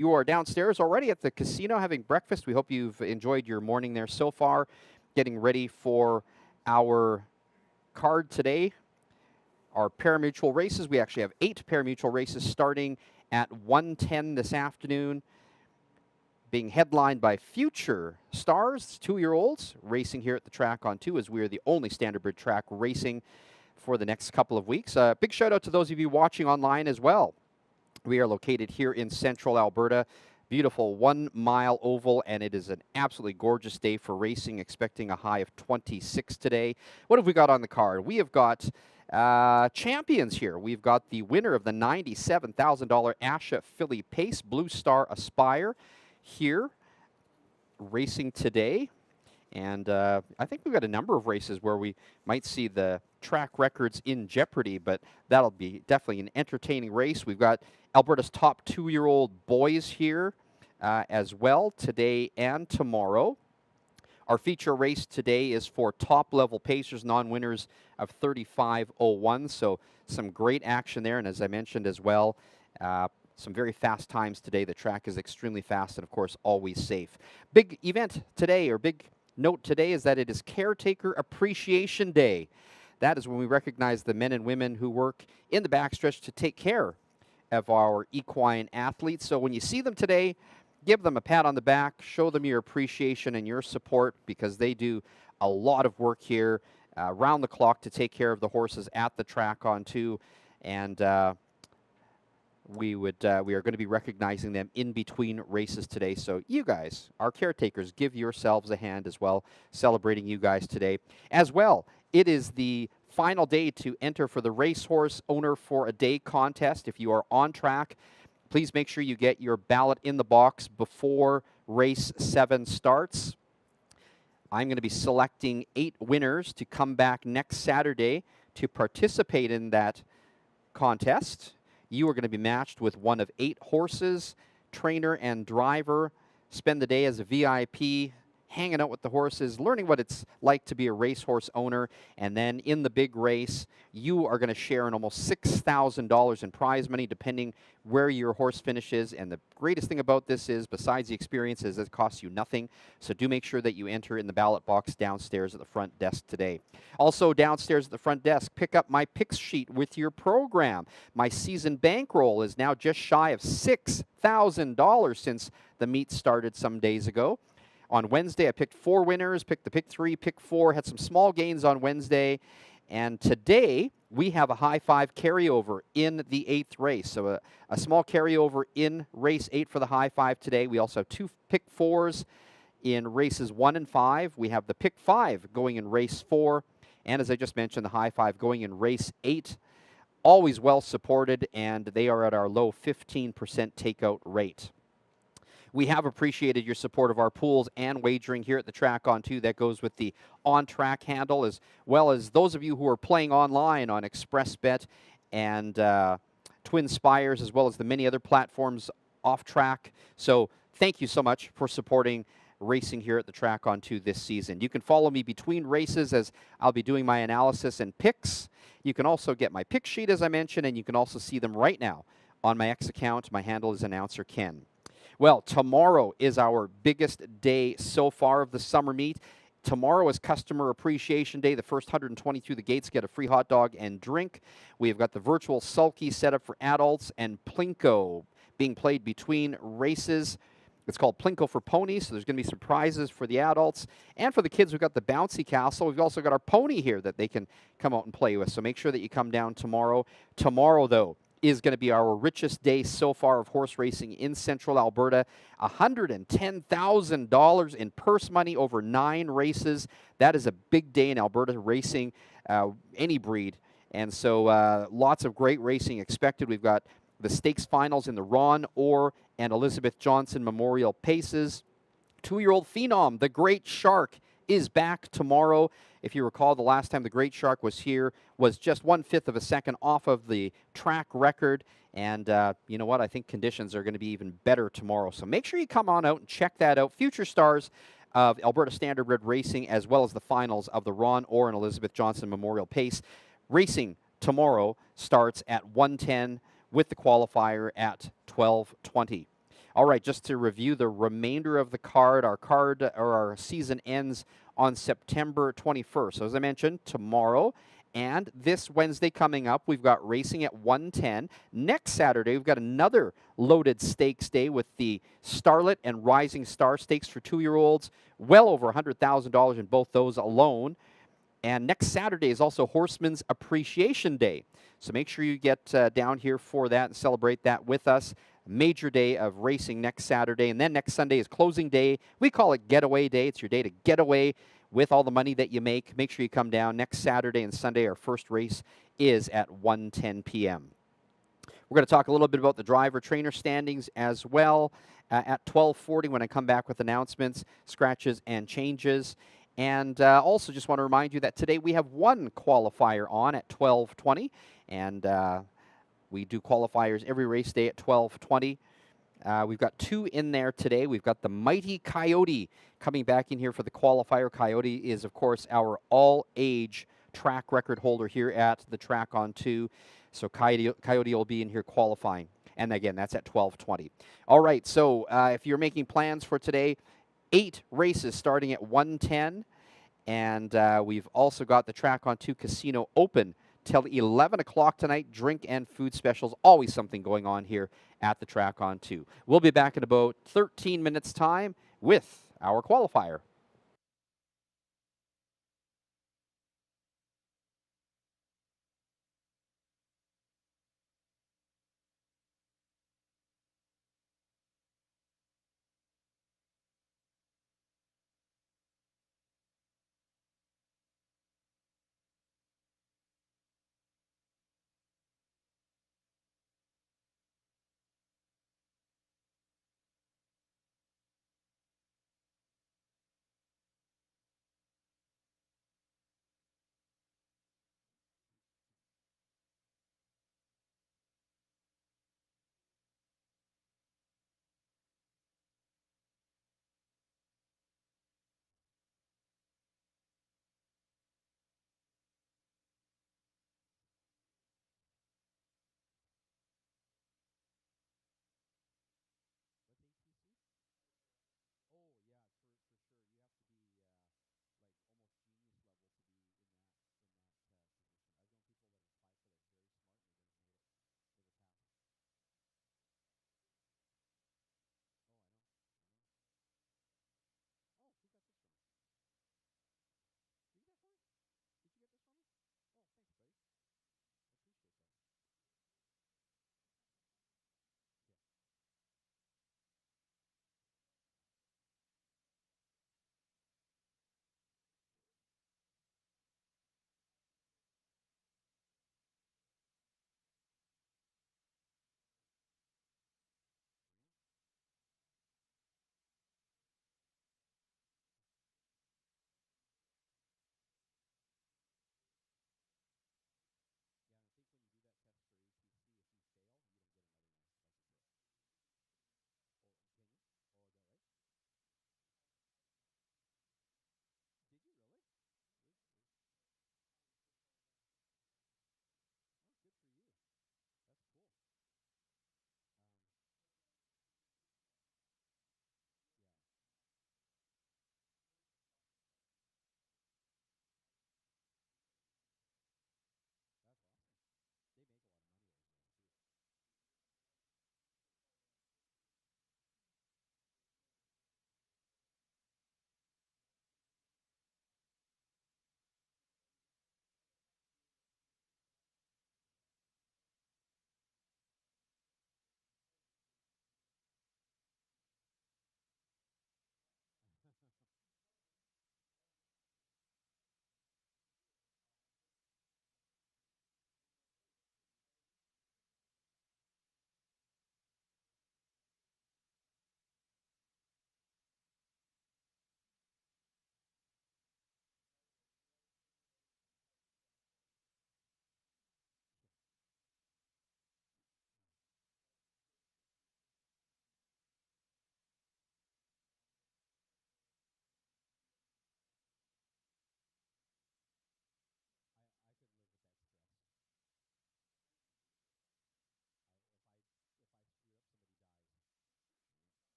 You are downstairs already at the casino having breakfast. We hope you've enjoyed your morning there so far, getting ready for our card today. Our parimutuel races, we actually have 8 parimutuel races starting at 1:10 this afternoon, being headlined by Future Stars, 2-year-olds, racing here at the track on 2, as we are the only standardbred track racing for the next couple of weeks. Big shout out to those of you watching online as well. We are located here in central Alberta. Beautiful 1-mile oval, and it is an absolutely gorgeous day for racing, expecting a high of 26 today. What have we got on the card? We have got champions here. We've got the winner of the $97,000 Asha Filly Pace, Blue Star Aspire, here racing today. And I think we've got a number of races where we might see the track records in jeopardy, but that'll be definitely an entertaining race. We've got Alberta's top 2-year-old boys here as well today and tomorrow. Our feature race today is for top-level pacers, non-winners of 35.01, so some great action there. And as I mentioned as well, some very fast times today. The track is extremely fast and, of course, always safe. Big event today, or big note today, is that it is Caretaker Appreciation Day. That is when we recognize the men and women who work in the backstretch to take care of our equine athletes. So when you see them today, give them a pat on the back, show them your appreciation and your support, because they do a lot of work here around the clock to take care of the horses at the track on 2. And we are going to be recognizing them in between races today. So you guys, our caretakers, give yourselves a hand as well, celebrating you guys today. As well, it is the final day to enter for the Racehorse Owner for a Day contest. If you are on track, please make sure you get your ballot in the box before race 7 starts. I'm going to be selecting 8 winners to come back next Saturday to participate in that contest. You are going to be matched with one of 8 horses, trainer and driver. Spend the day as a VIP, hanging out with the horses, learning what it's like to be a racehorse owner. And then in the big race, you are going to share in almost $6,000 in prize money, depending where your horse finishes. And the greatest thing about this is, besides the experience, is it costs you nothing. So do make sure that you enter in the ballot box downstairs at the front desk today. Also downstairs at the front desk, pick up my picks sheet with your program. My season bankroll is now just shy of $6,000 since the meet started some days ago. On Wednesday, I picked 4 winners, picked the pick 3, pick 4, had some small gains on Wednesday. And today, we have a high 5 carryover in the 8th race. So a small carryover in race 8 for the high 5 today. We also have 2 pick 4s in races 1 and 5. We have the pick 5 going in race 4. And as I just mentioned, the high 5 going in race 8. Always well supported, and they are at our low 15% takeout rate. We have appreciated your support of our pools and wagering here at the track on 2. That goes with the on-track handle, as well as those of you who are playing online on ExpressBet and Twin Spires, as well as the many other platforms off track. So thank you so much for supporting racing here at the track on 2 this season. You can follow me between races as I'll be doing my analysis and picks. You can also get my pick sheet, as I mentioned, and you can also see them right now on my X account. My handle is Announcer Ken. Well, tomorrow is our biggest day so far of the summer meet. Tomorrow is Customer Appreciation Day. The first 120 through the gates get a free hot dog and drink. We've got the virtual sulky set up for adults and Plinko being played between races. It's called Plinko for Ponies, so there's going to be some prizes for the adults. And for the kids, we've got the Bouncy Castle. We've also got our pony here that they can come out and play with, so make sure that you come down tomorrow. Tomorrow, though, is going to be our richest day so far of horse racing in central Alberta. $110,000 in purse money over 9 races. That is a big day in Alberta racing, any breed. And so lots of great racing expected. We've got the stakes finals in the Ron Orr and Elizabeth Johnson Memorial Paces. 2-year-old phenom, the Great Shark, is back tomorrow. If you recall, the last time the Great Shark was here was just 1/5 of a second off of the track record. And you know what? I think conditions are going to be even better tomorrow. So make sure you come on out and check that out. Future stars of Alberta Standardbred Racing, as well as the finals of the Ron Orr and Elizabeth Johnson Memorial Pace. Racing tomorrow starts at 1:10 with the qualifier at 12:20. All right, just to review the remainder of the card, our season ends on September 21st. So as I mentioned, tomorrow and this Wednesday coming up, we've got racing at 1:10. Next Saturday, we've got another loaded stakes day with the Starlet and Rising Star Stakes for 2-year-olds. Well over $100,000 in both those alone. And next Saturday is also Horseman's Appreciation Day. So make sure you get down here for that and celebrate that with us. Major day of racing next Saturday. And then next Sunday is closing day. We call it Getaway Day. It's your day to get away with all the money that you make. Make sure you come down next Saturday and Sunday. Our first race is at 1:10 p.m. We're going to talk a little bit about the driver-trainer standings as well at 12:40 when I come back with announcements, scratches, and changes. And also just want to remind you that today we have one qualifier on at 12:20, and we do qualifiers every race day at 12:20. We've got two in there today. We've got the Mighty Coyote coming back in here for the qualifier. Coyote is, of course, our all-age track record holder here at the Track on 2. So Coyote will be in here qualifying. And again, that's at 12:20. All right, so if you're making plans for today, 8 races starting at 1:10. And we've also got the Track on 2 Casino open till 11 o'clock tonight. Drink and food specials. Always something going on here at the Track on 2. We'll be back in about 13 minutes' time with our qualifier.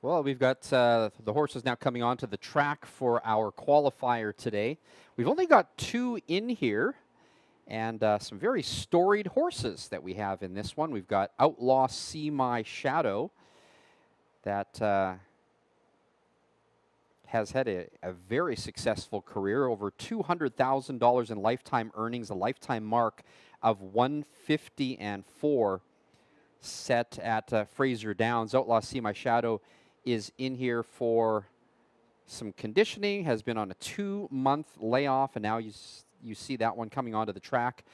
Well, we've got the horses now coming onto the track for our qualifier today. We've only got 2 in here, and some very storied horses that we have in this one. We've got Outlaw See My Shadow that has had a very successful career, over $200,000 in lifetime earnings, a lifetime mark of 150-4 set at Fraser Downs. Outlaw See My Shadow is in here for some conditioning, has been on a 2-month layoff, and now you see that one coming onto the track.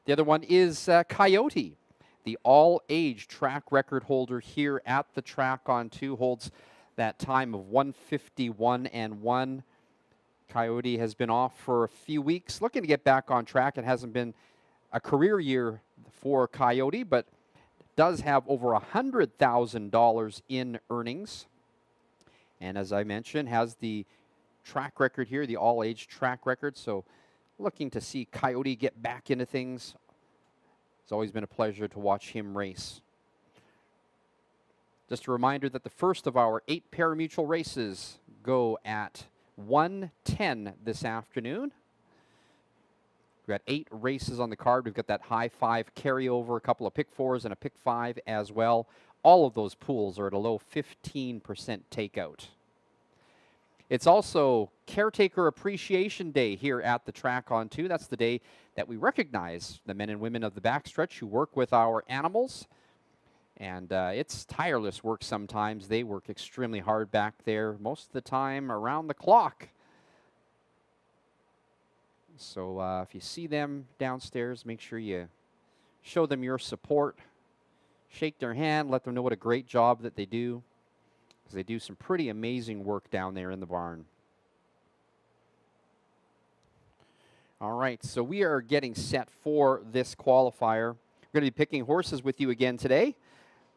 The other one is Coyote, the all-age track record holder here at the track on 2, holds that time of 151-1. Coyote has been off for a few weeks, looking to get back on track. It hasn't been a career year for Coyote, but does have over $100,000 in earnings. And as I mentioned, has the track record here, the all-age track record. So looking to see Coyote get back into things. It's always been a pleasure to watch him race. Just a reminder that the first of our 8 pari-mutuel races go at 1:10 this afternoon. We've got 8 races on the card. We've got that high 5 carryover, a couple of pick 4s and a pick 5 as well. All of those pools are at a low 15% takeout. It's also Caretaker Appreciation Day here at the track on 2. That's the day that we recognize the men and women of the backstretch who work with our animals. And it's tireless work sometimes. They work extremely hard back there, most of the time around the clock. So if you see them downstairs, make sure you show them your support. Shake their hand, let them know what a great job that they do, because they do some pretty amazing work down there in the barn. All right, so we are getting set for this qualifier. We're going to be picking horses with you again today.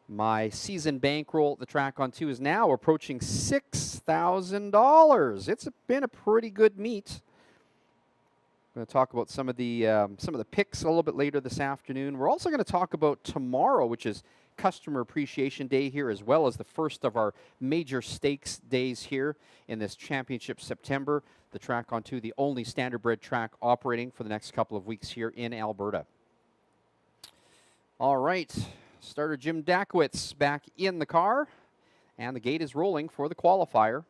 My season bankroll at the track on 2 is now approaching $6,000. It's been a pretty good meet. I'm going to talk about some of the picks a little bit later this afternoon. We're also going to talk about tomorrow, which is Customer Appreciation Day here, as well as the first of our major stakes days here in this Championship September. The track on 2, the only standardbred track operating for the next couple of weeks here in Alberta. All right, starter Jim Dakowitz back in the car, and the gate is rolling for the qualifier.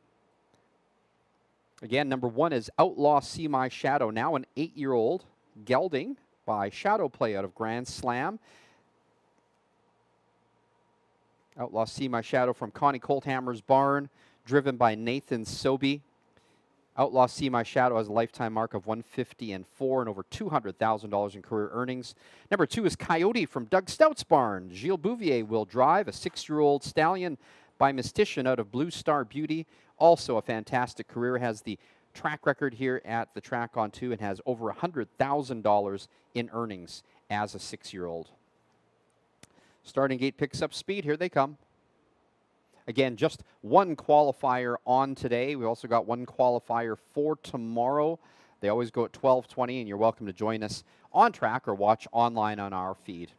Again, number 1 is Outlaw See My Shadow, now an 8-year-old, gelding by Shadow Play out of Grand Slam. Outlaw See My Shadow from Connie Colthammer's barn, driven by Nathan Sobey. Outlaw See My Shadow has a lifetime mark of 150-4 and over $200,000 in career earnings. Number 2 is Coyote from Doug Stout's barn. Gilles Bouvier will drive, a 6-year-old stallion by Mystition out of Blue Star Beauty. Also a fantastic career, has the track record here at the track on 2 and has over $100,000 in earnings as a 6-year-old. Starting gate picks up speed. Here they come. Again, just 1 qualifier on today. We also got 1 qualifier for tomorrow. They always go at 12:20, and you're welcome to join us on track or watch online on our feed.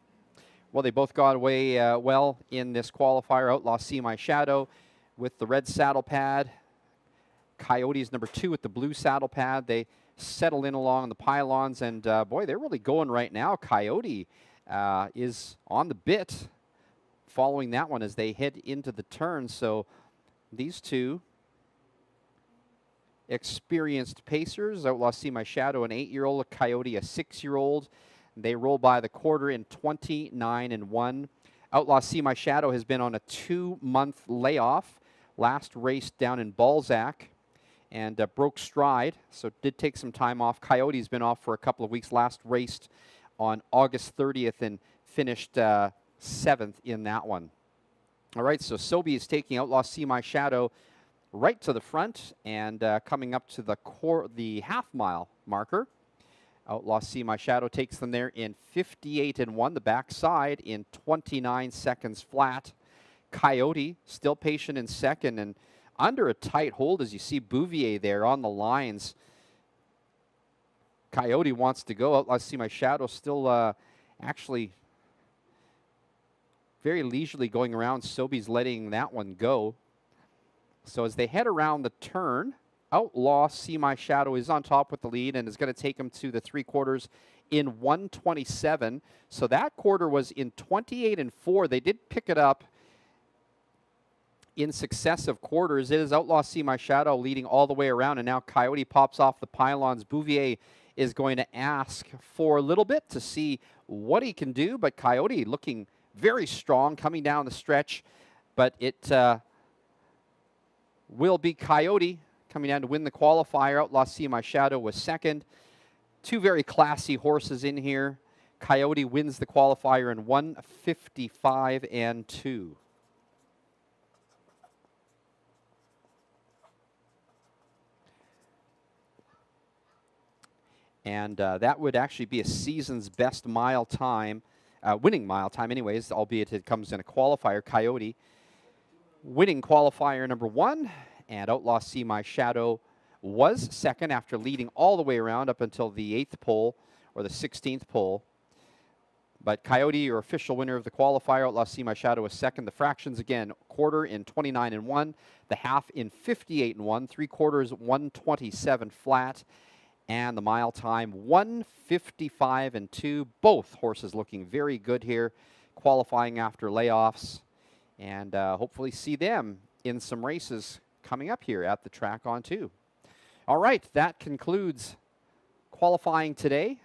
Well, they both got away well in this qualifier. Outlaw See My Shadow with the red saddle pad. Coyote's number 2 with the blue saddle pad. They settle in along the pylons, and boy, they're really going right now. Coyote is on the bit following that one as they head into the turn. So these 2 experienced pacers, Outlaw See My Shadow, an 8-year-old, Coyote, a 6-year-old. They roll by the quarter in 29-1. Outlaw See My Shadow has been on a 2-month layoff. Last race down in Balzac and broke stride, so did take some time off. Coyote's been off for a couple of weeks. Last raced on August 30th and finished 7th in that one. All right, so Sobey is taking Outlaw See My Shadow right to the front and coming up to the half-mile marker. Outlaw See My Shadow takes them there in 58-1, the backside in 29 seconds flat. Coyote still patient in second and under a tight hold as you see Bouvier there on the lines. Coyote wants to go. Outlaw See My Shadow still actually very leisurely going around. Sobey's letting that one go. So as they head around the turn, Outlaw See My Shadow is on top with the lead and is going to take him to the 3/4 in 127. So that quarter was in 28 and 4. They did pick it up in successive quarters. It is Outlaw See My Shadow leading all the way around, and now Coyote pops off the pylons. Bouvier is going to ask for a little bit to see what he can do, but Coyote looking very strong coming down the stretch, but it will be Coyote coming down to win the qualifier. Outlaw See My Shadow was second. Two very classy horses in here. Coyote wins the qualifier in 155 and 2. And that would actually be a season's best mile time, winning mile time anyways, albeit it comes in a qualifier. Coyote winning qualifier number 1, and Outlaw See My Shadow was second after leading all the way around up until the 8th pole or the 16th pole. But Coyote, your official winner of the qualifier. Outlaw See My Shadow was second. The fractions again, quarter in 29 and 1, the half in 58 and 1, 3/4 127 flat, and the mile time 155 and 2. Both horses looking very good here, qualifying after layoffs, and hopefully see them in some races coming up here at the track on 2. All right, that concludes qualifying today.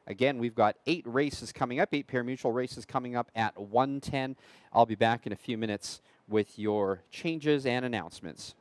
Again, we've got 8 races coming up, 8 pari-mutuel races coming up at 1:10. I'll be back in a few minutes with your changes and announcements.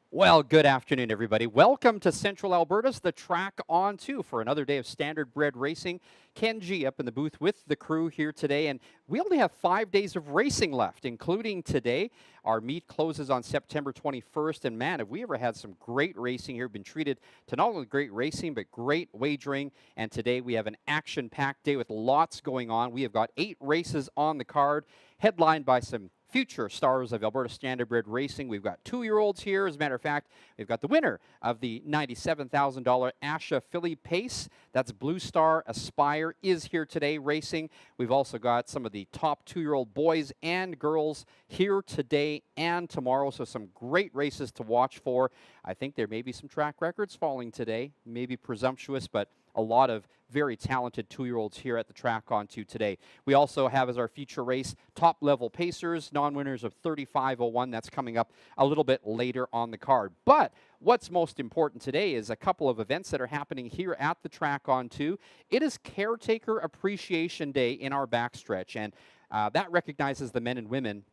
Well, good afternoon, everybody. Welcome to Central Alberta's The Track On 2 for another day of standard bred racing. Ken G up in the booth with the crew here today, and we only have 5 days of racing left, including today. Our meet closes on September 21st, and man, have we ever had some great racing here. Been treated to not only great racing, but great wagering, and today we have an action-packed day with lots going on. We have got 8 races on the card, headlined by some future stars of Alberta Standardbred Racing. We've got 2-year-olds here. As a matter of fact, we've got the winner of the $97,000 Asha Filly Pace. That's Blue Star Aspire is here today racing. We've also got some of the top 2-year-old boys and girls here today and tomorrow. So some great races to watch for. I think there may be some track records falling today. Maybe presumptuous, but a lot of very talented 2-year-olds here at the Track On 2 today. We also have as our feature race top-level pacers, non-winners of 3501. That's coming up a little bit later on the card. But what's most important today is a couple of events that are happening here at the Track On 2. It is Caretaker Appreciation Day in our backstretch, and that recognizes the men and women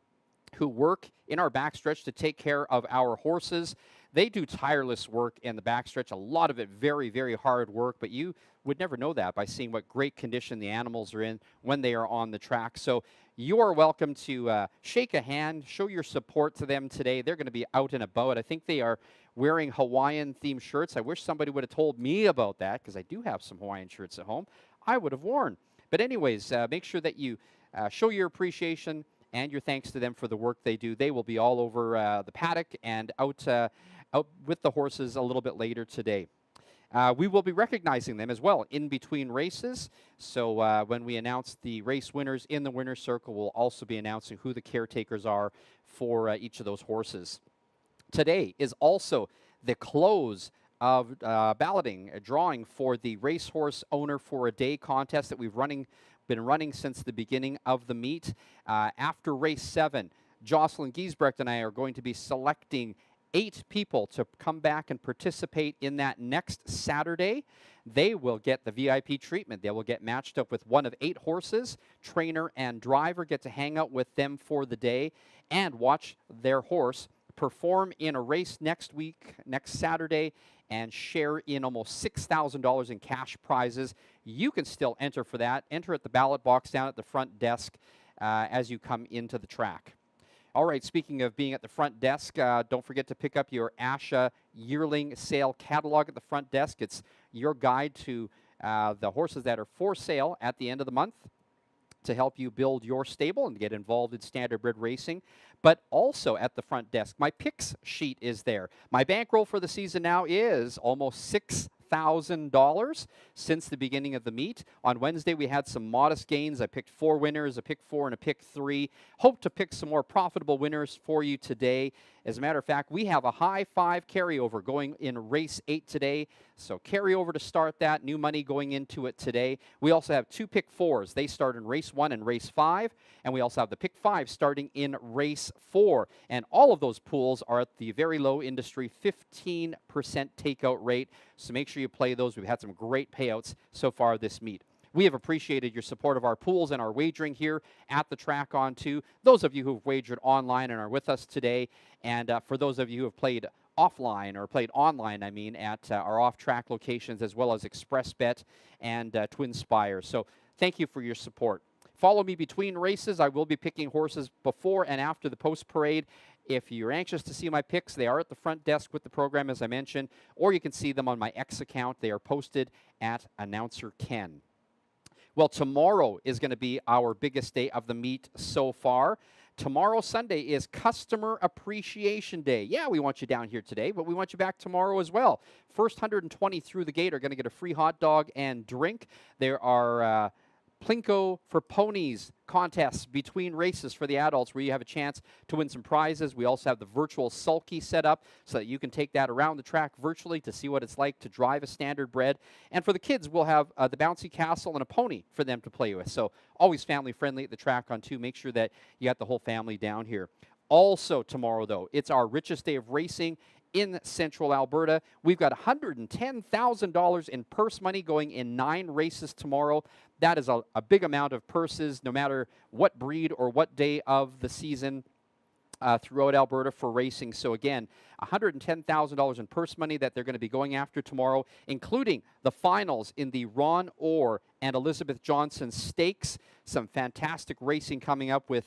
who work in our backstretch to take care of our horses. They do tireless work in the backstretch, a lot of it very, very hard work, but you would never know that by seeing what great condition the animals are in when they are on the track. So you are welcome to shake a hand, show your support to them today. They're going to be out and about. I think they are wearing Hawaiian-themed shirts. I wish somebody would have told me about that, because I do have some Hawaiian shirts at home I would have worn. But anyways, make sure that you show your appreciation and your thanks to them for the work they do. They will be all over the paddock and out with the horses a little bit later today. We will be recognizing them as well in between races. So when we announce the race winners in the winner's circle, we'll also be announcing who the caretakers are for each of those horses. Today is also the close of balloting, drawing for the Racehorse Owner for a Day contest that we've been running since the beginning of the meet. After race 7, Jocelyn Giesbrecht and I are going to be selecting 8 people to come back and participate in that next Saturday. They will get the VIP treatment. They will get matched up with one of 8 horses. Trainer and driver get to hang out with them for the day and watch their horse perform in a race next week, next Saturday, and share in almost $6,000 in cash prizes. You can still enter for that. Enter at the ballot box down at the front desk as you come into the track. All right, speaking of being at the front desk, don't forget to pick up your Asha yearling sale catalog at the front desk. It's your guide to the horses that are for sale at the end of the month to help you build your stable and get involved in standardbred racing. But also at the front desk, my picks sheet is there. My bankroll for the season now is almost $6,000 since the beginning of the meet. On Wednesday, we had some modest gains. I picked 4 winners, a pick 4 and a pick 3. Hope to pick some more profitable winners for you today. As a matter of fact, we have a high 5 carryover going in race 8 today. So carryover to start that, new money going into it today. We also have 2 pick 4s. They start in race 1 and race 5. And we also have the pick 5 starting in race 4. And all of those pools are at the very low industry 15% takeout rate. So make sure you play those. We've had some great payouts so far this meet. We have appreciated your support of our pools and our wagering here at the Track On 2. Those of you who have wagered online and are with us today, and for those of you who have played offline or played online, at our off-track locations as well as ExpressBet and TwinSpire. So thank you for your support. Follow me between races. I will be picking horses before and after the post-parade. If you're anxious to see my picks, they are at the front desk with the program, as I mentioned, or you can see them on my X account. They are posted at Announcer Ken. Well, tomorrow is going to be our biggest day of the meet so far. Tomorrow, Sunday, is Customer Appreciation Day. Yeah, we want you down here today, but we want you back tomorrow as well. First 120 through the gate are going to get a free hot dog and drink. There are Plinko for Ponies contests between races for the adults where you have a chance to win some prizes. We also have the virtual sulky set up so that you can take that around the track virtually to see what it's like to drive a standardbred. And for the kids, we'll have the bouncy castle and a pony for them to play with. So always family friendly at the Track On 2. Make sure that you got the whole family down here. Also tomorrow, though, it's our richest day of racing in Central Alberta. We've got $110,000 in purse money going in 9 races tomorrow. That is a big amount of purses, no matter what breed or what day of the season throughout Alberta for racing. So again, $110,000 in purse money that they're going to be going after tomorrow, including the finals in the Ron Orr and Elizabeth Johnson Stakes. Some fantastic racing coming up with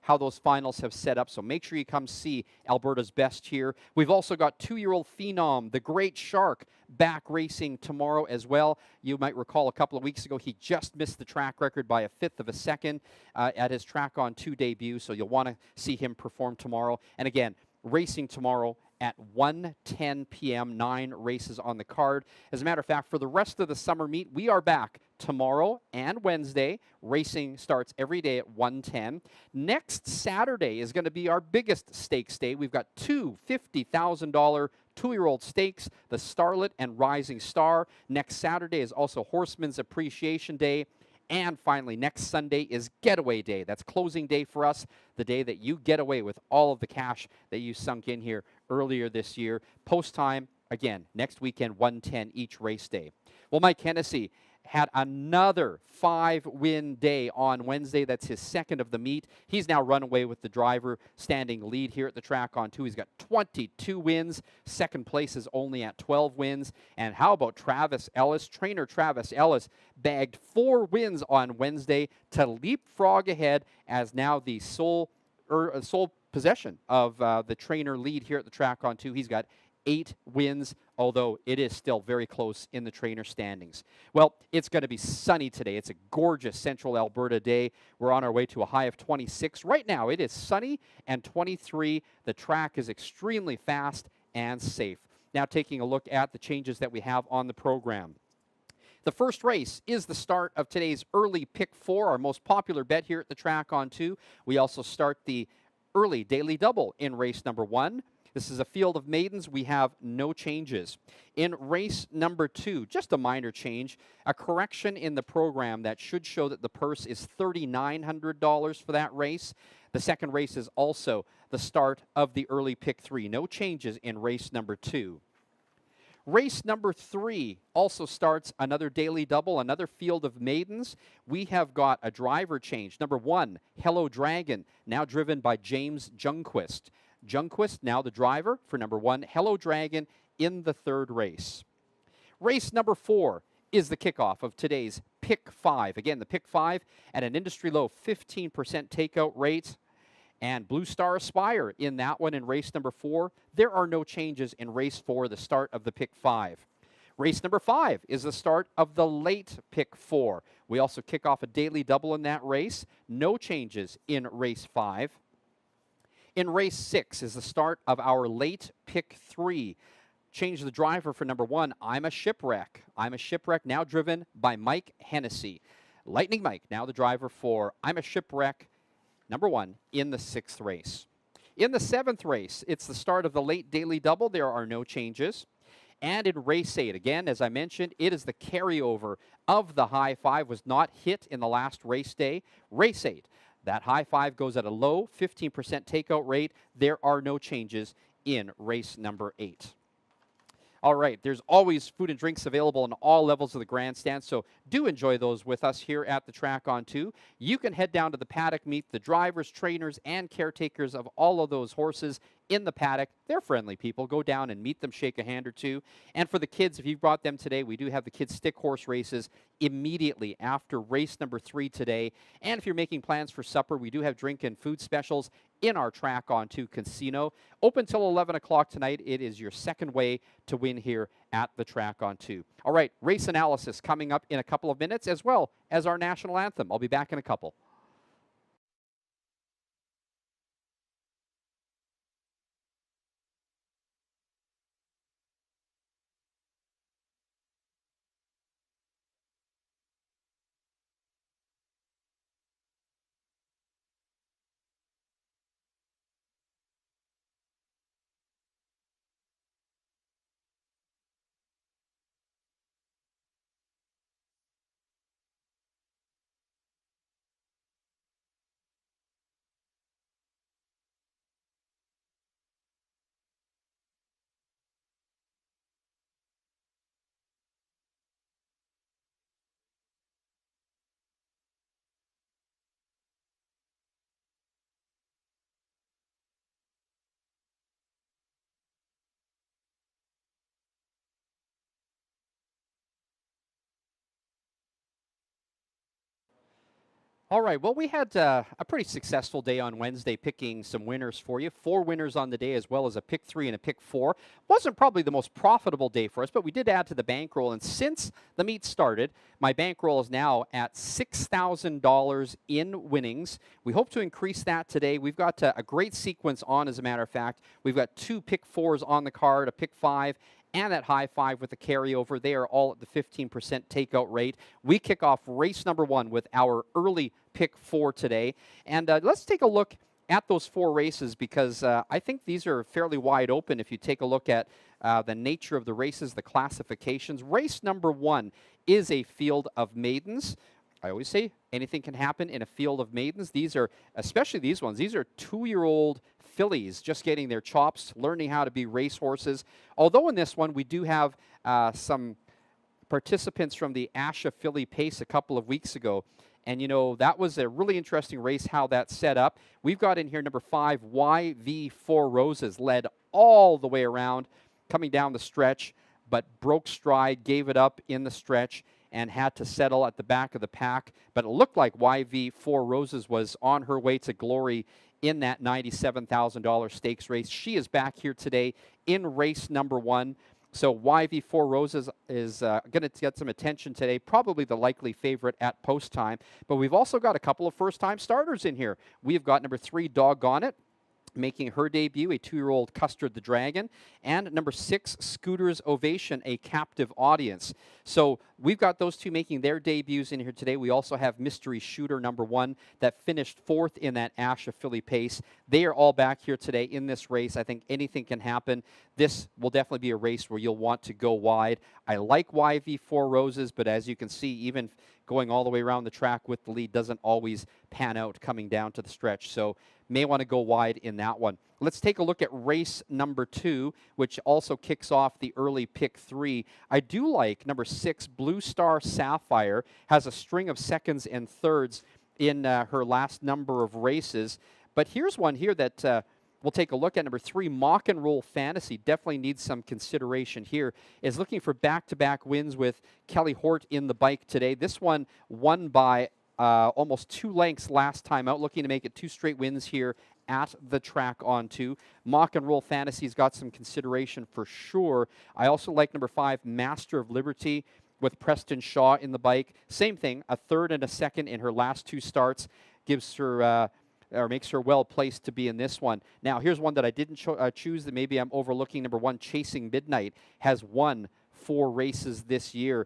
how those finals have set up. So make sure you come see Alberta's best here. We've also got 2-year-old Phenom, the Great Shark, back racing tomorrow as well. You might recall a couple of weeks ago he just missed the track record by a fifth of a second at his Track on 2 debut. So you'll want to see him perform tomorrow. And again, racing tomorrow at 1:10 p.m., 9 races on the card. As a matter of fact, for the rest of the summer meet, we are back tomorrow and Wednesday. Racing starts every day at 1:10. Next Saturday is going to be our biggest stakes day. We've got two $50,000 2-year-old stakes, the Starlet and Rising Star. Next Saturday is also Horseman's Appreciation Day. And finally, next Sunday is Getaway Day. That's closing day for us, the day that you get away with all of the cash that you sunk in here earlier this year. Post time, again, next weekend, 1:10 each race day. Well, Mike Hennessy had another 5-win day on Wednesday. That's his second of the meet. He's now run away with the driver, standing lead here at the Track on 2. He's got 22 wins. Second place is only at 12 wins. And how about Travis Ellis? Trainer Travis Ellis bagged 4 wins on Wednesday to leapfrog ahead as now the sole possession of the trainer lead here at the Track on 2. He's got 8 wins, although it is still very close in the trainer standings. Well, it's going to be sunny today. It's a gorgeous central Alberta day. We're on our way to a high of 26. Right now, it is sunny and 23. The track is extremely fast and safe. Now taking a look at the changes that we have on the program. The first race is the start of today's early pick 4, our most popular bet here at the Track on 2. We also start the early daily double in race number 1. This is a field of maidens. We have no changes. In race number 2, just a minor change, a correction in the program that should show that the purse is $3,900 for that race. The second race is also the start of the early pick 3. No changes in race number 2. Race number 3 also starts another daily double, another field of maidens. We have got a driver change. Number 1, Hello Dragon, now driven by James Jungquist. Jungquist, now the driver for number 1, Hello Dragon, in the third race. Race number 4 is the kickoff of today's pick 5. Again, the pick 5 at an industry low 15% takeout rate. And Blue Star Aspire in that one in race number 4. There are no changes in race 4, the start of the pick 5. Race number 5 is the start of the late pick 4. We also kick off a daily double in that race. No changes in race 5. In race 6 is the start of our late pick 3. Change the driver for number 1, I'm a Shipwreck. I'm a Shipwreck, now driven by Mike Hennessy. Lightning Mike, now the driver for I'm a Shipwreck, number 1 in the 6th race. In the 7th race, it's the start of the late daily double. There are no changes. And in race 8, again, as I mentioned, it is the carryover of the high 5, was not hit in the last race day. Race 8, that high 5 goes at a low 15% takeout rate. There are no changes in race number 8. All right, there's always food and drinks available on all levels of the grandstand, so do enjoy those with us here at the Track on 2. You can head down to the paddock, meet the drivers, trainers, and caretakers of all of those horses in the paddock. They're friendly people. Go down and meet them, shake a hand or two. And for the kids, if you brought them today, we do have the kids' stick horse races immediately after race number 3 today. And if you're making plans for supper, we do have drink and food specials in our Track on 2 casino. Open till 11 o'clock tonight. It is your second way to win here at the Track on 2. All right, race analysis coming up in a couple of minutes, as well as our national anthem. I'll be back in a couple. All right. Well, we had a pretty successful day on Wednesday picking some winners for you. 4 winners on the day, as well as a pick 3 and a pick 4. Wasn't probably the most profitable day for us, but we did add to the bankroll. And since the meet started, my bankroll is now at $6,000 in winnings. We hope to increase that today. We've got a great sequence on, as a matter of fact. We've got 2 pick 4s on the card, a pick 5, and that high 5 with the carryover. They are all at the 15% takeout rate. We kick off race number 1 with our early pick 4 today. And let's take a look at those 4 races, because I think these are fairly wide open if you take a look at the nature of the races, the classifications. Race number 1 is a field of maidens. I always say anything can happen in a field of maidens. These are, especially these ones, these are 2-year-old fillies just getting their chops, learning how to be racehorses. Although in this one we do have some participants from the Asha Filly Pace a couple of weeks ago. And, you know, that was a really interesting race, how that set up. We've got in here number 5, YV4 Roses, led all the way around, coming down the stretch, but broke stride, gave it up in the stretch, and had to settle at the back of the pack. But it looked like YV4 Roses was on her way to glory in that $97,000 stakes race. She is back here today in race number 1. So YV4 Roses is going to get some attention today, probably the likely favorite at post time. But we've also got a couple of first-time starters in here. We've got number 3, Doggone It, making her debut, a 2-year-old Custard the Dragon, and number 6, Scooter's Ovation, a captive audience. So we've got those 2 making their debuts in here today. We also have Mystery Shooter, number 1, that finished 4th in that Asha Filly Pace. They are all back here today in this race. I think anything can happen. This will definitely be a race where you'll want to go wide. I like YV4 Roses, but as you can see, even going all the way around the track with the lead doesn't always pan out coming down to the stretch. So may want to go wide in that one. Let's take a look at race number 2, which also kicks off the early pick 3. I do like number 6, Blue Star Sapphire, has a string of seconds and thirds in her last number of races. But here's one here that we'll take a look at. Number 3, Mock and Roll Fantasy, definitely needs some consideration here. Is looking for back-to-back wins with Kelly Hort in the bike today. This one won by almost 2 lengths last time out, looking to make it 2 straight wins here at the track on 2. Mock and Roll Fantasy's got some consideration for sure. I also like number 5, Master of Liberty, with Preston Shaw in the bike. Same thing, a 3rd and a 2nd in her last 2 starts. Gives her or makes her well placed to be in this one. Now, here's one that I didn't choose that maybe I'm overlooking. Number 1, Chasing Midnight, has won 4 races this year,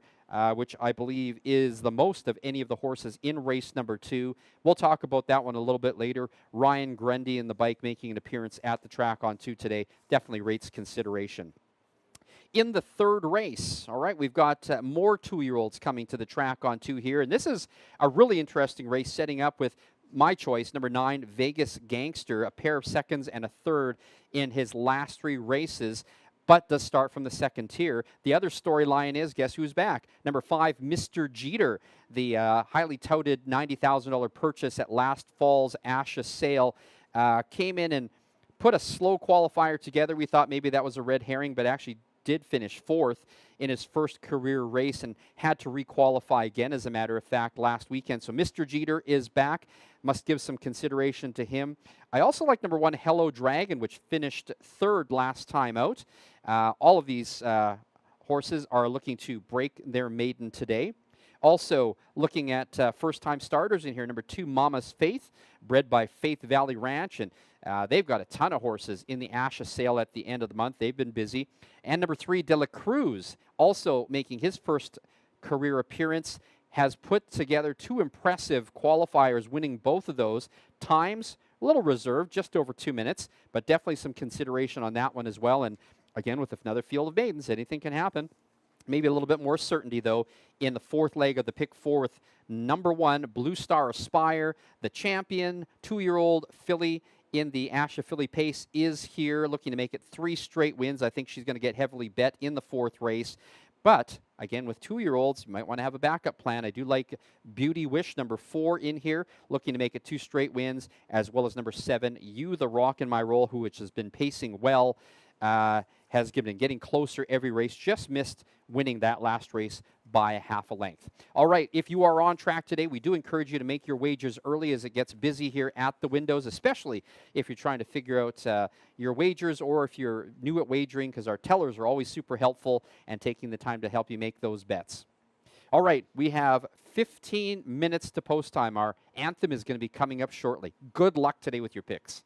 which I believe is the most of any of the horses in race number 2. We'll talk about that one a little bit later. Ryan Grundy in the bike making an appearance at the track on 2 today. Definitely rates consideration. In the 3rd race, all right, we've got more 2-year-olds coming to the track on 2 here. And this is a really interesting race, setting up with my choice, number 9, Vegas Gangster, a pair of seconds and a 3rd in his last 3 races, but does start from the 2nd tier. The other storyline is, guess who's back? Number 5, Mr. Jeter, the highly touted $90,000 purchase at last fall's Asha sale, came in and put a slow qualifier together. We thought maybe that was a red herring, but actually did finish 4th in his first career race and had to requalify again, as a matter of fact, last weekend. So Mr. Jeter is back. Must give some consideration to him. I also like number 1, Hello Dragon, which finished 3rd last time out. All of these horses are looking to break their maiden today. Also looking at first-time starters in here. Number 2, Mama's Faith, bred by Faith Valley Ranch, and they've got a ton of horses in the Asha sale at the end of the month. They've been busy. And number 3, De La Cruz, also making his first career appearance, has put together 2 impressive qualifiers, winning both of those. Times, a little reserved, just over 2 minutes, but definitely some consideration on that one as well. And again, with another field of maidens, anything can happen. Maybe a little bit more certainty, though, in the 4th leg of the pick 4 with number 1, Blue Star Aspire, the champion, 2-year-old filly in the Asha Filly Pace, is here, looking to make it 3 straight wins. I think she's going to get heavily bet in the 4th race. But, again, with 2-year-olds, you might want to have a backup plan. I do like Beauty Wish, number 4 in here, looking to make it 2 straight wins, as well as number 7, You the Rock in My Roll, which has been pacing well. has been getting closer every race, just missed winning that last race by a half a length. All right, if you are on track today, we do encourage you to make your wagers early as it gets busy here at the windows, especially if you're trying to figure out your wagers or if you're new at wagering, because our tellers are always super helpful and taking the time to help you make those bets. All right, we have 15 minutes to post time. Our anthem is going to be coming up shortly. Good luck today with your picks.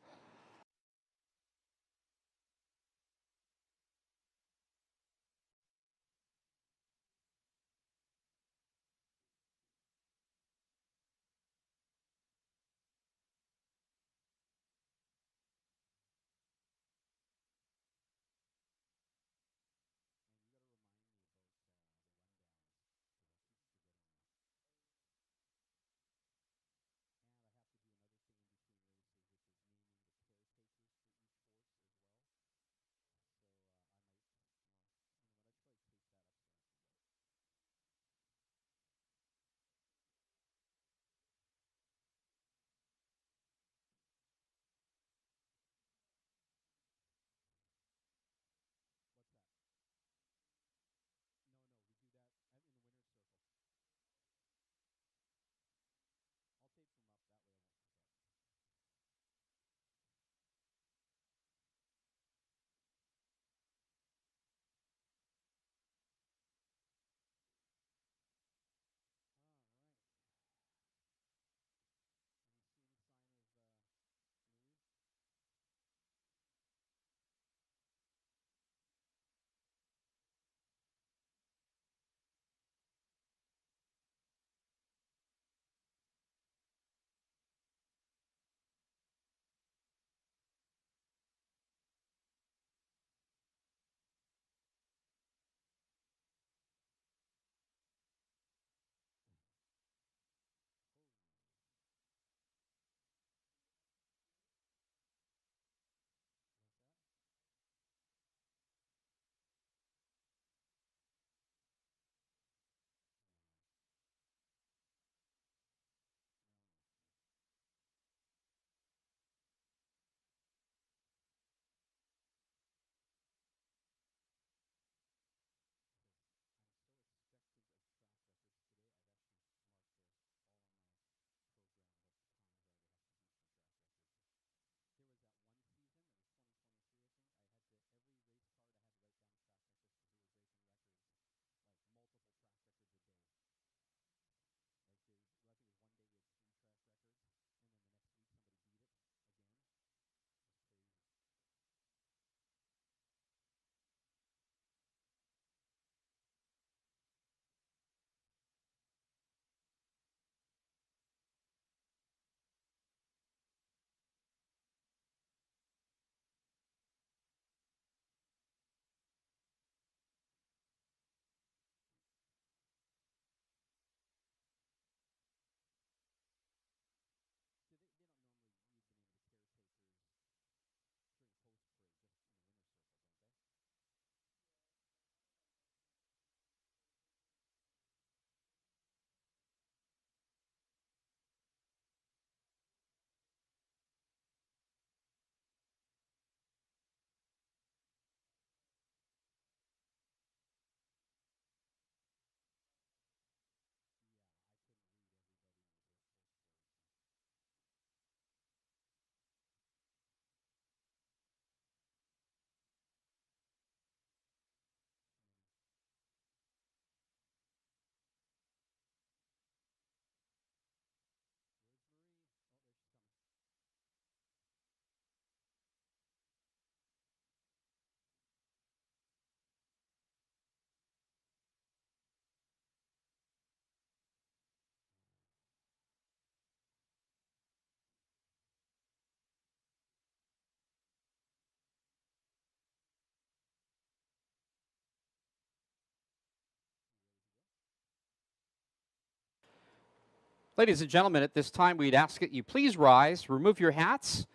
Ladies and gentlemen, at this time, we'd ask that you please rise, remove your hats,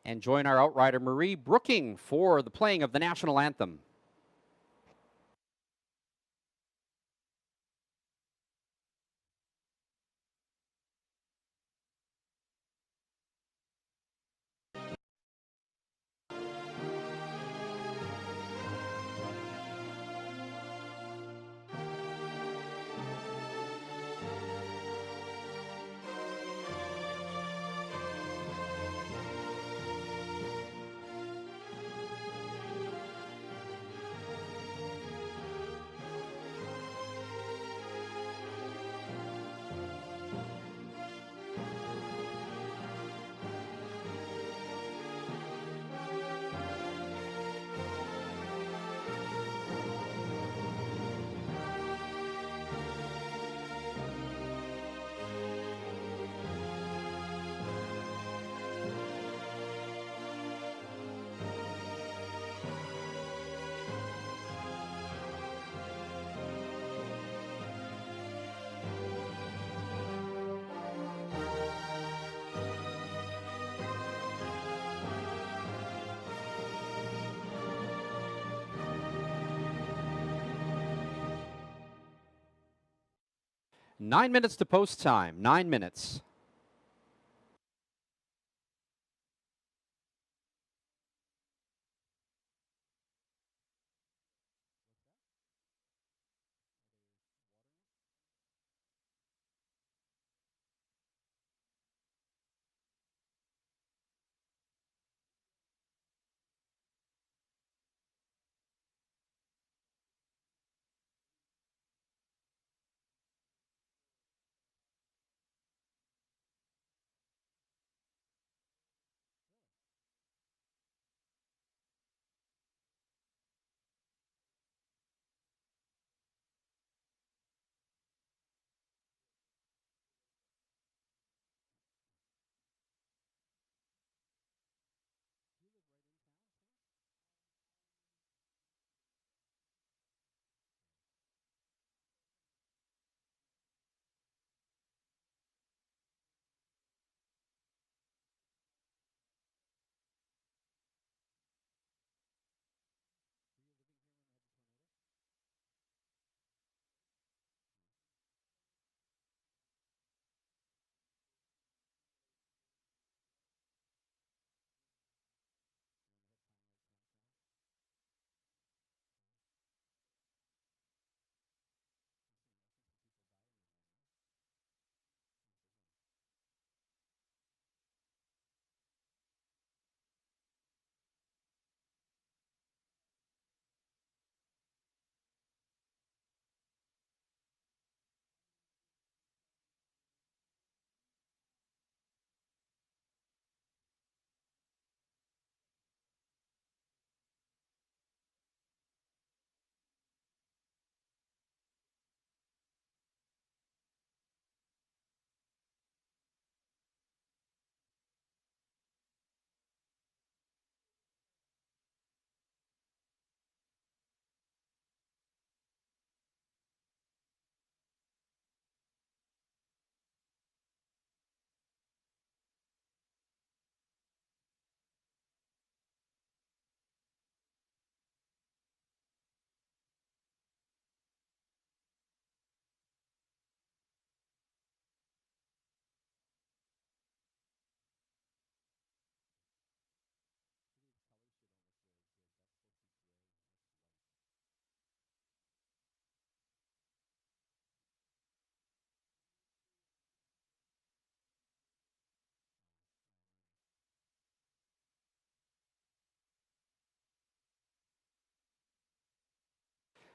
and join our outrider Marie Brooking for the playing of the national anthem. 9 minutes to post time. 9 minutes.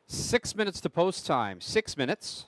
Six minutes to post time. 6 minutes.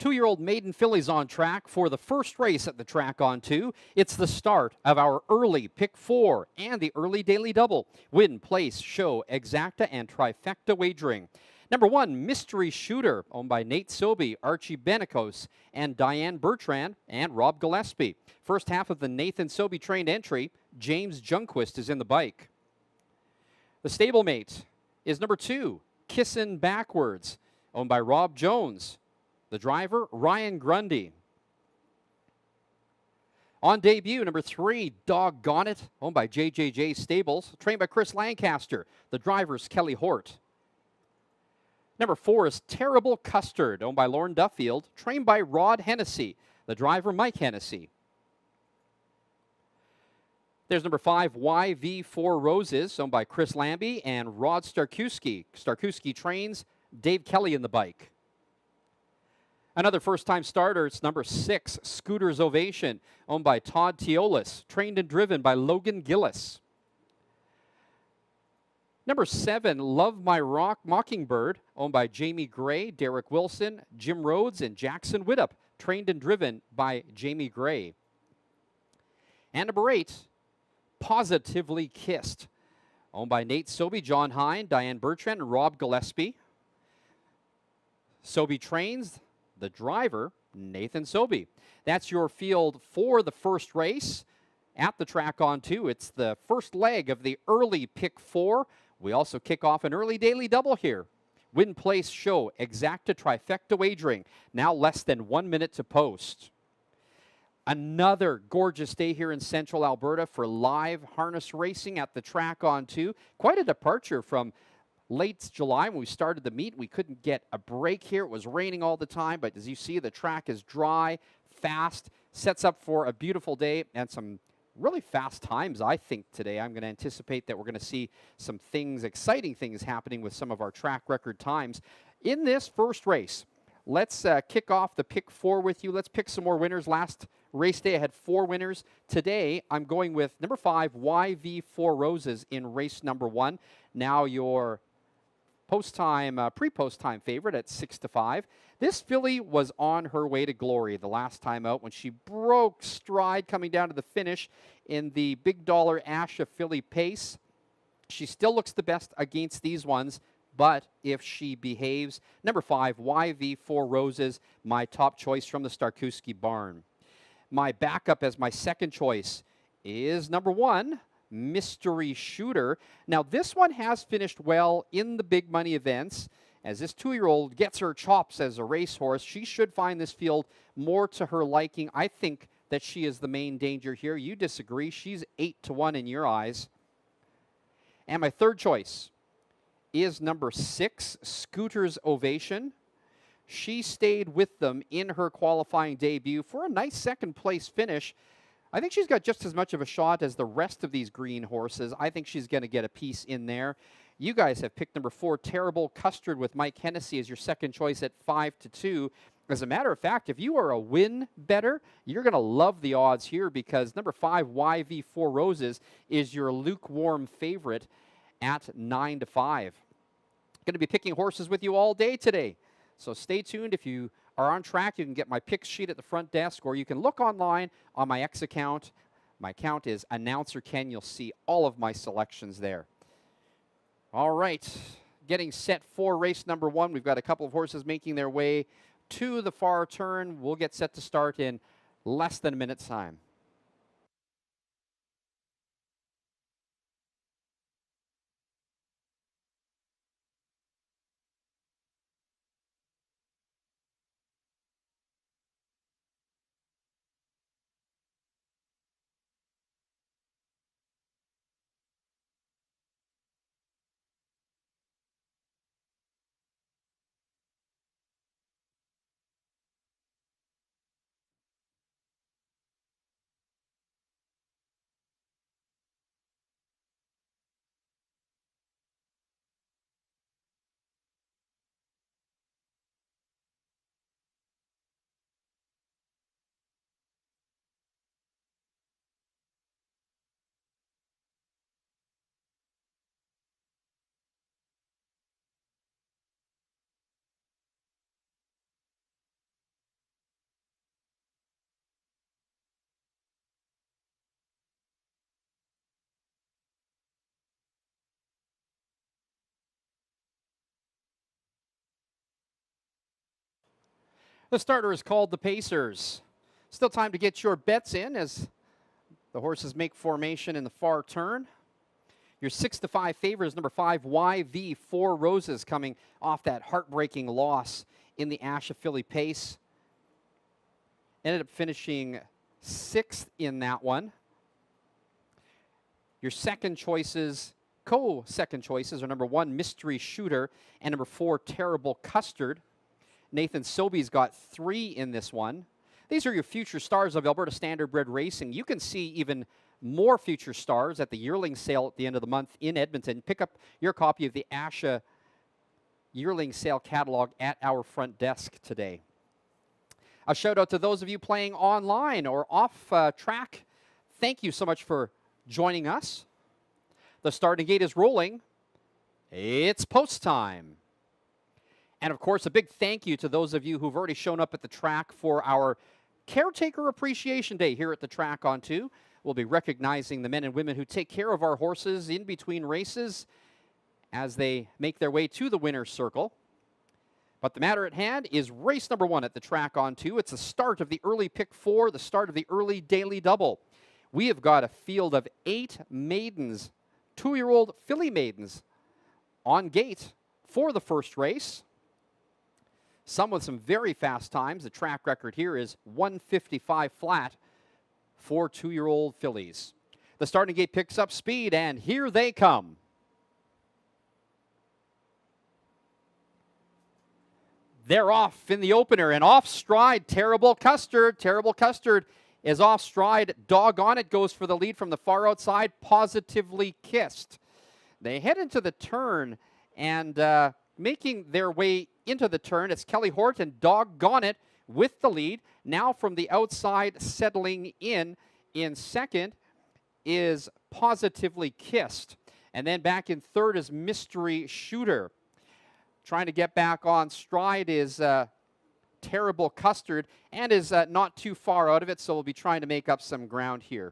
2-year-old maiden fillies on track for the first race at the track on 2. It's the start of our early pick 4 and the early daily double. Win, place, show, exacta, and trifecta wagering. Number 1, Mystery Shooter, owned by Nate Sobey, Archie Benicos, and Diane Bertrand, and Rob Gillespie. First half of the Nathan Sobey trained entry, James Junquist is in the bike. The stablemate is number 2, Kissin' Backwards, owned by Rob Jones. The driver, Ryan Grundy. On debut, number 3, Doggone It, owned by JJJ Stables, trained by Chris Lancaster. The driver's Kelly Hort. Number 4 is Terrible Custard, owned by Lauren Duffield, trained by Rod Hennessy. The driver, Mike Hennessy. There's number 5, YV4 Roses, owned by Chris Lambie and Rod Starkowski. Starkowski trains, Dave Kelly in the bike. Another first-time starter, it's number 6, Scooter's Ovation, owned by Todd Teolis, trained and driven by Logan Gillis. Number 7, Love My Rock Mockingbird, owned by Jamie Gray, Derek Wilson, Jim Rhodes, and Jackson Widdop, trained and driven by Jamie Gray. And number 8, Positively Kissed, owned by Nate Sobey, John Hine, Diane Bertrand, and Rob Gillespie. Sobey trains, the driver, Nathan Sobey. That's your field for the first race at the track on 2. It's the first leg of the early pick 4. We also kick off an early daily double here. Win, place, show, exacta, trifecta wagering. Now less than 1 minute to post. Another gorgeous day here in central Alberta for live harness racing at the track on 2. Quite a departure from late July when we started the meet. We couldn't get a break here. It was raining all the time, but as you see, the track is dry, fast, sets up for a beautiful day and some really fast times, I think, today. I'm going to anticipate that we're going to see some things, exciting things happening with some of our track record times. In this first race, let's kick off the pick 4 with you. Let's pick some more winners. Last race day, I had 4 winners. Today, I'm going with number 5, YV4 Roses in race number 1. Now your post-time, pre-post time favorite at 6-5. This filly was on her way to glory the last time out when she broke stride coming down to the finish in the Big Dollar Asha Filly Pace. She still looks the best against these ones, but if she behaves, number 5, YV4 Roses, my top choice from the Starkowski barn. My backup as my second choice is number 1, Mystery Shooter. Now, this one has finished well in the big money events. As this 2-year-old gets her chops as a racehorse, she should find this field more to her liking. I think that she is the main danger here. You disagree. She's 8-1 in your eyes. And my third choice is number 6, Scooter's Ovation. She stayed with them in her qualifying debut for a nice second-place finish. I think she's got just as much of a shot as the rest of these green horses. I think she's going to get a piece in there. You guys have picked number 4, Terrible Custard, with Mike Hennessy as your second choice at 5-2. As a matter of fact, if you are a win bettor, you're going to love the odds here because number 5, YV4 Roses, is your lukewarm favorite at 9-5. Going to be picking horses with you all day today. So stay tuned. If you are on track, you can get my pick sheet at the front desk, or you can look online on my X account. My account is Announcer Ken. You'll see all of my selections there. All right, getting set for race number 1. We've got a couple of horses making their way to the far turn. We'll get set to start in less than a minute's time. The starter is called the Pacers. Still time to get your bets in as the horses make formation in the far turn. Your 6-5 favorite is number 5, YV, Four Roses, coming off that heartbreaking loss in the Asha Filly Pace. Ended up finishing 6th in that one. Your second choices, co-second choices, are number 1, Mystery Shooter, and number 4, Terrible Custard. Nathan Sobey's got 3 in this one. These are your future stars of Alberta Standardbred Racing. You can see even more future stars at the yearling sale at the end of the month in Edmonton. Pick up your copy of the Asha yearling sale catalog at our front desk today. A shout out to those of you playing online or off track. Thank you so much for joining us. The starting gate is rolling. It's post time. And of course, a big thank you to those of you who've already shown up at the track for our Caretaker Appreciation Day here at the track on 2. We'll be recognizing the men and women who take care of our horses in between races as they make their way to the winner's circle. But the matter at hand is race number 1 at the track on 2. It's the start of the early pick 4, the start of the early daily double. We have got a field of 8 maidens, 2-year-old filly maidens, on gate for the first race. Some with some very fast times. The track record here is 1:55 flat for 2-year-old fillies. The starting gate picks up speed, and here they come. They're off in the opener, and off stride, Terrible Custard. Terrible Custard is off stride. Doggone It goes for the lead from the far outside, Positively Kissed. They head into the turn, and making their way into the turn, it's Kelly Horton, Doggone It, with the lead. Now from the outside, settling in second is Positively Kissed. And then back in third is Mystery Shooter. Trying to get back on stride is Terrible Custard, and is not too far out of it, so we'll be trying to make up some ground here.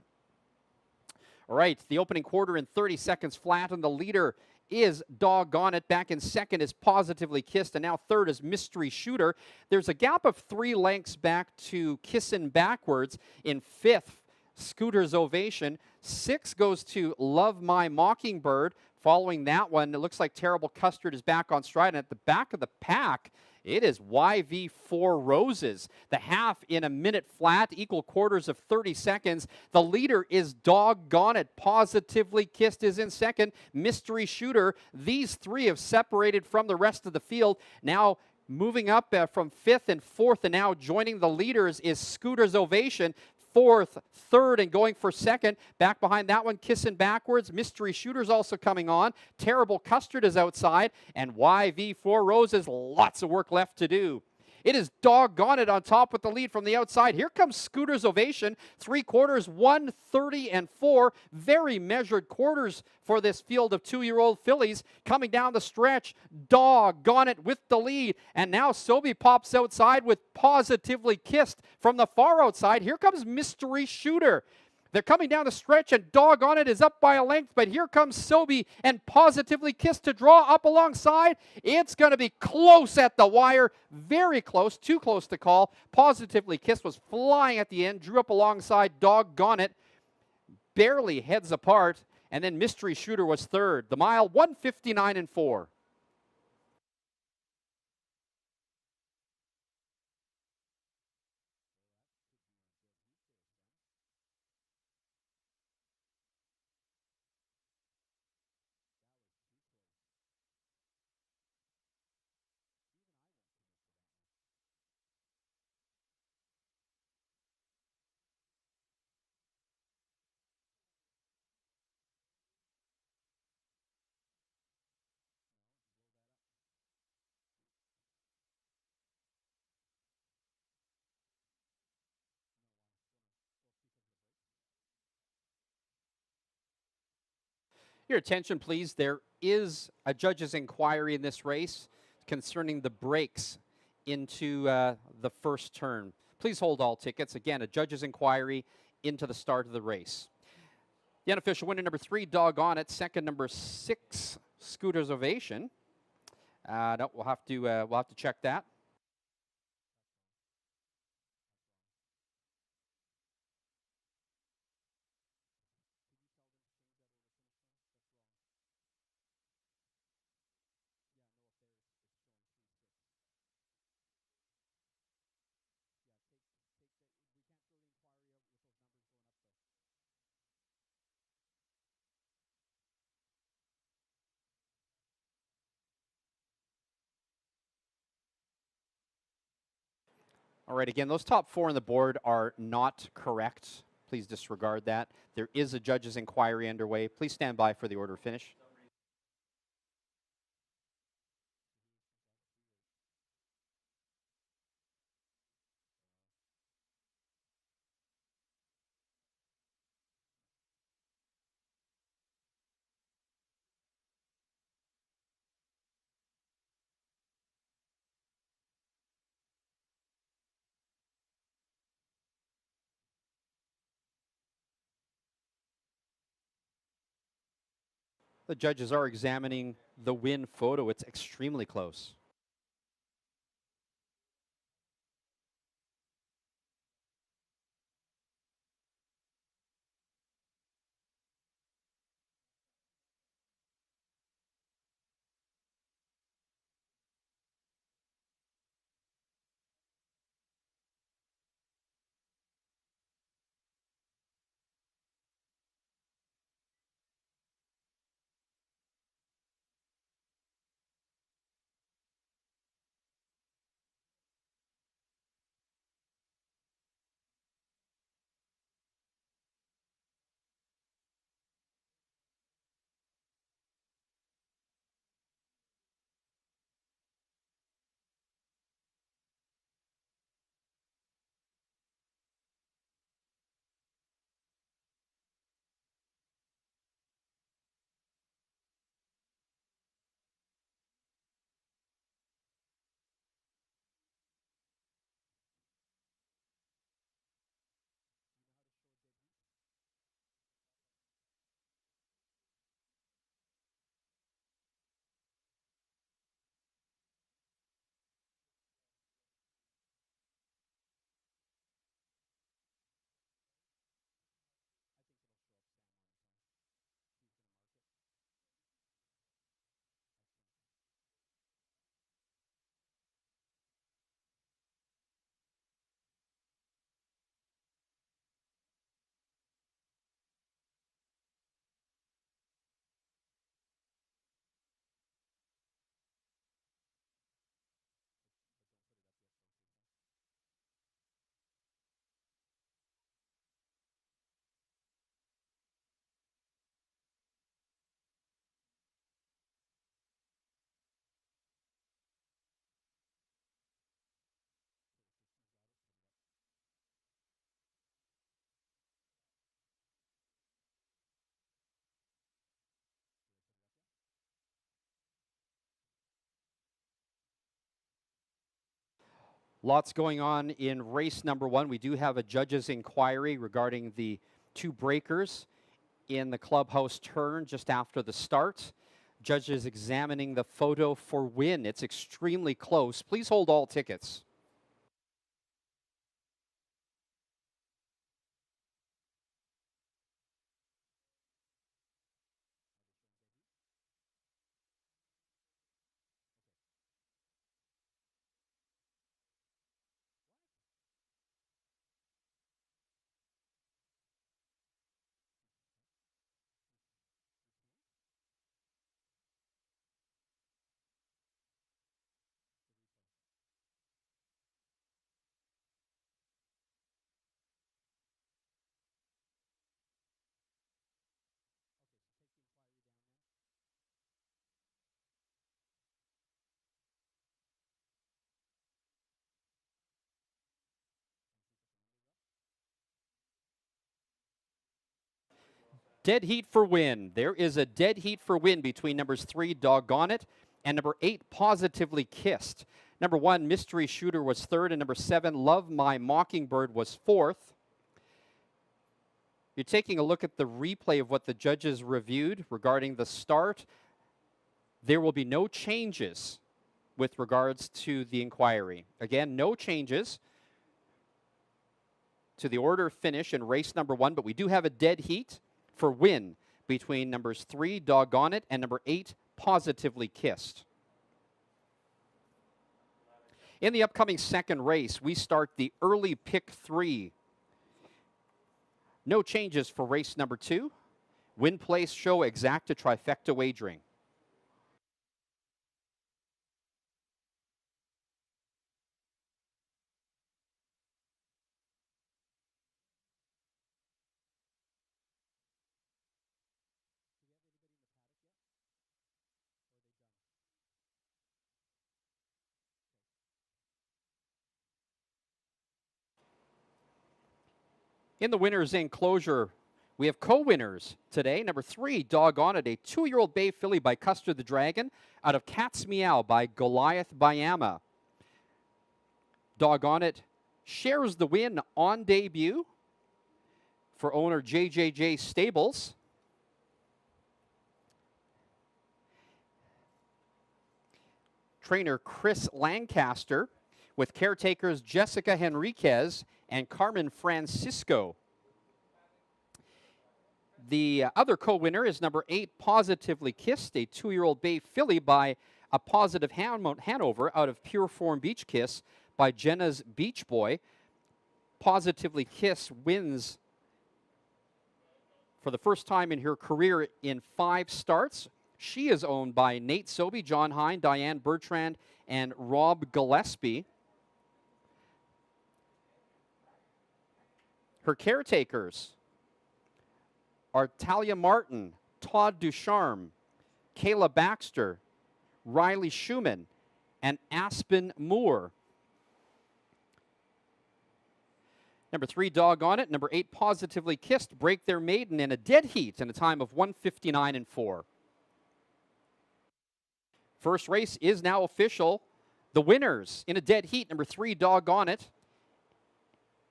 All right, the opening quarter in 30 seconds flat, and the leader is Doggone It. Back in second is Positively Kissed, and now third is Mystery Shooter. There's a gap of 3 lengths back to Kissin' Backwards. In fifth, Scooter's Ovation. 6 goes to Love My Mockingbird. Following that one, it looks like Terrible Custard is back on stride, and at the back of the pack, it is YV Four Roses. The half in a minute flat, equal quarters of 30 seconds. The leader is Doggone It. Positively Kissed is in second. Mystery Shooter. These 3 have separated from the rest of the field. Now moving up from 5th and 4th, and now joining the leaders is Scooter's Ovation. 4th, 3rd, and going for 2nd. Back behind that one, Kissin' Backwards. Mystery Shooter's also coming on. Terrible Custard is outside. And YV Four Roses, lots of work left to do. It is Doggone It on top with the lead from the outside. Here comes Scooter's Ovation. 3 quarters, 1:30 and 4. Very measured quarters for this field of 2-year-old fillies. Coming down the stretch, Doggone It with the lead. And now Sobey pops outside with Positively Kissed from the far outside. Here comes Mystery Shooter. They're coming down the stretch, and Doggone It is up by a length, but here comes Sobey and Positively Kissed to draw up alongside. It's going to be close at the wire, very close, too close to call. Positively Kissed was flying at the end, drew up alongside Doggone It, barely heads apart, and then Mystery Shooter was third. The mile, 1:59 and 4. Your attention, please. There is a judge's inquiry in this race concerning the breaks into the first turn. Please hold all tickets. Again, a judge's inquiry into the start of the race. The unofficial winner, number 3, Doggone It. Second, number 6, Scooter's Ovation. No, we'll have to check that. All right, again, those top four on the board are not correct. Please disregard that. There is a judge's inquiry underway. Please stand by for the order of finish. The judges are examining the win photo. It's extremely close. Lots going on in race number one. We do have a judge's inquiry regarding the two breakers in the clubhouse turn just after the start. Judges examining the photo for win. It's extremely close. Please hold all tickets. Dead heat for win. There is a dead heat for win between numbers 3, Doggone It, and number 8, Positively Kissed. Number 1, Mystery Shooter was third, and number 7, Love My Mockingbird was fourth. You're taking a look at the replay of what the judges reviewed regarding the start. There will be no changes with regards to the inquiry. Again, no changes to the order of finish in race number 1, but we do have a dead heat for win between numbers 3, Doggone It, and number 8, Positively Kissed. In the upcoming second race, we start the early pick 3. No changes for race number 2. Win place show exacta trifecta wagering. In the winner's enclosure, we have co-winners today. Number 3, Doggone It, a 2-year-old bay filly by Custer the Dragon out of Cat's Meow by Goliath Bayama. Doggone It shares the win on debut for owner JJJ Stables. Trainer Chris Lancaster with caretakers Jessica Henriquez and Carmen Francisco. The other co-winner is number 8, Positively Kissed, a 2-year-old bay filly by A Positive Hanover out of Pure Form Beach Kiss by Jenna's Beach Boy. Positively Kissed wins for the first time in her career in 5 starts. She is owned by Nate Sobey, John Hine, Diane Bertrand, and Rob Gillespie. Her caretakers are Talia Martin, Todd Ducharme, Kayla Baxter, Riley Schumann, and Aspen Moore. Number 3, Doggone It. Number 8, Positively Kissed, break their maiden in a dead heat in a time of 1:59.4. First race is now official. The winners in a dead heat, number 3, Doggone It,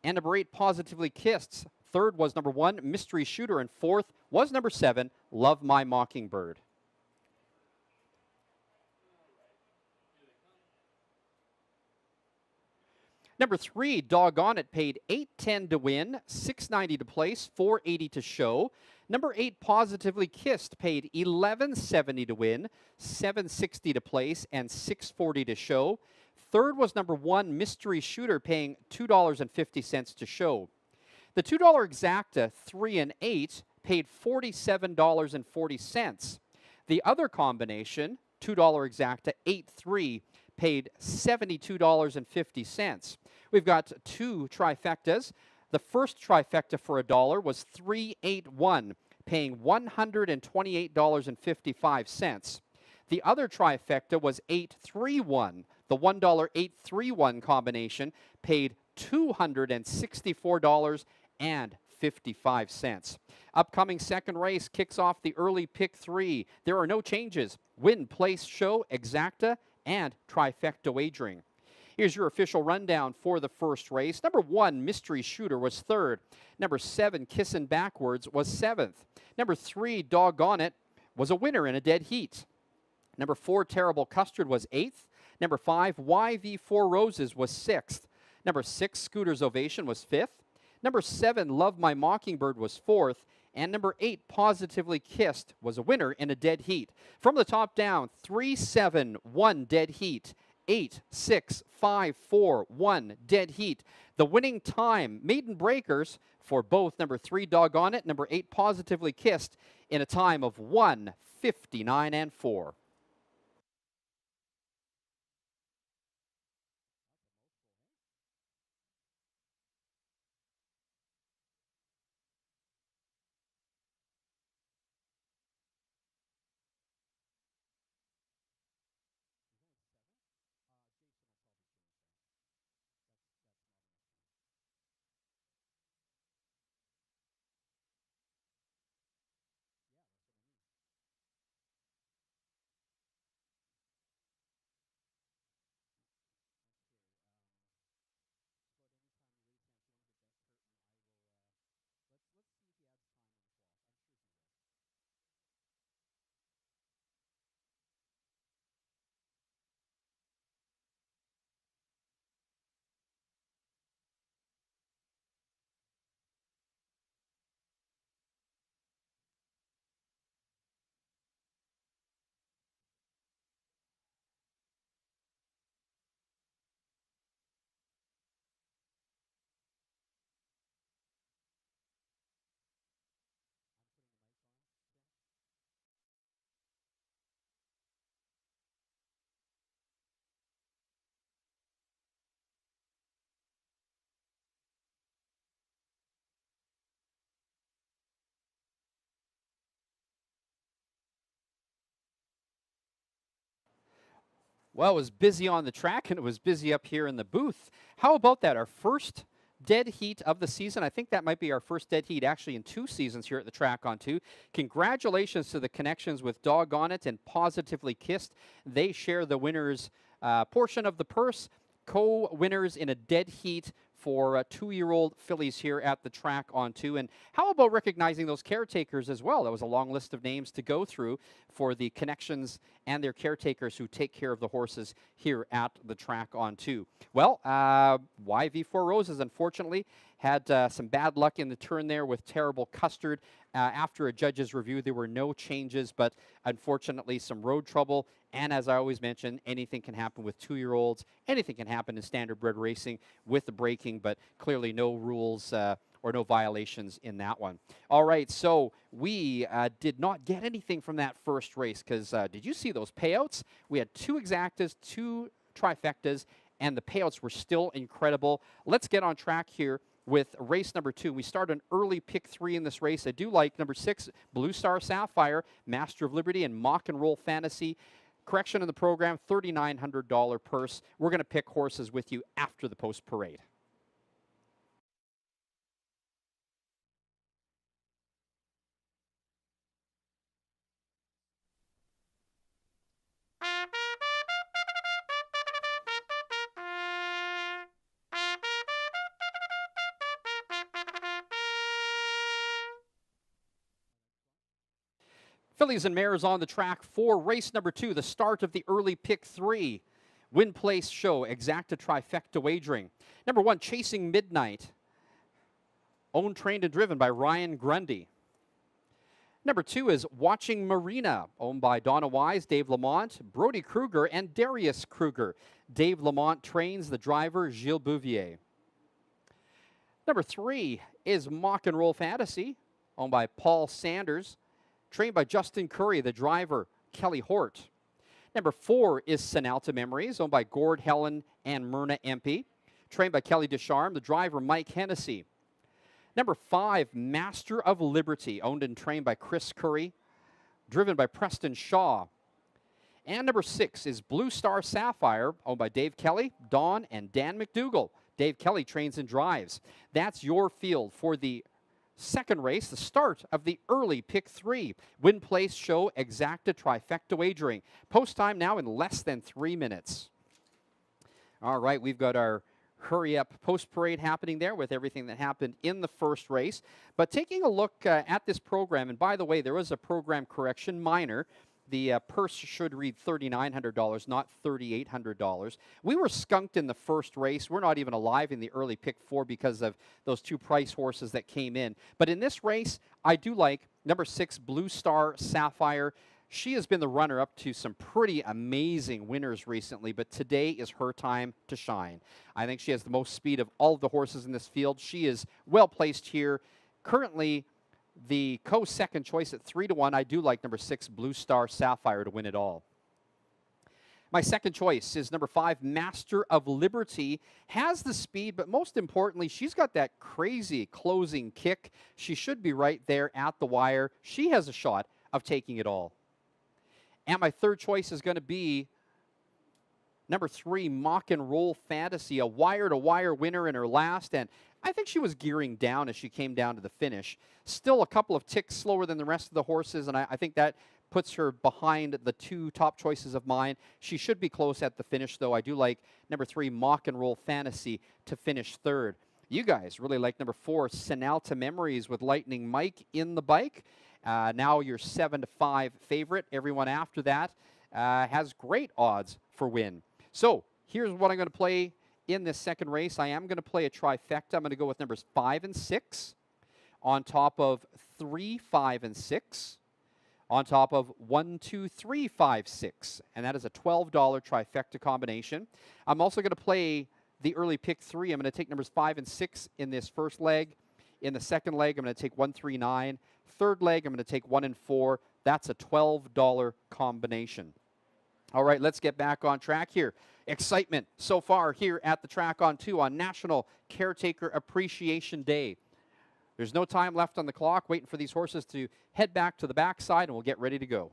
and number 8, Positively Kissed. Third was number 1, Mystery Shooter, and fourth was number 7, Love My Mockingbird. Number 3, Doggone It, paid $8.10 to win, $6.90 to place, $4.80 to show. Number 8, Positively Kissed, paid $11.70 to win, $7.60 to place, and $6.40 to show. Third was number 1, Mystery Shooter, paying $2.50 to show. The $2 exacta, 3 and 8, paid $47.40. The other combination, $2 exacta, 8-3, paid $72.50. We've got 2 trifectas. The first trifecta for $1 was 381, paying $128.55. The other trifecta was 831. The $1 combination paid $264.55. Upcoming second race kicks off the early pick 3. There are no changes. Win, place, show, exacta, and trifecta wagering. Here's your official rundown for the first race. Number 1, Mystery Shooter, was third. Number 7, Kissin' Backwards, was 7th. Number 3, Doggone It, was a winner in a dead heat. Number 4, Terrible Custard, was 8th. Number 5, YV4 Roses, was 6th. Number 6, Scooter's Ovation, was 5th. Number 7, Love My Mockingbird, was 4th. And number 8, Positively Kissed, was a winner in a dead heat. From the top down, 3-7-1 dead heat. 8-6-5-4-1 dead heat. The winning time, maiden breakers, for both number 3, Doggone It, number 8, Positively Kissed, in a time of 1:59.4. Well, it was busy on the track and it was busy up here in the booth. How about that? Our first dead heat of the season. I think that might be our first dead heat actually in 2 seasons here at the track on 2. Congratulations to the connections with Doggone It and Positively Kissed. They share the winners' portion of the purse. Co-winners in a dead heat for 2-year-old fillies here at the track on 2. And how about recognizing those caretakers as well? That was a long list of names to go through for the connections and their caretakers who take care of the horses here at the track on 2. Well, YV4 Roses, unfortunately, had some bad luck in the turn there with Terrible Custard. After a judge's review, there were no changes, but unfortunately some road trouble. And as I always mention, anything can happen with 2-year-olds. Anything can happen in standard bred racing with the braking, but clearly no rules or no violations in that one. All right, so we did not get anything from that first race because did you see those payouts? We had 2 exactas, 2 trifectas, and the payouts were still incredible. Let's get on track here with race number 2. We start an early pick 3 in this race. I do like number 6, Blue Star Sapphire, Master of Liberty, and Mock and Roll Fantasy. Correction in the program, $3,900 purse. We're going to pick horses with you after the post parade. Fillies and mares on the track for race number 2, the start of the early pick 3. Win Place Show, exacta trifecta wagering. Number 1, Chasing Midnight. Owned, trained, and driven by Ryan Grundy. Number 2 is Watching Marina, owned by Donna Wise, Dave Lamont, Brody Kruger, and Darius Kruger. Dave Lamont trains the driver, Gilles Bouvier. Number 3 is Mock and Roll Fantasy, owned by Paul Sanders, trained by Justin Curry, the driver, Kelly Hort. Number 4 is Sinalta Memories, owned by Gord Helen and Myrna Empey, trained by Kelly Descharme, the driver, Mike Hennessy. Number 5, Master of Liberty, owned and trained by Chris Curry, driven by Preston Shaw. And number 6 is Blue Star Sapphire, owned by Dave Kelly, Don, and Dan McDougall. Dave Kelly trains and drives. That's your field for the second race, the start of the early pick 3. Win Place Show, exacta trifecta wagering. Post time now in less than 3 minutes. All right, we've got our hurry up post parade happening there with everything that happened in the first race. But taking a look at this program, and by the way, there was a program correction, minor. The purse should read $3,900, not $3,800. We were skunked in the first race. We're not even alive in the early pick 4 because of those 2 price horses that came in. But in this race, I do like number 6, Blue Star Sapphire. She has been the runner-up to some pretty amazing winners recently, but today is her time to shine. I think she has the most speed of all of the horses in this field. She is well placed here. Currently, the co-second choice at 3-1, I do like number 6, Blue Star Sapphire, to win it all. My second choice is number 5, Master of Liberty. Has the speed, but most importantly, she's got that crazy closing kick. She should be right there at the wire. She has a shot of taking it all. And my third choice is going to be number 3, Mock and Roll Fantasy, a wire-to-wire winner in her last, and I think she was gearing down as she came down to the finish. Still a couple of ticks slower than the rest of the horses, and I think that puts her behind the 2 top choices of mine. She should be close at the finish, though. I do like number 3, Mock and Roll Fantasy, to finish third. You guys really like number 4, Sinalta Memories, with Lightning Mike in the bike. Now your 7-5 favorite. Everyone after that has great odds for win. So here's what I'm going to play in this second race. I am going to play a trifecta. I'm going to go with numbers 5 and 6 on top of 3, 5, and 6 on top of 1, 2, 3, 5, 6. And that is a $12 trifecta combination. I'm also going to play the early pick 3. I'm going to take numbers 5 and 6 in this first leg. In the second leg, I'm going to take 1, 3, 9. Third leg, I'm going to take 1 and 4. That's a $12 combination. All right, let's get back on track here. Excitement so far here at the track on 2 on National Caretaker Appreciation Day. There's no time left on the clock, waiting for these horses to head back to the backside, and we'll get ready to go.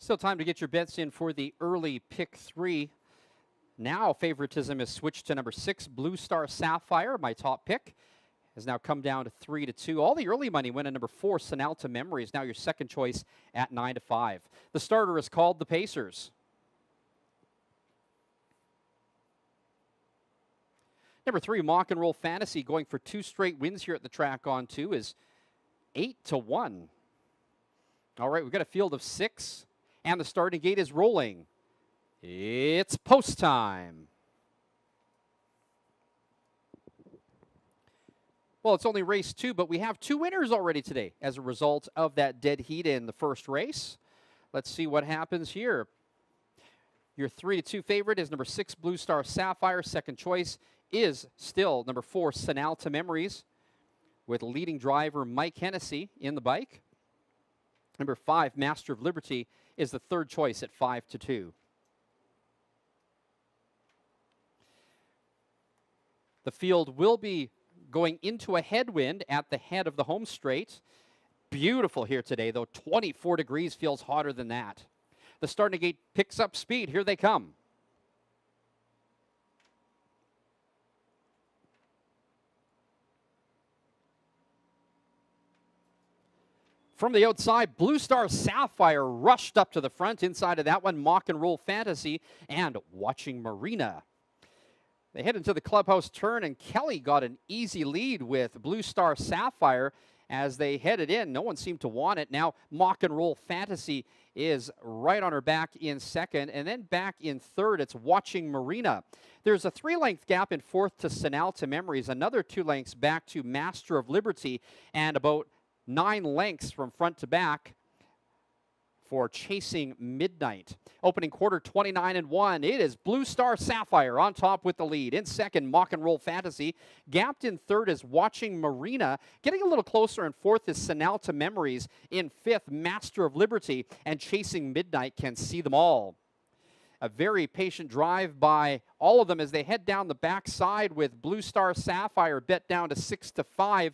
Still time to get your bets in for the early pick 3. Now favoritism is switched to number 6, Blue Star Sapphire. My top pick has now come down to 3-2. All the early money went at number 4, Sonalta Memory, is now your second choice at 9-5. The starter is called the Pacers. Number 3, Mock and Roll Fantasy, going for 2 straight wins here at the track on 2, is 8-1. All right, we've got a field of 6, and the starting gate is rolling. It's post time. Well, it's only race 2, but we have 2 winners already today as a result of that dead heat in the first race. Let's see what happens here. Your 3-2 favorite is number 6, Blue Star Sapphire. Second choice is still number 4, Sonalta Memories, with leading driver Mike Hennessy in the bike. Number 5, Master of Liberty, is the third choice at 5-2. The field will be going into a headwind at the head of the home straight. Beautiful here today, though. 24 degrees feels hotter than that. The starting gate picks up speed. Here they come. From the outside, Blue Star Sapphire rushed up to the front. Inside of that one, Mock and Roll Fantasy and Watching Marina. They head into the clubhouse turn, and Kelly got an easy lead with Blue Star Sapphire as they headed in. No one seemed to want it. Now, Mock and Roll Fantasy is right on her back in second, and then back in third, it's Watching Marina. There's a 3-length gap in fourth to Sonalta Memories, another 2 lengths back to Master of Liberty, and about 9 lengths from front to back for Chasing Midnight. Opening quarter, 29-1. It is Blue Star Sapphire on top with the lead. In second, Mock and Roll Fantasy. Gapped in third is Watching Marina. Getting a little closer in fourth is Sonalta Memories. In fifth, Master of Liberty. And Chasing Midnight can see them all. A very patient drive by all of them as they head down the backside with Blue Star Sapphire bet down to 6-5.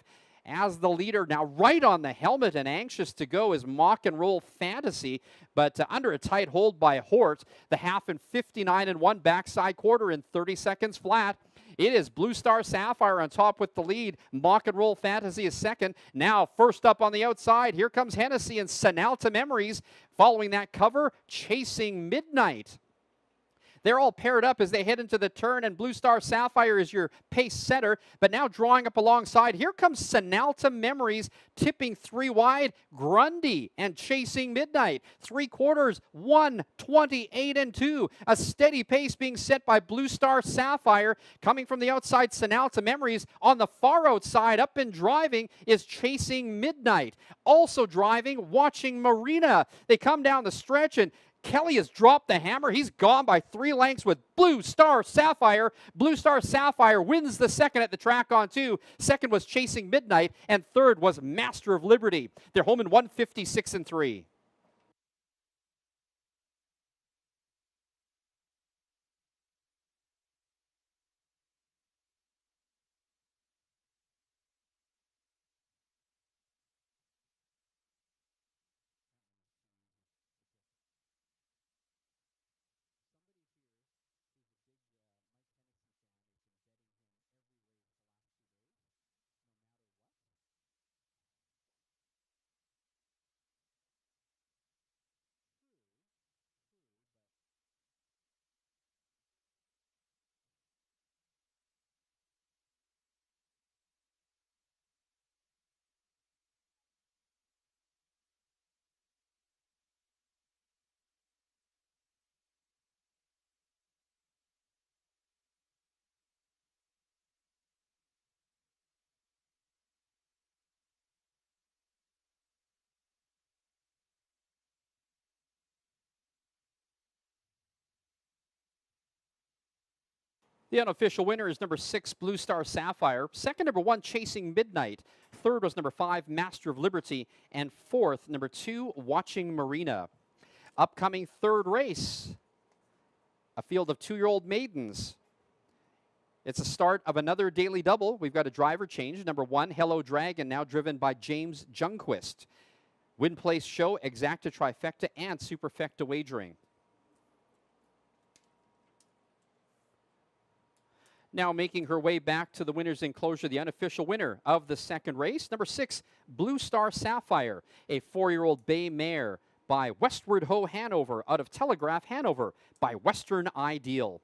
As the leader, now right on the helmet and anxious to go is Mock and Roll Fantasy, but under a tight hold by Hort. The half and 59-1 backside quarter in 30 seconds flat. It is Blue Star Sapphire on top with the lead. Mock and Roll Fantasy is second. Now first up on the outside, here comes Hennessy and Sonalta Memories. Following that cover, Chasing Midnight. They're all paired up as they head into the turn, and Blue Star Sapphire is your pace setter. But now drawing up alongside, here comes Sonalta Memories, tipping 3 wide. Grundy and Chasing Midnight. 3/4, 1:28-2. A steady pace being set by Blue Star Sapphire. Coming from the outside, Sonalta Memories. On the far outside, up and driving, is Chasing Midnight. Also driving, Watching Marina. They come down the stretch, and Kelly has dropped the hammer. He's gone by 3 lengths with Blue Star Sapphire. Blue Star Sapphire wins the second at the track on 2. Second was Chasing Midnight, and third was Master of Liberty. They're home in 156-3. The unofficial winner is number 6, Blue Star Sapphire. Second, number 1, Chasing Midnight. Third was number 5, Master of Liberty. And fourth, number 2, Watching Marina. Upcoming third race, a field of 2-year-old maidens. It's a start of another daily double. We've got a driver change. Number 1, Hello Dragon, now driven by James Jungquist. Win Place Show, Exacta Trifecta, and Superfecta Wagering. Now making her way back to the winner's enclosure, the unofficial winner of the second race, number 6, Blue Star Sapphire, a 4-year-old bay mare by Westward Ho Hanover out of Telegraph, Hanover by Western Ideal.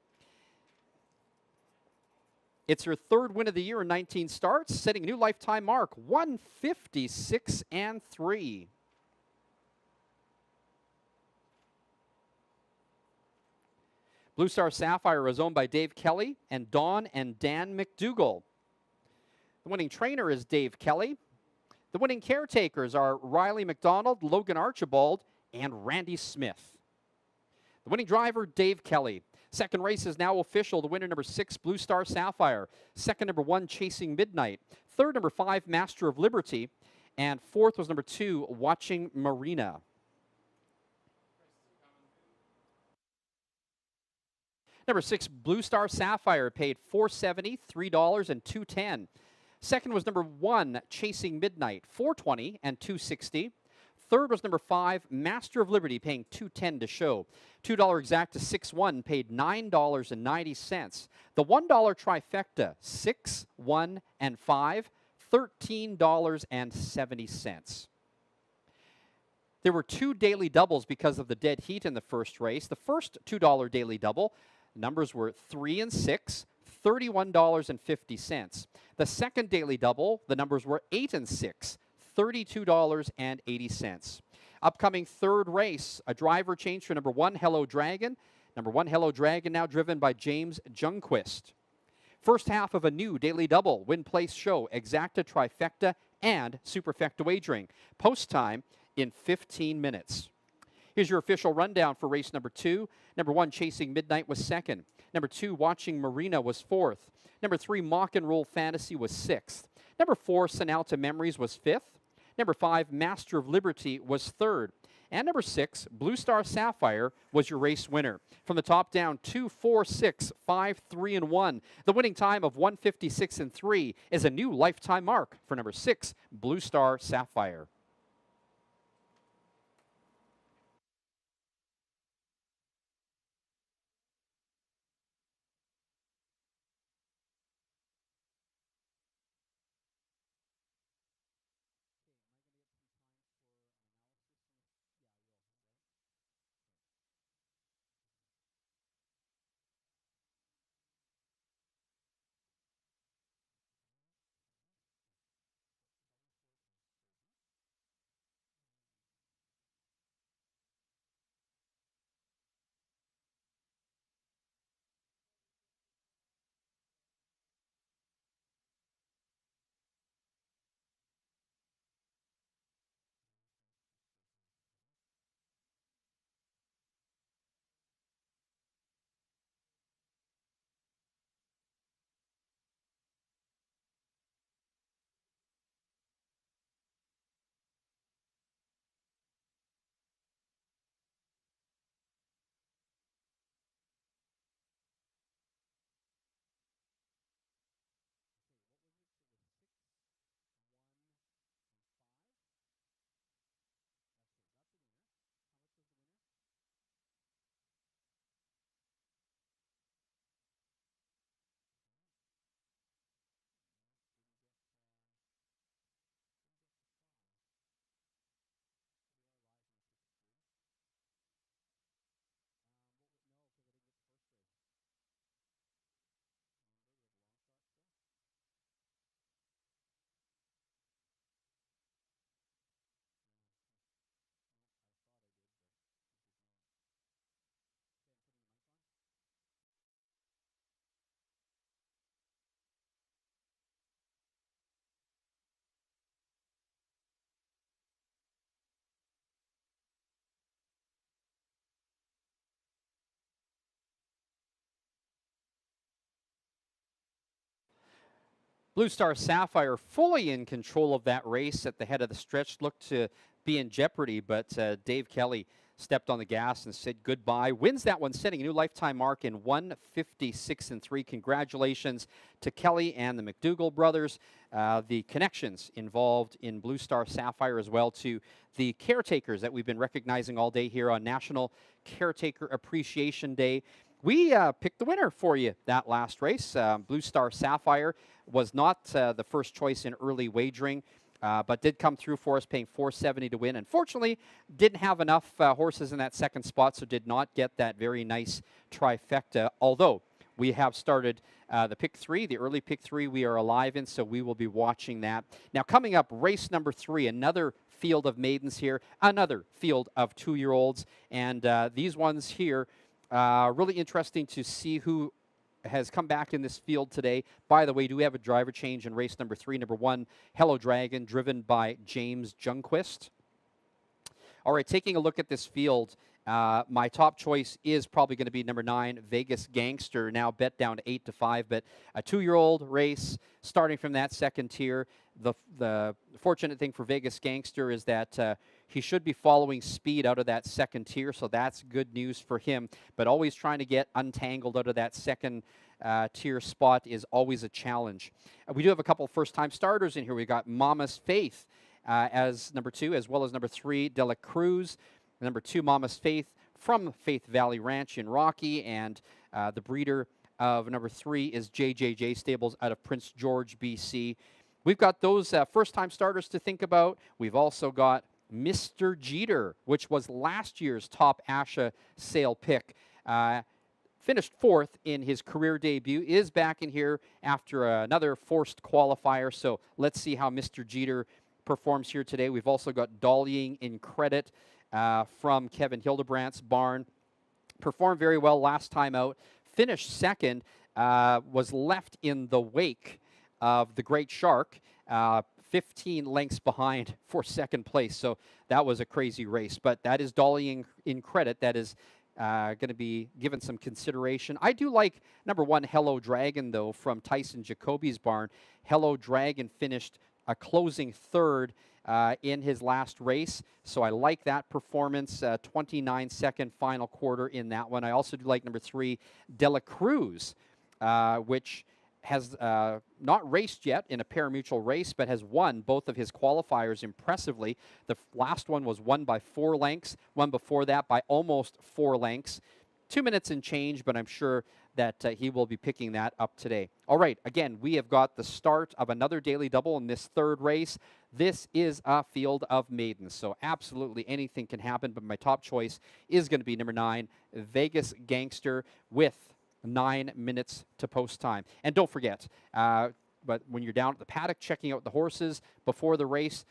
It's her third win of the year in 19 starts, setting a new lifetime mark, 156-3. Blue Star Sapphire is owned by Dave Kelly and Dawn and Dan McDougall. The winning trainer is Dave Kelly. The winning caretakers are Riley McDonald, Logan Archibald, and Randy Smith. The winning driver, Dave Kelly. Second race is now official. The winner, number 6, Blue Star Sapphire. Second, number 1, Chasing Midnight. Third, number 5, Master of Liberty. And fourth was number 2, Watching Marina. Number 6, Blue Star Sapphire, paid $4.70, $3, and $2.10. Second was number 1, Chasing Midnight, $4.20 and $2.60. Third was number 5, Master of Liberty, paying $2.10 to show. $2 Exacta 6-1 paid $9.90. The $1 Trifecta 6, 1, and 5, $13.70. There were 2 daily doubles because of the dead heat in the first race. The first $2 daily double, numbers were 3 and 6, $31.50. The second daily double, the numbers were 8 and 6, $32.80. Upcoming third race, a driver change for number 1, Hello Dragon. Number 1, Hello Dragon, now driven by James Jungquist. First half of a new daily double, Win Place Show, Exacta Trifecta, and Superfecta Wagering. Post time in 15 minutes. Here's your official rundown for race number 2. Number 1, Chasing Midnight was second. Number 2, Watching Marina was fourth. Number 3, Mock and Roll Fantasy was sixth. Number 4, Sonalta Memories was fifth. Number 5, Master of Liberty was third. And number 6, Blue Star Sapphire was your race winner. From the top down, 2, 4, 6, 5, 3, and 1. The winning time of 156-3 is a new lifetime mark for number 6, Blue Star Sapphire. Blue Star Sapphire fully in control of that race at the head of the stretch, looked to be in jeopardy, but Dave Kelly stepped on the gas and said goodbye. Wins that one, setting a new lifetime mark in 1:56.3. Congratulations to Kelly and the McDougall brothers. The connections involved in Blue Star Sapphire as well to the caretakers that we've been recognizing all day here on National Caretaker Appreciation Day. We picked the winner for you that last race. Blue Star Sapphire was not the first choice in early wagering, but did come through for us, paying $470 to win. Unfortunately, didn't have enough horses in that second spot, so did not get that very nice trifecta, although we have started the pick three, the early pick three we are alive in, so we will be watching that. Now, coming up, race number 3, another field of maidens here, another field of 2-year-olds, and these ones here, really interesting to see who has come back in this field today. By the way, do we have a driver change in race number 3? Number 1, Hello Dragon, driven by James Jungquist. All right, taking a look at this field, my top choice is probably going to be number 9, Vegas Gangster, now bet down to 8-5, but a 2-year-old race starting from that second tier. The fortunate thing for Vegas Gangster is that he should be following speed out of that second tier, so that's good news for him. But always trying to get untangled out of that second tier spot is always a challenge. We do have a couple first-time starters in here. We got Mama's Faith as number 2, as well as number 3, Dela Cruz. Number 2, Mama's Faith from Faith Valley Ranch in Rocky, and the breeder of number 3 is JJJ Stables out of Prince George, BC. We've got those first-time starters to think about. We've also got Mr. Jeter, which was last year's top ASHA sale pick. Finished 4th in his career debut, is back in here after another forced qualifier. So let's see how Mr. Jeter performs here today. We've also got Dollying in Credit from Kevin Hildebrandt's barn. Performed very well last time out. Finished second, was left in the wake of the Great Shark, 15 lengths behind for second place. So that was a crazy race. But that is Dollying in Credit. That is going to be given some consideration. I do like number 1, Hello Dragon, though, from Tyson Jacoby's barn. Hello Dragon finished a closing 3rd in his last race, so I like that performance. 29-second final quarter in that one. I also do like number 3, Dela Cruz, which has not raced yet in a parimutuel race, but has won both of his qualifiers impressively. The last one was won by 4 lengths, one before that by almost 4 lengths. 2 minutes and change, but I'm sure that he will be picking that up today. All right, again, we have got the start of another daily double in this 3rd race. This is a field of maidens, so absolutely anything can happen, but my top choice is going to be number 9, Vegas Gangster, with 9 minutes to post time. And don't forget, but when you're down at the paddock checking out the horses before the race,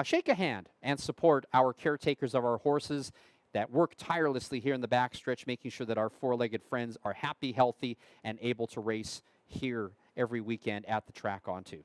shake a hand and support our caretakers of our horses that work tirelessly here in the backstretch, making sure that our 4-legged friends are happy, healthy, and able to race here every weekend at the track on too.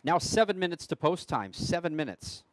Now 7 minutes to post time, 7 minutes.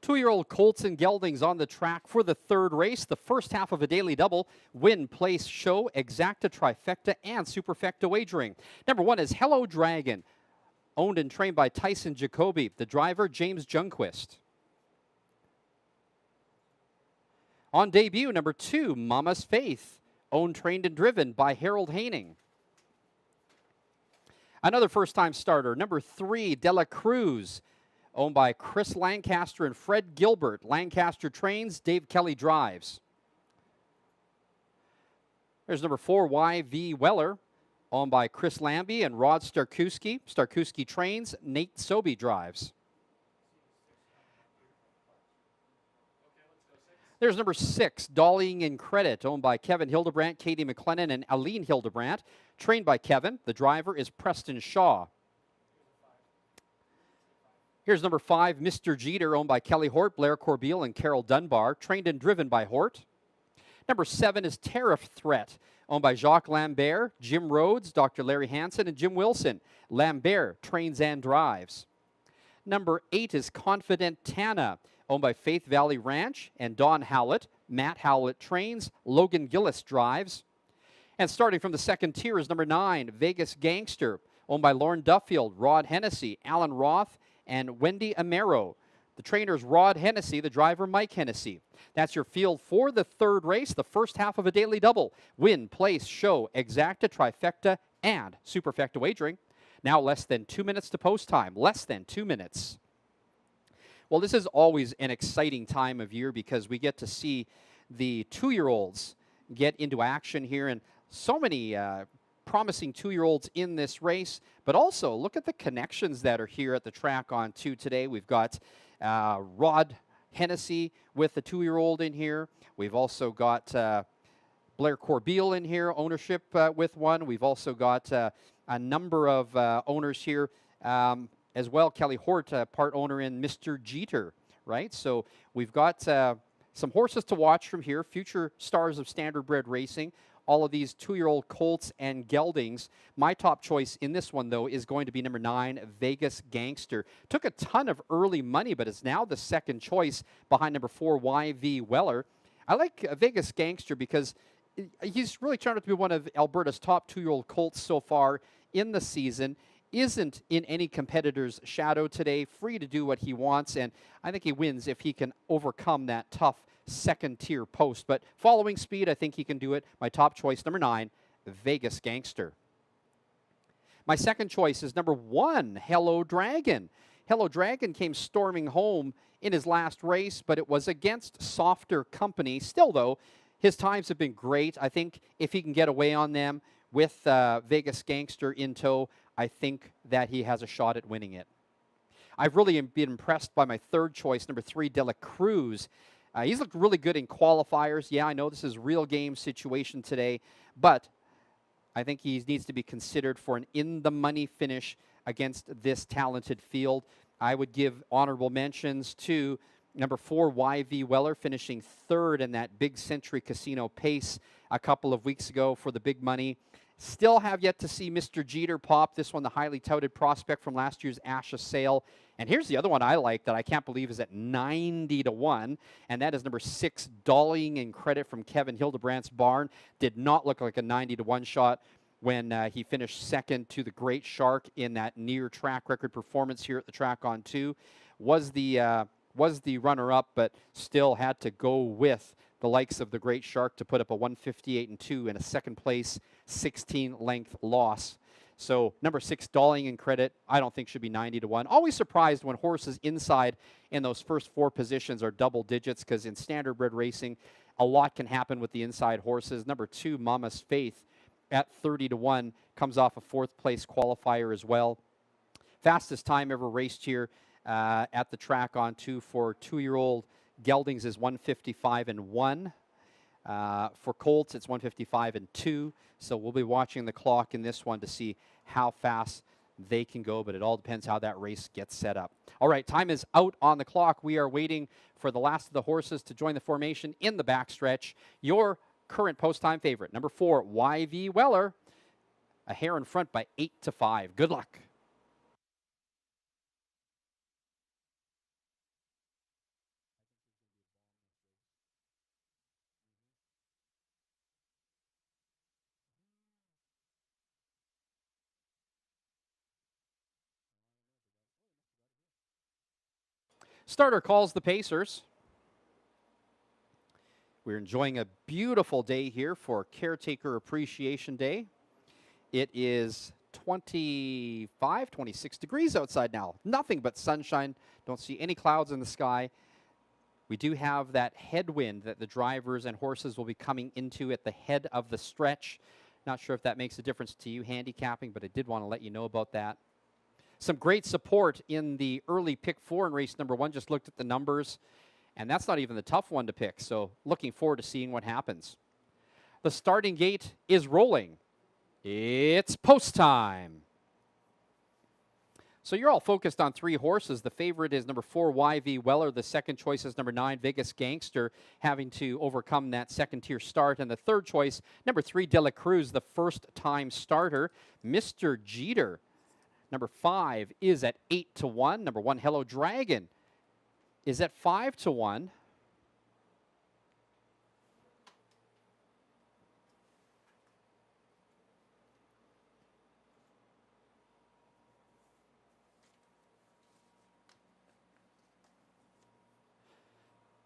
Two-year-old Colts and Geldings on the track for the third race, the first half of a daily double, win, place, show, exacta, trifecta, and superfecta wagering. Number 1 is Hello Dragon, owned and trained by Tyson Jacoby. The driver, James Junquist. On debut, number 2, Mama's Faith, owned, trained, and driven by Harold Haining. Another first-time starter, number 3, Dela Cruz, owned by Chris Lancaster and Fred Gilbert. Lancaster trains, Dave Kelly drives. There's number 4, YV Weller, owned by Chris Lambie and Rod Starkowski. Starkowski trains, Nate Sobey drives. There's number 6, Dollying in Credit, owned by Kevin Hildebrandt, Katie McLennan, and Aline Hildebrandt. Trained by Kevin. The driver is Preston Shaw. Here's number 5, Mr. Jeter, owned by Kelly Hort, Blair Corbeil, and Carol Dunbar. Trained and driven by Hort. Number 7 is Tariff Threat, owned by Jacques Lambert, Jim Rhodes, Dr. Larry Hansen, and Jim Wilson. Lambert trains and drives. Number 8 is Confident Tana, owned by Faith Valley Ranch and Don Howlett. Matt Howlett trains, Logan Gillis drives. And starting from the second tier is number 9, Vegas Gangster, owned by Lauren Duffield, Rod Hennessy, Alan Roth, and Wendy Amero. The trainer's Rod Hennessy, the driver Mike Hennessy. That's your field for the third race, the first half of a daily double. Win, place, show, exacta, trifecta, and superfecta wagering. Now less than 2 minutes to post time, less than 2 minutes. Well, this is always an exciting time of year because we get to see the 2-year-olds get into action here, and so many promising 2-year-olds in this race. But also, look at the connections that are here at the track on 2 today. We've got Rod Hennessy with the 2-year-old in here. We've also got Blair Corbeil in here, ownership with one. We've also got a number of owners here as well. Kelly Hort, part owner in Mr. Jeter, right? So we've got some horses to watch from here, future stars of standardbred racing. All of these 2-year-old Colts and Geldings. My top choice in this one, though, is going to be number 9, Vegas Gangster. Took a ton of early money, but is now the second choice behind number 4, YV Weller. I like Vegas Gangster because he's really turned out to be one of Alberta's top 2-year-old Colts so far in the season. Isn't in any competitor's shadow today, free to do what he wants, and I think he wins if he can overcome that tough second-tier post. But following speed, I think he can do it. My top choice, number 9, Vegas Gangster. My second choice is number 1, Hello Dragon. Hello Dragon came storming home in his last race, but it was against softer company. Still, though, his times have been great. I think if he can get away on them with Vegas Gangster in tow, I think that he has a shot at winning it. I've really been impressed by my third choice, number 3, Dela Cruz. He's looked really good in qualifiers. Yeah, I know this is real game situation today, but I think he needs to be considered for an in-the-money finish against this talented field. I would give honorable mentions to number 4, YV Weller, finishing third in that Big Century Casino Pace a couple of weeks ago for the big money. Still have yet to see Mr. Jeter pop. This one, the highly touted prospect from last year's Asha Sale. And here's the other one I like that I can't believe is at 90 to 1, and that is number 6, Dollying in Credit from Kevin Hildebrandt's barn. Did not look like a 90 to 1 shot when he finished second to the Great Shark in that near track record performance here at the track on 2. Was the runner-up, but still had to go with the likes of the Great Shark to put up a 158-2 in a second place 16-length loss. So number 6, Dollying in Credit, I don't think should be 90 to 1. Always surprised when horses inside in those first 4 positions are double digits, because in standardbred racing, a lot can happen with the inside horses. Number 2, Mama's Faith at 30 to 1 comes off a 4th place qualifier as well. Fastest time ever raced here at the track on 2 for 2-year-old Geldings is 155-1. For Colts, it's 155-2. So we'll be watching the clock in this one to see how fast they can go, but it all depends how that race gets set up. All right, time is out on the clock. We are waiting for the last of the horses to join the formation in the backstretch. Your current post-time favorite, number 4, YV Weller, a hair in front by 8 to 5. Good luck. Starter calls the Pacers. We're enjoying a beautiful day here for Caretaker Appreciation Day. It is 25, 26 degrees outside now. Nothing but sunshine. Don't see any clouds in the sky. We do have that headwind that the drivers and horses will be coming into at the head of the stretch. Not sure if that makes a difference to you handicapping, but I did want to let you know about that. Some great support in the early pick 4 in race number 1. Just looked at the numbers, and that's not even the tough one to pick. So looking forward to seeing what happens. The starting gate is rolling. It's post time. So you're all focused on 3 horses. The favorite is number 4, YV Weller. The second choice is number 9, Vegas Gangster, having to overcome that second-tier start. And the third choice, number 3, De La Cruz, the first-time starter. Mr. Jeter, number 5, is at 8-1. Number 1, Hello Dragon, is at 5-1.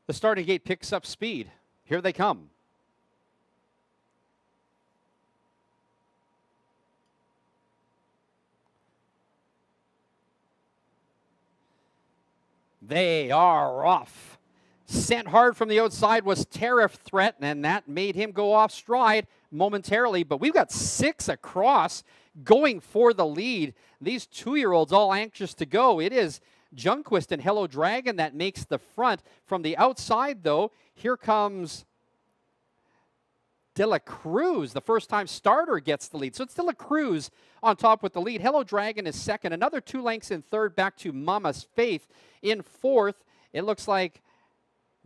The starting gate picks up speed. Here they come. They are off. Sent hard from the outside was Tariff Threat, and that made him go off stride momentarily. But we've got 6 across going for the lead. These 2-year-olds all anxious to go. It is Junquist and Hello Dragon that makes the front. From the outside, though, here comes De La Cruz. The first-time starter gets the lead. So it's De La Cruz on top with the lead. Hello Dragon is second. Another 2 lengths in third, back to Mama's Faith. In fourth, it looks like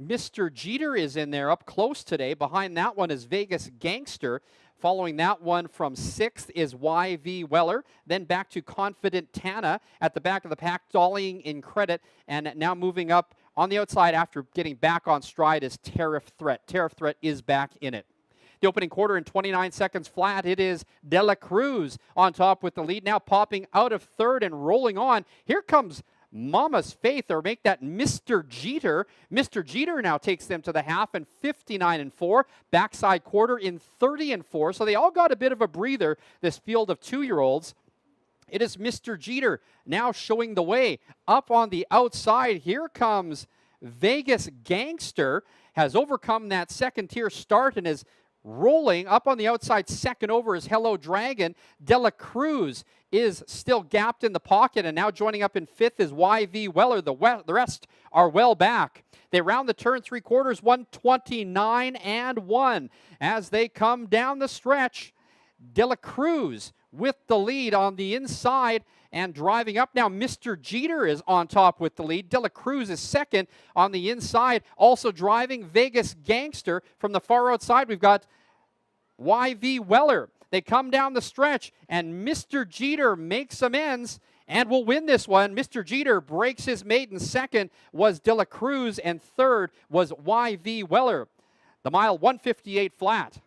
Mr. Jeter is in there up close today. Behind that one is Vegas Gangster. Following that one from 6th is YV Weller. Then back to Confident Tana at the back of the pack, dollying in credit. And now moving up on the outside after getting back on stride is Tariff Threat. Tariff Threat is back in it. The opening quarter in 29 seconds flat. It is De La Cruz on top with the lead. Now popping out of third and rolling on. Here comes Mama's Faith, or make that Mr. Jeter. Mr. Jeter now takes them to the half in 59-4. Backside quarter in 30-4. So they all got a bit of a breather, this field of 2-year-olds. It is Mr. Jeter now showing the way. Up on the outside, here comes Vegas Gangster. Has overcome that second-tier start and is rolling. Up on the outside, second over is Hello Dragon. De La Cruz is still gapped in the pocket, and now joining up in 5th is YV Weller. The rest are well back. They round the turn 3/4, 129-1. As they come down the stretch, De La Cruz with the lead on the inside and driving up now. Mr. Jeter is on top with the lead. De La Cruz is second on the inside. Also driving Vegas Gangster. From the far outside, we've got YV Weller. They come down the stretch, and Mr. Jeter makes amends and will win this one. Mr. Jeter breaks his maiden. Second was De La Cruz, and third was YV Weller. The mile 158 flat.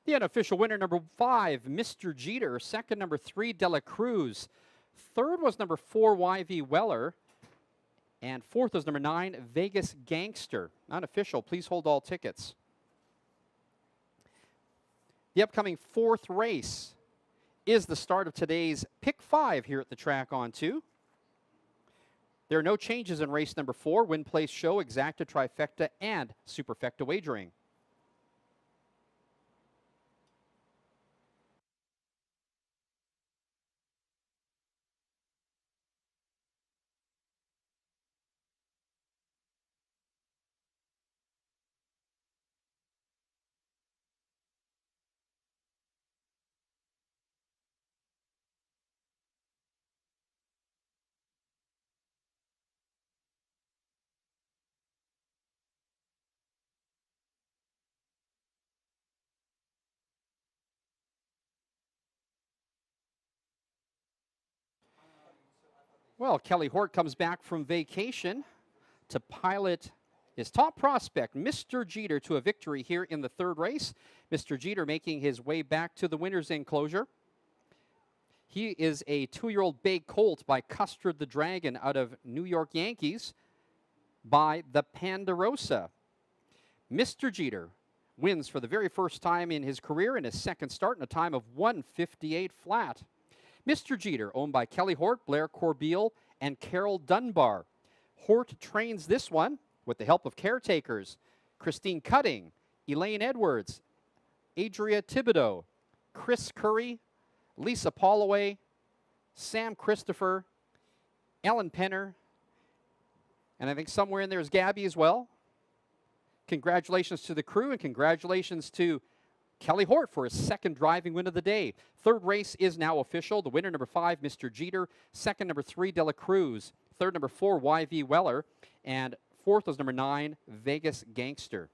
The unofficial winner, number 5, Mr. Jeter. Second, number 3, De La Cruz. Third was number 4, YV Weller. And fourth was number 9, Vegas Gangster. Unofficial, please hold all tickets. The upcoming fourth race is the start of today's Pick 5 here at the track on 2. There are no changes in race number 4, Win Place Show, Exacta Trifecta, and Superfecta Wagering. Well, Kelly Hort comes back from vacation to pilot his top prospect, Mr. Jeter, to a victory here in the third race. Mr. Jeter making his way back to the winner's enclosure. He is a 2-year-old bay colt by Custard the Dragon out of New York Yankees by the Ponderosa. Mr. Jeter wins for the very first time in his career in his second start in a time of 1:58 flat. Mr. Jeter, owned by Kelly Hort, Blair Corbeil, and Carol Dunbar. Hort trains this one with the help of caretakers Christine Cutting, Elaine Edwards, Adria Thibodeau, Chris Curry, Lisa Holloway, Sam Christopher, Ellen Penner, and I think somewhere in there is Gabby as well. Congratulations to the crew, and congratulations to Kelly Hort for his second driving win of the day. Third race is now official. The winner, number 5, Mr. Jeter. Second, number 3, Dela Cruz. Third, number 4, YV Weller. And fourth was number 9, Vegas Gangster.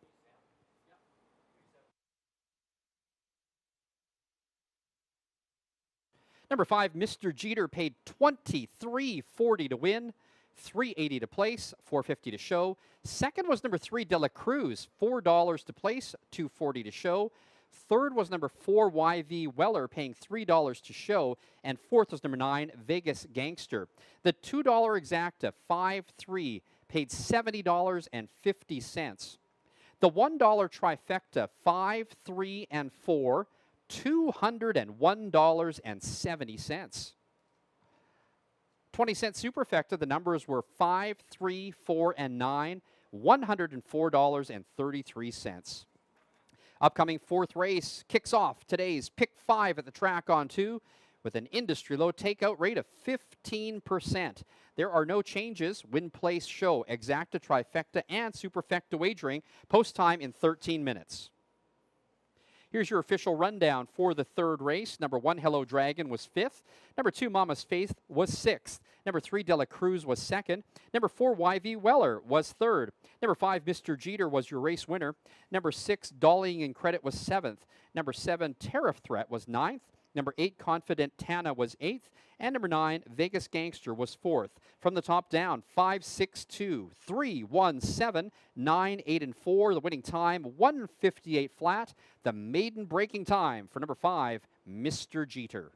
Number 5, Mr. Jeter, paid $23.40 to win, $3.80 to place, $4.50 to show. Second was number 3, Dela Cruz, $4 to place, $2.40 to show. Third was number 4, YV Weller, paying $3 to show. And fourth was number 9, Vegas Gangster. The $2 exacta, 5-3, paid $70.50. The $1 trifecta, 5, 3, and 4, $201.70. 20-cent superfecta, the numbers were 5, 3, 4, and 9, $104.33. Upcoming fourth race kicks off today's Pick 5 at the track on 2 with an industry-low takeout rate of 15%. There are no changes. Win Place Show, Exacta Trifecta, and Superfecta Wagering. Post time in 13 minutes. Here's your official rundown for the third race. Number 1, Hello Dragon, was 5th. Number 2, Mama's Faith, was 6th. Number 3, Dela Cruz, was 2nd. Number 4, YV Weller, was 3rd. Number 5, Mr. Jeter, was your race winner. Number 6, Dollying in Credit, was 7th. Number 7, Tariff Threat, was 9th. Number 8, Confident Tana, was 8th. And number 9, Vegas Gangster, was 4th. From the top down, 5, 6, 2, 3, 1, 7, 9, 8, and 4. The winning time, 1:58 flat. The maiden breaking time for number 5, Mr. Jeter.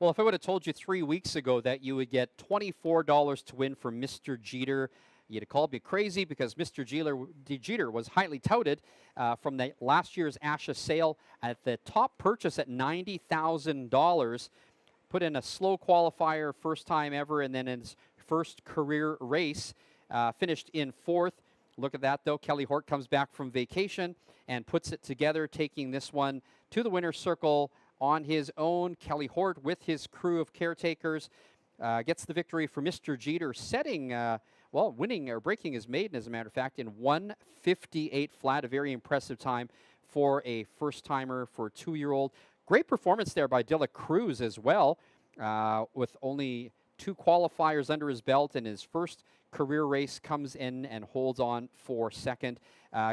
Well, if I would have told you 3 weeks ago that you would get $24 to win for Mr. Jeter, you'd have called me crazy because Mr. Jeter was highly touted from the last year's ASHA sale at the top purchase at $90,000. Put in a slow qualifier, first time ever, and then in his first career race, finished in fourth. Look at that, though. Kelly Hort comes back from vacation and puts it together, taking this one to the winner's circle on his own. Kelly Hort with his crew of caretakers gets the victory for Mr. Jeter, setting, winning or breaking his maiden, as a matter of fact, in 1:58 flat, a very impressive time for a first-timer for a 2-year-old. Great performance there by Dela Cruz as well, with only 2 qualifiers under his belt, and his first career race comes in and holds on for second.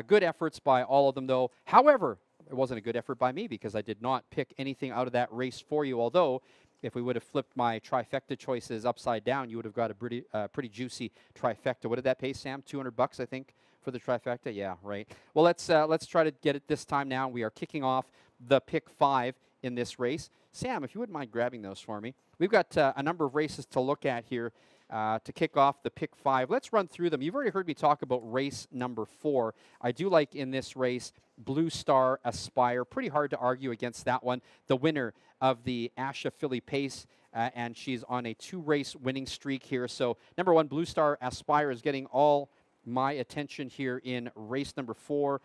Good efforts by all of them, though. However, it wasn't a good effort by me because I did not pick anything out of that race for you, although if we would have flipped my trifecta choices upside down, you would have got a pretty juicy trifecta. What did that pay, Sam? $200, I think, for the trifecta? Yeah, right. Well, let's try to get it this time now. We are kicking off the pick 5 in this race. Sam, if you wouldn't mind grabbing those for me. We've got a number of races to look at here to kick off the pick 5. Let's run through them. You've already heard me talk about race number 4. I do like in this race Blue Star Aspire. Pretty hard to argue against that one. The winner of the ASHA Philly Pace, and she's on a 2-race winning streak here. So number 1, Blue Star Aspire is getting all my attention here in race number 4.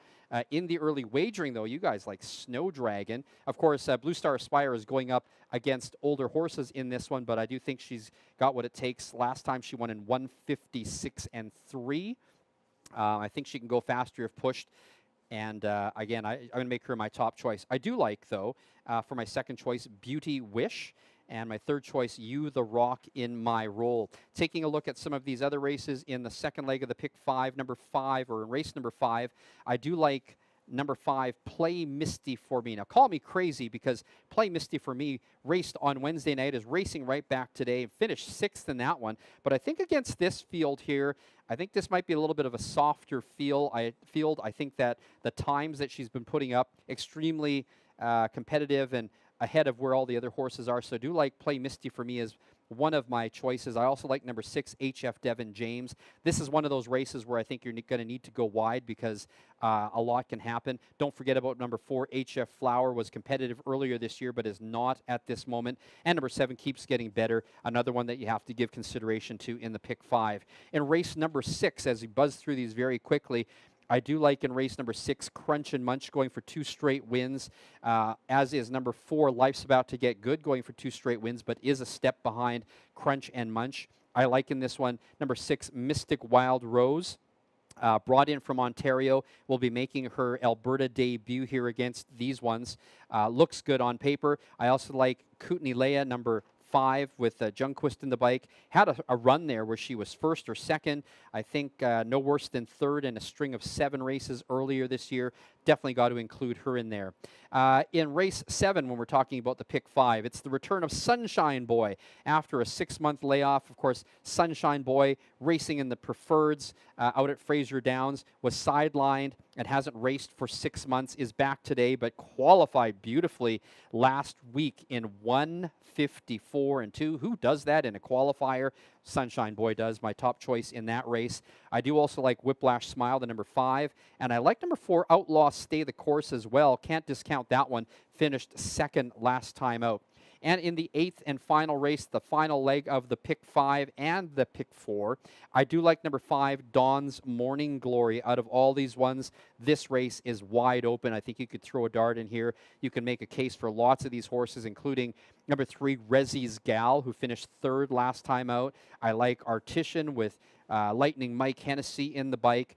In the early wagering, though, you guys like Snow Dragon. Of course, Blue Star Aspire is going up against older horses in this one, but I do think she's got what it takes. Last time she won in 1:56 and 3. I think she can go faster if pushed. And again, I'm going to make her my top choice. I do like, though, for my second choice, Beauty Wish. And my third choice, You the Rock in My Role. Taking a look at some of these other races in the second leg of the pick 5, number 5, or in race number 5, I do like number 5, Play Misty for Me. Now, call me crazy because Play Misty for Me raced on Wednesday night, is racing right back today, finished 6th in that one. But I think against this field here, I think this might be a little bit of a softer field. I think that the times that she's been putting up, extremely competitive and ahead of where all the other horses are. So I do like Play Misty for Me as one of my choices. I also like number 6, HF Devin James. This is one of those races where I think you're going to need to go wide because a lot can happen. Don't forget about number 4, HF Flower. Was competitive earlier this year, but is not at this moment. And number 7 keeps getting better. Another one that you have to give consideration to in the pick 5. In race number 6, as we buzz through these very quickly, I do like in race number 6, Crunch and Munch, going for 2 straight wins, as is number 4, Life's About to Get Good, going for 2 straight wins, but is a step behind Crunch and Munch. I like in this one, number 6, Mystic Wild Rose. Brought in from Ontario, will be making her Alberta debut here against these ones. Looks good on paper. I also like Kootenai Leia, number 5, with Jungquist in the bike. Had a run there where she was first or second. I think no worse than third in a string of 7 races earlier this year. Definitely got to include her in there. In race 7, when we're talking about the pick 5, it's the return of Sunshine Boy. After a 6-month layoff, of course, Sunshine Boy racing in the preferreds out at Fraser Downs, was sidelined and hasn't raced for 6 months, is back today, but qualified beautifully last week in 1:54 and 2. Who does that in a qualifier? Sunshine Boy does, my top choice in that race. I do also like Whiplash Smile, the number 5, and I like number 4, Outlaw Stay the Course as well. Can't discount that one. Finished 2nd last time out. And in the 8th and final race, the final leg of the pick 5 and the pick 4, I do like number 5, Dawn's Morning Glory. Out of all these ones, this race is wide open. I think you could throw a dart in here. You can make a case for lots of these horses, including number 3, Rezzy's Gal, who finished 3rd last time out. I like Artisan with Lightning Mike Hennessy in the bike.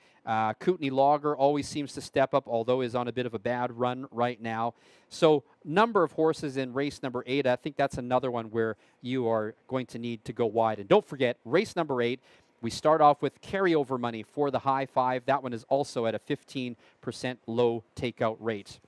Kootenai Logger always seems to step up, although is on a bit of a bad run right now. So number of horses in race number 8. I think that's another one where you are going to need to go wide. And don't forget, race number 8, we start off with carryover money for the high 5. That one is also at a 15% low takeout rate.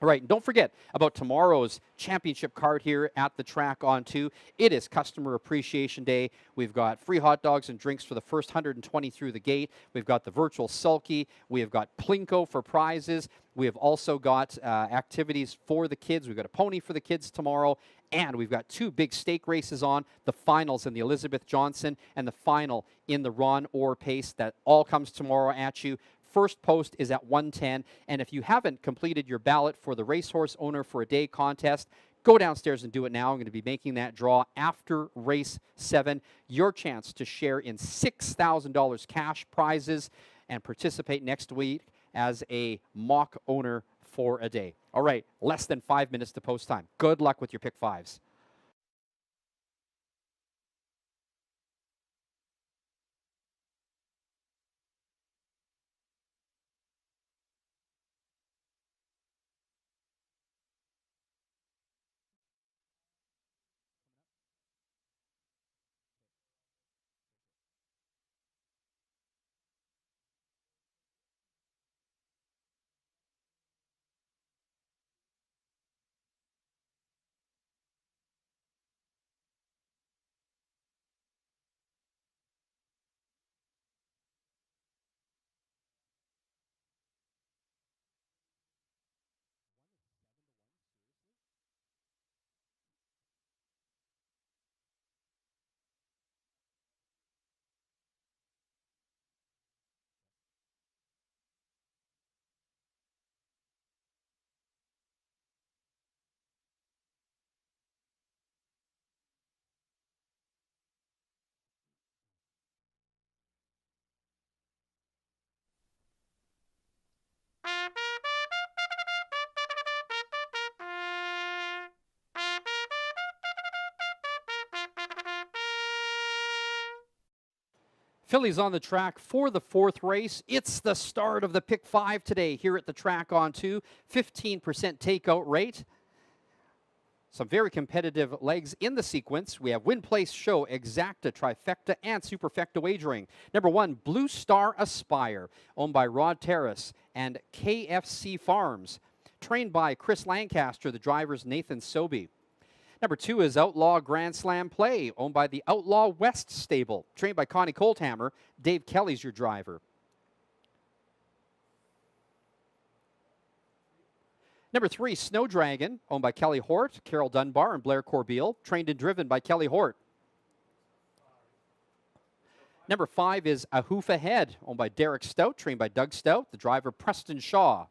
All right, and don't forget about tomorrow's championship card here at the track on 2. It is Customer Appreciation Day. We've got free hot dogs and drinks for the first 120 through the gate. We've got the virtual sulky. We have got Plinko for prizes. We have also got activities for the kids. We've got a pony for the kids tomorrow. And we've got 2 big stake races on, the finals in the Elizabeth Johnson and the final in the Ron Orr Pace. That all comes tomorrow at you. First post is at 1:10, and if you haven't completed your ballot for the Racehorse Owner for a Day contest, go downstairs and do it now. I'm going to be making that draw after race 7. Your chance to share in $6,000 cash prizes and participate next week as a mock owner for a day. All right, less than 5 minutes to post time. Good luck with your pick 5s. Fillies on the track for the 4th race. It's the start of the pick 5 today here at the track on 2. 15% takeout rate. Some very competitive legs in the sequence. We have Win Place Show, Exacta, Trifecta, and Superfecta Wagering. Number 1, Blue Star Aspire, owned by Rod Terrace and KFC Farms. Trained by Chris Lancaster, the driver's Nathan Sobey. Number 2 is Outlaw Grand Slam Play, owned by the Outlaw West Stable. Trained by Connie Colthammer. Dave Kelly's your driver. Number 3, Snow Dragon, owned by Kelly Hort, Carol Dunbar, and Blair Corbeil. Trained and driven by Kelly Hort. Number 5 is A Hoof Ahead, owned by Derek Stout, trained by Doug Stout, the driver Preston Shaw.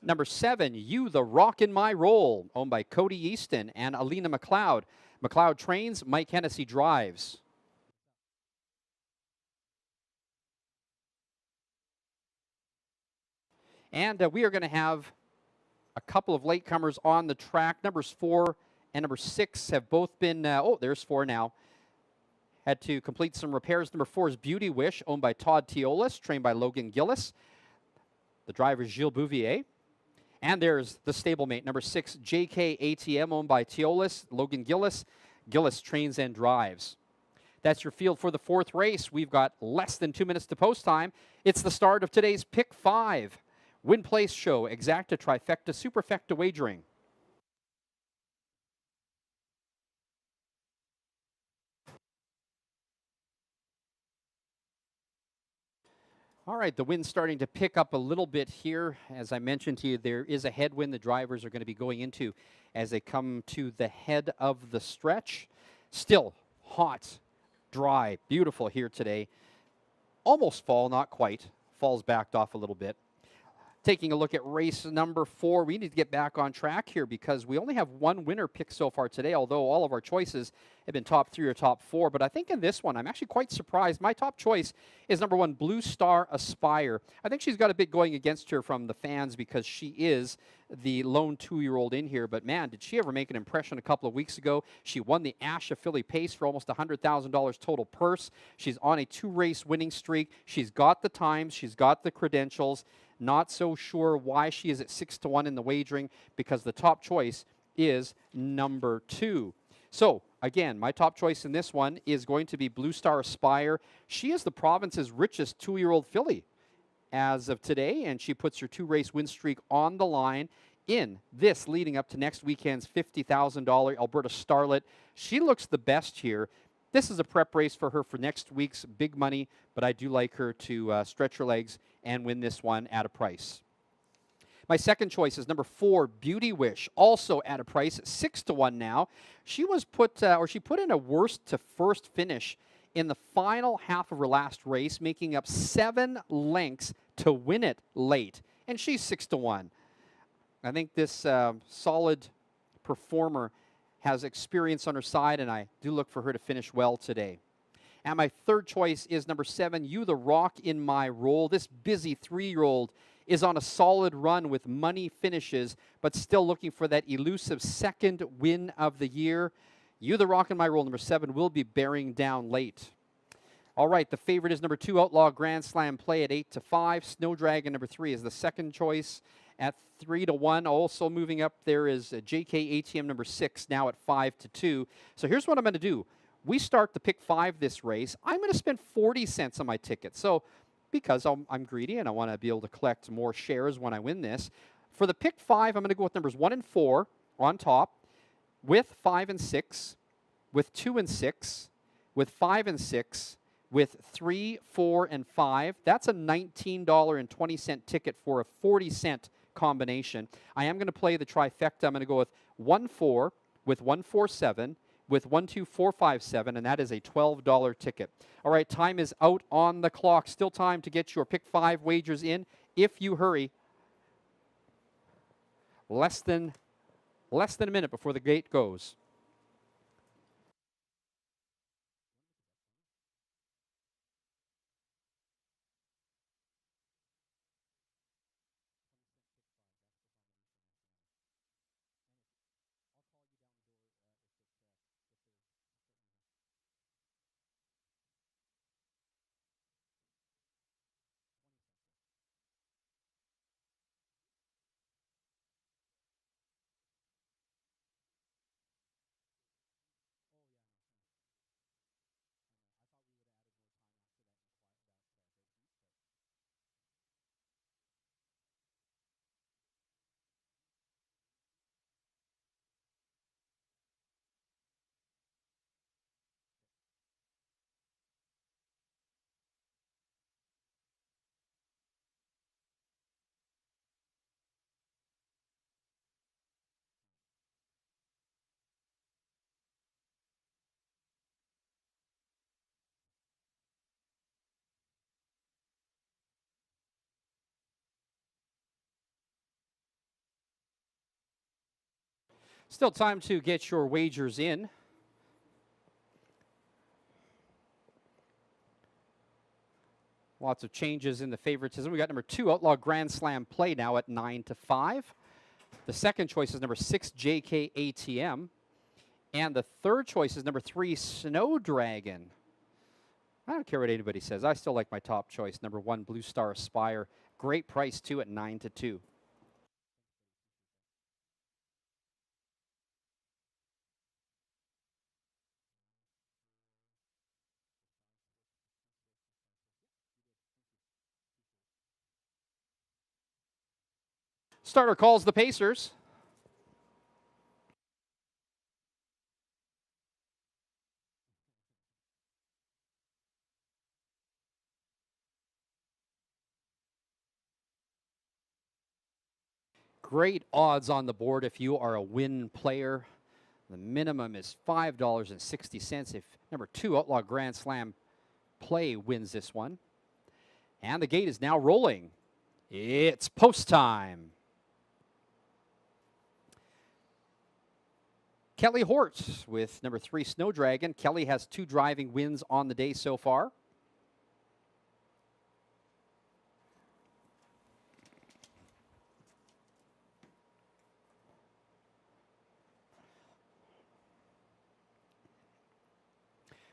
Number 7, You the Rock in My Roll, owned by Cody Easton and Alina McLeod. McLeod trains, Mike Hennessy drives. And we are going to have a couple of latecomers on the track. Numbers 4 and number 6 have both been, there's 4 now. Had to complete some repairs. Number 4 is Beauty Wish, owned by Todd Teolis, trained by Logan Gillis. The driver is Gilles Bouvier. And there's the stablemate, number 6, JK ATM, owned by Teolis, Logan Gillis. Gillis trains and drives. That's your field for the 4th race. We've got less than 2 minutes to post time. It's the start of today's Pick 5. Win Place Show, Exacta, Trifecta, Superfecta Wagering. All right, the wind's starting to pick up a little bit here. As I mentioned to you, there is a headwind the drivers are going to be going into as they come to the head of the stretch. Still hot, dry, beautiful here today. Almost fall, not quite. Fall's backed off a little bit. Taking a look at race number 4, we need to get back on track here because we only have one winner picked so far today, although all of our choices have been top 3 or top 4. But I think in this one, I'm actually quite surprised. My top choice is number 1, Blue Star Aspire. I think she's got a bit going against her from the fans because she is the lone 2-year-old in here. But man, did she ever make an impression a couple of weeks ago. She won the Asha Philly Pace for almost $100,000 total purse. She's on a 2-race winning streak. She's got the times. She's got the credentials. Not so sure why she is at 6-1 in the wagering because the top choice is number 2. So, again, my top choice in this one is going to be Blue Star Aspire. She is the province's richest 2-year-old filly. as of today, and she puts her 2-race win streak on the line in this leading up to next weekend's $50,000 Alberta Starlet. She looks the best here. This is a prep race for her for next week's big money, but I do like her to stretch her legs and win this one at a price. My second choice is number 4, Beauty Wish, also at a price, 6-1 now. She was put in a worst to first finish in the final half of her last race, making up 7 lengths to win it late, and she's 6-1. I think this solid performer has experience on her side, and I do look for her to finish well today. And my third choice is number 7, You the Rock in My Roll. This busy 3-year-old is on a solid run with money finishes, but still looking for that elusive second win of the year. You the Rock in My Roll, number 7, will be bearing down late. All right, the favorite is number 2, Outlaw Grand Slam Play at 8-5. Snow Dragon, number 3, is the second choice at 3-1. Also moving up there is JK ATM, number 6, now at 5-2. So here's what I'm going to do. We start the pick 5 this race. I'm going to spend 40 cents on my ticket. So because I'm greedy and I want to be able to collect more shares when I win this. For the pick 5, I'm going to go with numbers 1 and 4 on top, with 5 and 6, with 2 and 6, with 5 and 6, with 3, 4, and 5. That's a $19.20 ticket for a 40-cent combination. I am going to play the trifecta. I'm going to go with 1-4, with 1-4-7, with 1-2-4-5-7, and that is a $12 ticket. All right, time is out on the clock. Still time to get your pick 5 wagers in if you hurry. Less than a minute before the gate goes. Still time to get your wagers in. Lots of changes in the favoritism. We got number 2, Outlaw Grand Slam Play, now at 9-5. The second choice is number 6, JK ATM. And the third choice is number 3, Snow Dragon. I don't care what anybody says. I still like my top choice, number 1, Blue Star Aspire. Great price, too, at 9-2. Starter calls the Pacers. Great odds on the board if you are a win player. The minimum is $5.60 if number 2, Outlaw Grand Slam Play, wins this one. And the gate is now rolling. It's post time. Kelly Hort with number 3, Snow Dragon. Kelly has 2 driving wins on the day so far.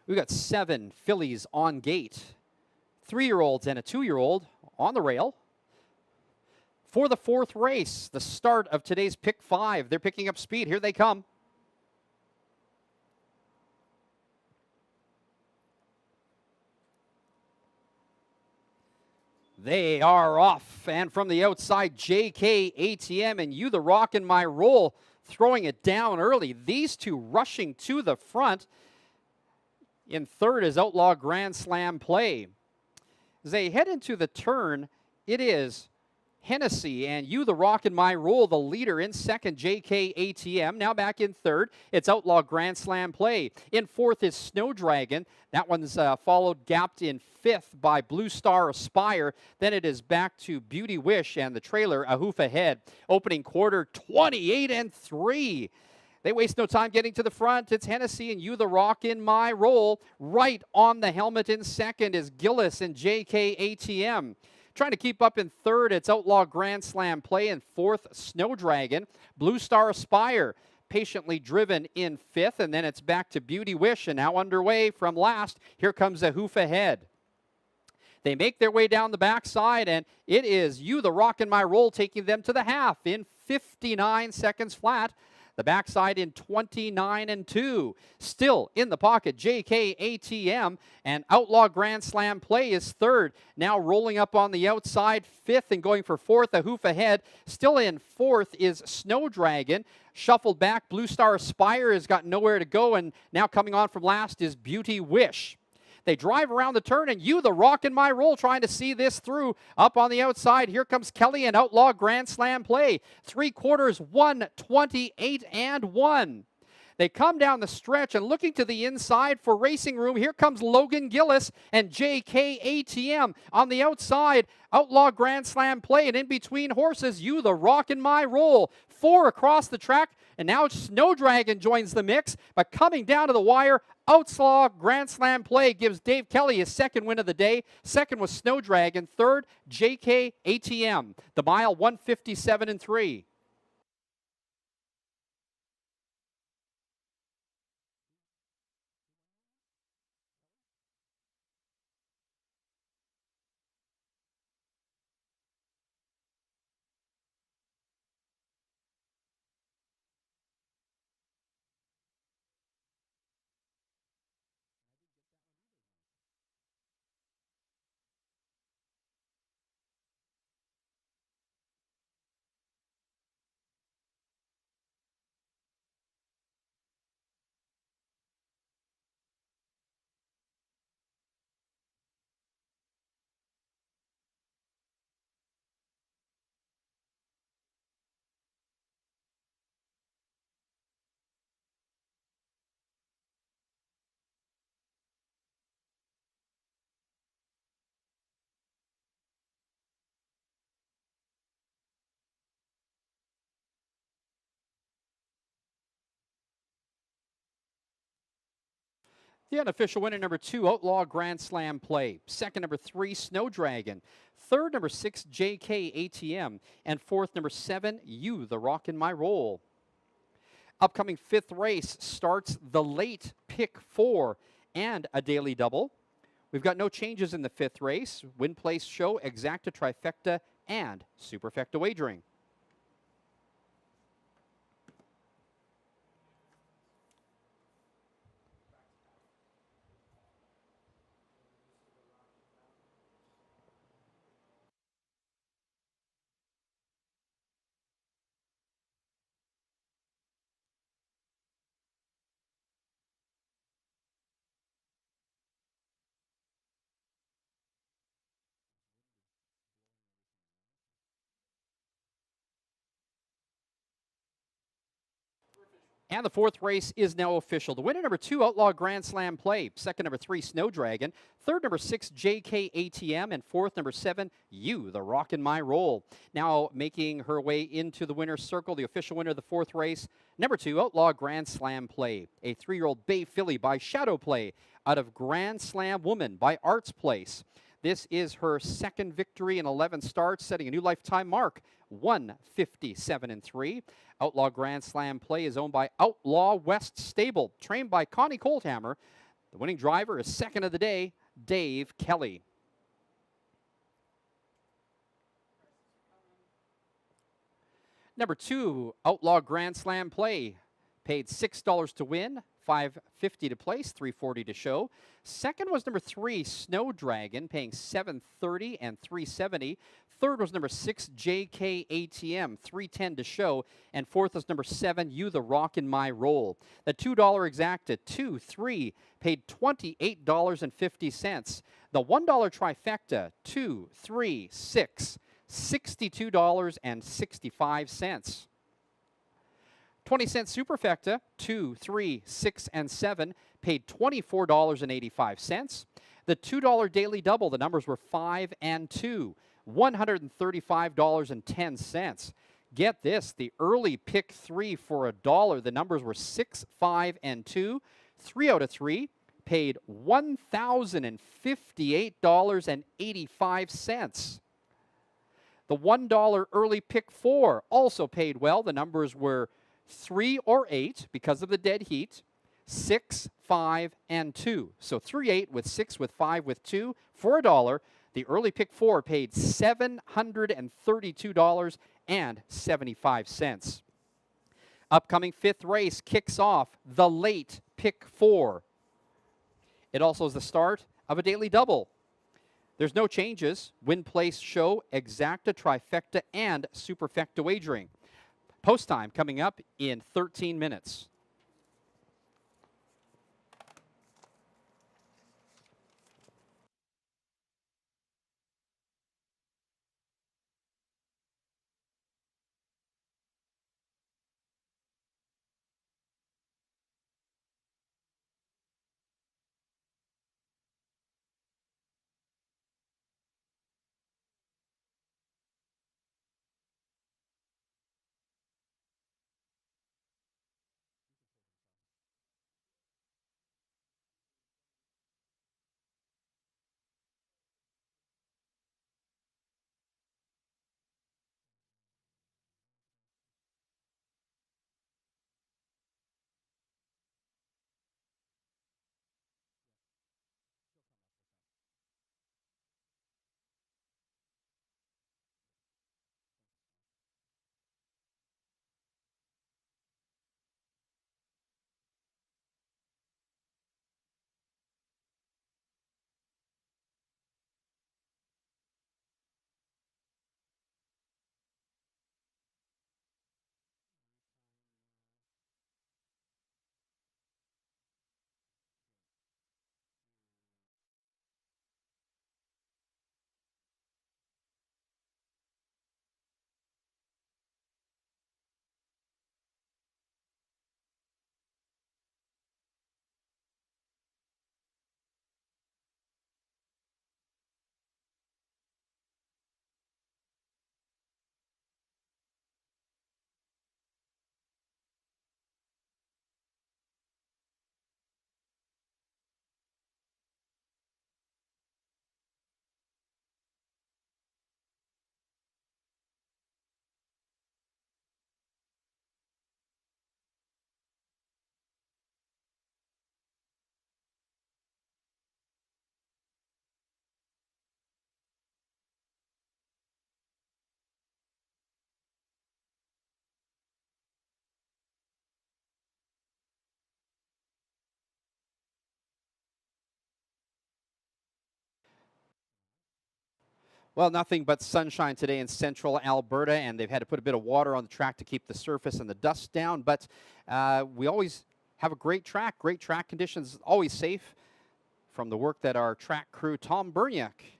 We've got 7 fillies on gate, 3-year-olds and a 2-year-old on the rail. For the 4th race, the start of today's pick 5. They're picking up speed. Here they come. They are off, and from the outside, JK ATM and You the Rock in My Roll throwing it down early. These two rushing to the front. In third is Outlaw Grand Slam Play. As they head into the turn, it is Hennessy and You the Rock in My Roll, the leader. In second, JK ATM. Now back in third, it's Outlaw Grand Slam Play. In fourth is Snow Dragon. That one's followed, gapped in fifth by Blue Star Aspire. Then it is back to Beauty Wish and the trailer, A Hoof Ahead. Opening quarter, 28-3. They waste no time getting to the front. It's Hennessy and You the Rock in My Roll. Right on the helmet in second is Gillis and JK ATM. Trying to keep up in third, it's Outlaw Grand Slam Play. In fourth, Snow Dragon. Blue Star Aspire patiently driven in fifth, and then it's back to Beauty Wish, and now underway from last. Here comes A Hoof Ahead. They make their way down the backside, and it is You the Rock in My Roll taking them to the half in 59 seconds flat. The backside in 29-2. Still in the pocket, JK ATM, and Outlaw Grand Slam Play is third. Now rolling up on the outside, fifth, and going for fourth, A Hoof Ahead. Still in fourth is Snow Dragon. Shuffled back, Blue Star Aspire has got nowhere to go, and now coming on from last is Beauty Wish. They drive around the turn, and You the Rock in My Roll trying to see this through. Up on the outside, here comes Kelly and Outlaw Grand Slam Play. 3/4, 1:28-1. They come down the stretch and looking to the inside for racing room. Here comes Logan Gillis and JK ATM. On the outside, Outlaw Grand Slam Play, and in between horses, You the Rock in My Roll. 4 across the track, and now Snow Dragon joins the mix, but coming down to the wire, Outlaw Grand Slam Play gives Dave Kelly his second win of the day. Second was Snow Dragon. Third, JK ATM. The mile, 1:57-3. The unofficial winner, number 2, Outlaw Grand Slam Play. Second, number 3, Snow Dragon. Third, number 6, JK ATM. And fourth, number 7, You the Rock in My Roll. Upcoming fifth race starts the late pick 4 and a daily double. We've got no changes in the fifth race. Win, place, show, exacta, trifecta, and superfecta wagering. And the fourth race is now official. The winner, number 2, Outlaw Grand Slam Play. Second, number 3, Snow Dragon. Third, number 6, JK ATM. And fourth, number 7, You the Rock in My Roll. Now making her way into the winner's circle, the official winner of the fourth race, number 2, Outlaw Grand Slam Play. A 3-year-old bay filly by Shadow Play out of Grand Slam Woman by Arts Place. This is her second victory in 11 starts, setting a new lifetime mark, 1:57-3. Outlaw Grand Slam Play is owned by Outlaw West Stable, trained by Connie Coldhammer. The winning driver is second of the day, Dave Kelly. Number 2, Outlaw Grand Slam Play. Paid $6 to win, $5.50 to place, $3.40 to show. Second was number 3, Snow Dragon, paying $7.30 and $3.70. Third was number 6, JK ATM, $3.10 to show. And fourth was number 7, You the Rock in My Roll. The $2 exacta, 2, 3, paid $28.50. The $1 trifecta, 2, 3, 6, $62.65. 20-cent superfecta, 2, 3, 6, and 7, paid $24.85. The $2 daily double, the numbers were 5 and 2, $135.10. Get this, the early pick 3 for $1, the numbers were 6, 5, and 2. 3 out of 3 paid $1,058.85. The $1 early pick 4 also paid well. The numbers were 3 or 8 because of the dead heat, 6, 5, and 2. So 3, 8 with 6 with 5 with 2 for $1. The early pick 4 paid $732.75. Upcoming fifth race kicks off the late pick 4. It also is the start of a daily double. There's no changes. Win, place, show, exacta, trifecta, and superfecta wagering. Post time coming up in 13 minutes. Well, nothing but sunshine today in central Alberta, and they've had to put a bit of water on the track to keep the surface and the dust down. But we always have a great track conditions, always safe from the work that our track crew, Tom Berniak,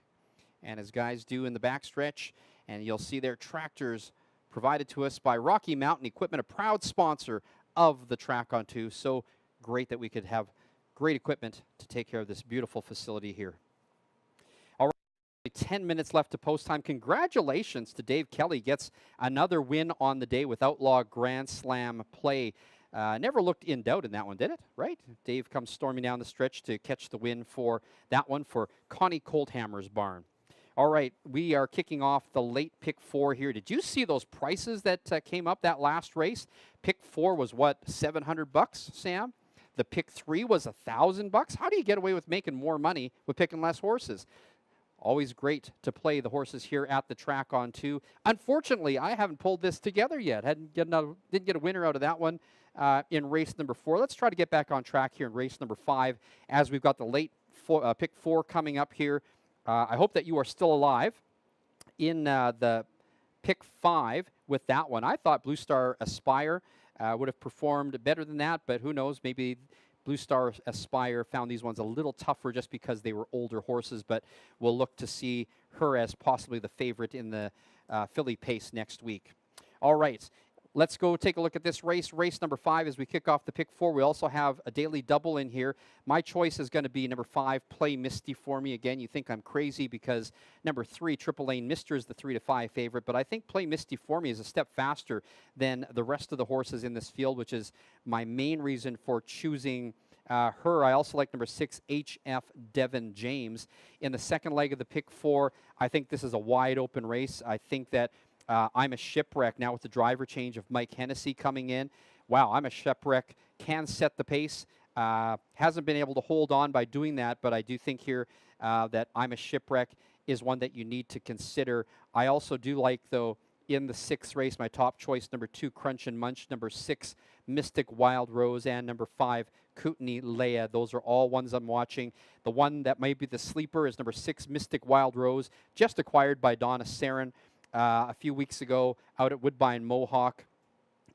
and his guys do in the backstretch. And you'll see their tractors provided to us by Rocky Mountain Equipment, a proud sponsor of the Track on 2. So great that we could have great equipment to take care of this beautiful facility here. 10 minutes left to post time. Congratulations to Dave Kelly. Gets another win on the day with Outlaw Grand Slam play. Never looked in doubt in that one, did it? Right? Dave comes storming down the stretch to catch the win for that one for Connie Colthammer's barn. All right, we are kicking off the late pick 4 here. Did you see those prices that came up that last race? Pick 4 was what, $700, Sam? The pick 3 was $1,000. How do you get away with making more money with picking less horses? Always great to play the horses here at the Track on 2. Unfortunately, I haven't pulled this together yet. Didn't get a winner out of that one. in race number 4. Let's try to get back on track here in race number 5 as we've got the late pick 4 coming up here. I hope that you are still alive in the pick 5 with that one. I thought Blue Star Aspire would have performed better than that, but who knows? Maybe Blue Star Aspire found these ones a little tougher just because they were older horses, but we'll look to see her as possibly the favorite in the Filly Pace next week. All right. Let's go take a look at this race. Race number 5 as we kick off the pick 4. We also have a daily double in here. My choice is going to be number 5, Play Misty for me. Again, you think I'm crazy because number 3, Triple Lane Mister is the 3 to 5 favorite, but I think Play Misty for me is a step faster than the rest of the horses in this field, which is my main reason for choosing her. I also like number 6, HF Devon James. In the second leg of the pick 4, I think this is a wide open race. I think that I'm a Shipwreck now with the driver change of Mike Hennessy coming in. Wow, I'm a Shipwreck can set the pace. Hasn't been able to hold on by doing that, but I do think here that I'm a Shipwreck is one that you need to consider. I also do like, though, in the 6th race, my top choice, number 2, Crunch and Munch, number 6, Mystic Wild Rose, and number 5, Kootenai Leia. Those are all ones I'm watching. The one that might be the sleeper is number 6, Mystic Wild Rose, just acquired by Donna Sarin a few weeks ago out at Woodbine Mohawk,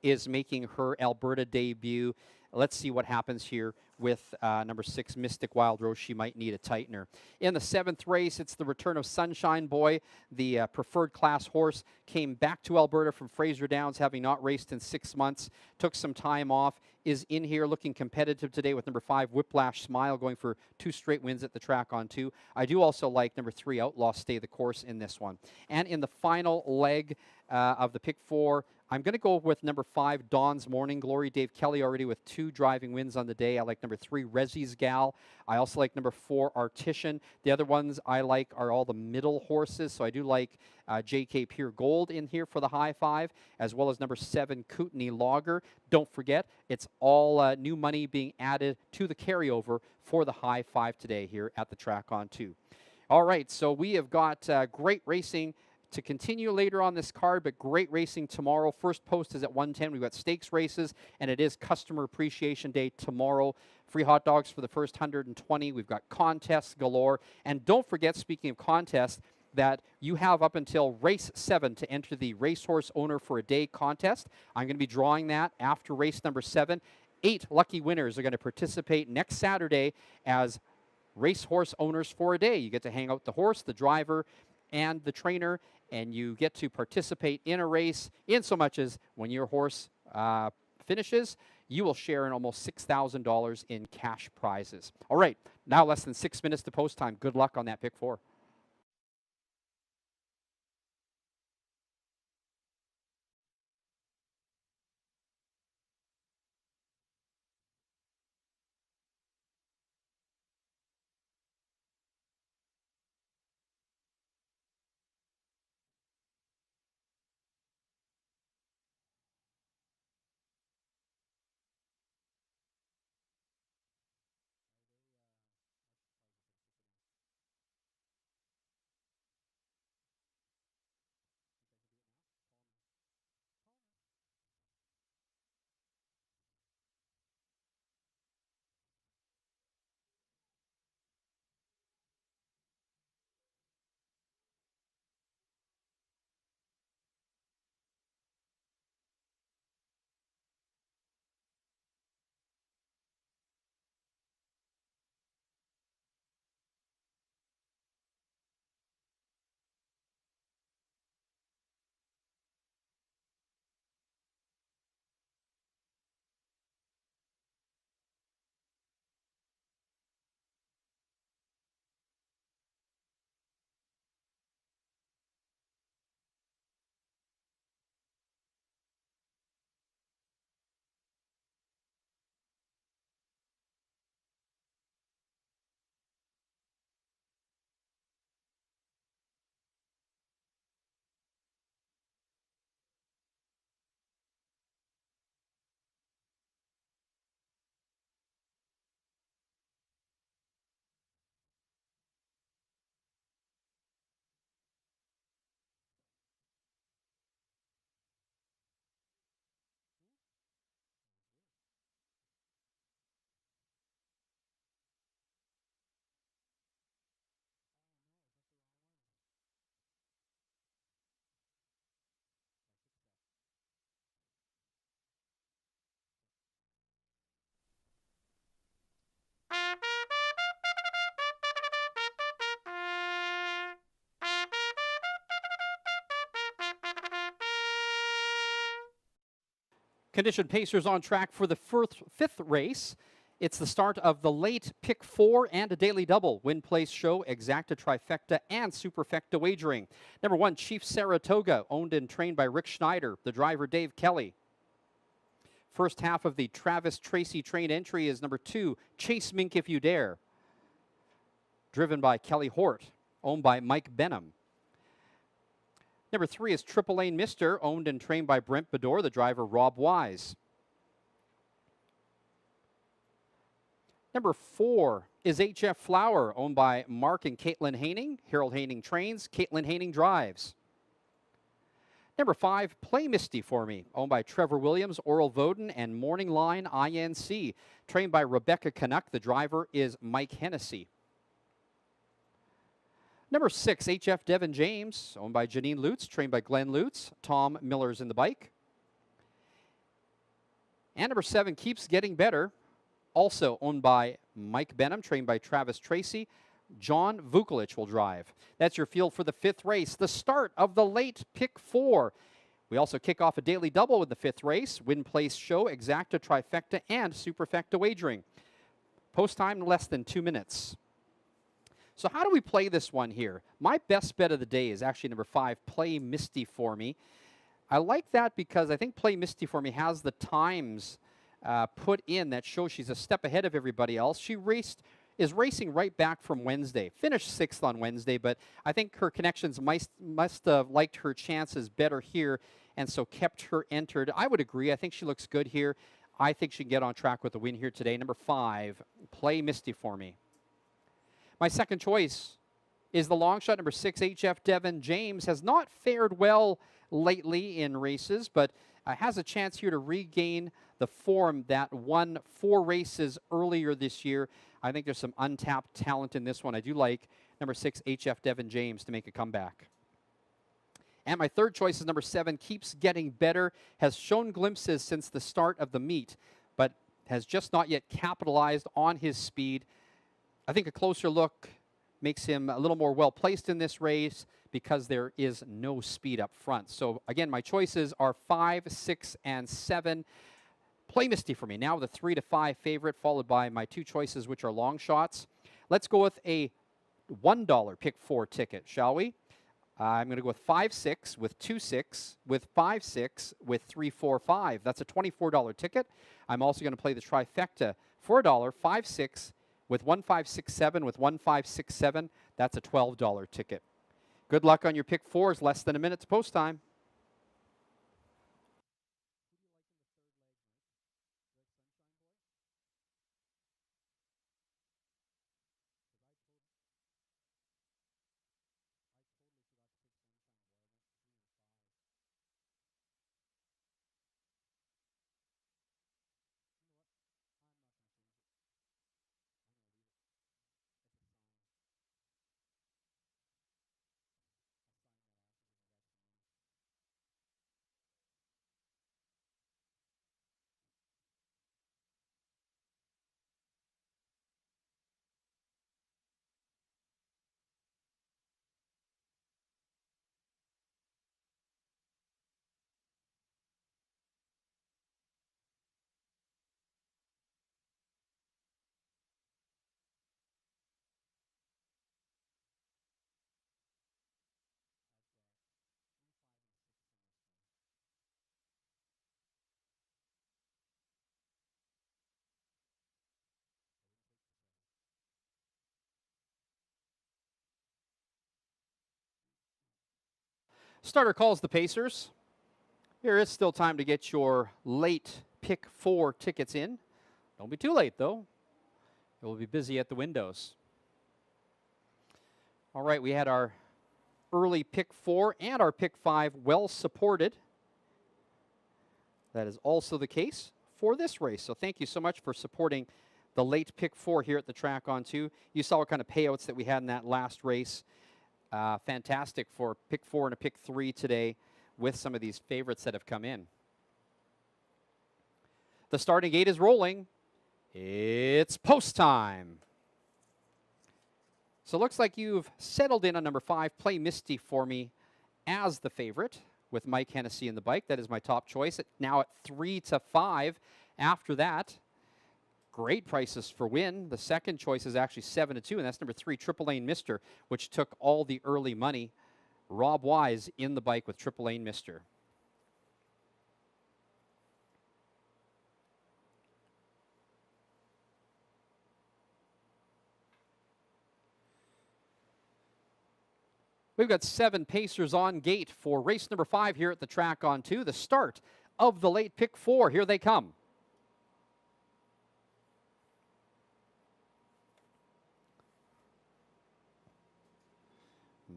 is making her Alberta debut. Let's see what happens here with number 6, Mystic Wild Rose. She might need a tightener. In the 7th race, it's the return of Sunshine Boy. The preferred class horse came back to Alberta from Fraser Downs, having not raced in 6 months. Took some time off. Is in here looking competitive today with number 5, Whiplash Smile, going for 2 straight wins at the track on 2. I do also like number 3, Outlaw Stay the Course in this one. And in the final leg of the pick 4, I'm going to go with number 5, Dawn's Morning Glory. Dave Kelly already with 2 driving wins on the day. I like number 3, Rezzy's Gal. I also like number 4, Artisan. The other ones I like are all the middle horses, so I do like JK Pure Gold in here for the high 5, as well as number 7, Kootenai Logger. Don't forget, it's all new money being added to the carryover for the high 5 today here at the track on 2. All right, so we have got great racing to continue later on this card, but great racing tomorrow. First post is at 1:10. We've got stakes races, and it is Customer Appreciation Day tomorrow. Free hot dogs for the first 120. We've got contests galore. And don't forget, speaking of contests, that you have up until race 7 to enter the Racehorse Owner for a Day contest. I'm going to be drawing that after race number 7. 8 lucky winners are going to participate next Saturday as Racehorse Owners for a Day. You get to hang out the horse, the driver, and the trainer, and you get to participate in a race in so much as when your horse finishes, you will share in almost $6,000 in cash prizes. All right, now less than 6 minutes to post time. Good luck on that pick 4. Conditioned Pacers on track for the fifth race. It's the start of the late pick 4 and a daily double. Win, place, show, exacta, trifecta, and superfecta wagering. Number 1, Chief Saratoga, owned and trained by Rick Schneider. The driver, Dave Kelly. First half of the Travis Tracy train entry is number 2, Chase Mink If You Dare. Driven by Kelly Hort, owned by Mike Benham. Number 3 is Triple Lane Mister, owned and trained by Brent Bedore. The driver, Rob Wise. Number 4 is HF Flower, owned by Mark and Caitlin Haining. Harold Haining trains, Caitlin Haining drives. Number 5, Play Misty For Me, owned by Trevor Williams, Oral Voden, and Morning Line INC. Trained by Rebecca Canuck. The driver is Mike Hennessy. Number 6, HF Devin James, owned by Janine Lutz, trained by Glenn Lutz. Tom Miller's in the bike. And number 7, Keeps Getting Better, also owned by Mike Benham, trained by Travis Tracy. John Vukolich will drive. That's your field for the 5th race, the start of the late pick 4. We also kick off a daily double with the 5th race, win, place, show, exacta, trifecta, and superfecta wagering. Post time less than 2 minutes. So how do we play this one here? My best bet of the day is actually number 5, Play Misty For Me. I like that because I think Play Misty For Me has the times put in that shows she's a step ahead of everybody else. She is racing right back from Wednesday. Finished 6th on Wednesday, but I think her connections must have liked her chances better here and so kept her entered. I would agree. I think she looks good here. I think she can get on track with the win here today. Number 5, Play Misty For Me. My second choice is the long shot, number 6, HF Devin James. Has not fared well lately in races, but has a chance here to regain the form that won 4 races earlier this year. I think there's some untapped talent in this one. I do like number 6, HF Devin James, to make a comeback. And my third choice is number 7, Keeps Getting Better. Has shown glimpses since the start of the meet, but has just not yet capitalized on his speed. I think a closer look makes him a little more well-placed in this race because there is no speed up front. So again, my choices are 5, 6, and 7. Play Misty For Me. Now the 3 to 5 favorite, followed by my 2 choices, which are long shots. Let's go with a $1 pick 4 ticket, shall we? I'm going to go with 5-6, with 2-6, with 5-6, with 3-4-5. That's a $24 ticket. I'm also going to play the trifecta for $1, 5-6, with 1-5-6-7, with 1-5-6-7. That's a $12 ticket. Good luck on your pick 4s. Less than a minute to post time. Starter calls the Pacers. There is still time to get your late pick 4 tickets in. Don't be too late, though. It will be busy at the windows. All right, we had our early pick 4 and our pick 5 well supported. That is also the case for this race. So thank you so much for supporting the late pick 4 here at the track on 2. You saw what kind of payouts that we had in that last race. Fantastic for pick 4 and a pick 3 today with some of these favorites that have come in. The starting gate is rolling. It's post time. So it looks like you've settled in on number 5, Play Misty For Me, as the favorite. with Mike Hennessy in the bike. That is my top choice. Now at 3 to 5. After that, great prices for Win. The second choice is actually 7 to 2, and that's number 3, Triple Lane Mister, which took all the early money. Rob Wise in the bike with Triple Lane Mister. We've got 7 pacers on gate for race number 5 here at the track on 2. The start of the late pick 4. Here they come.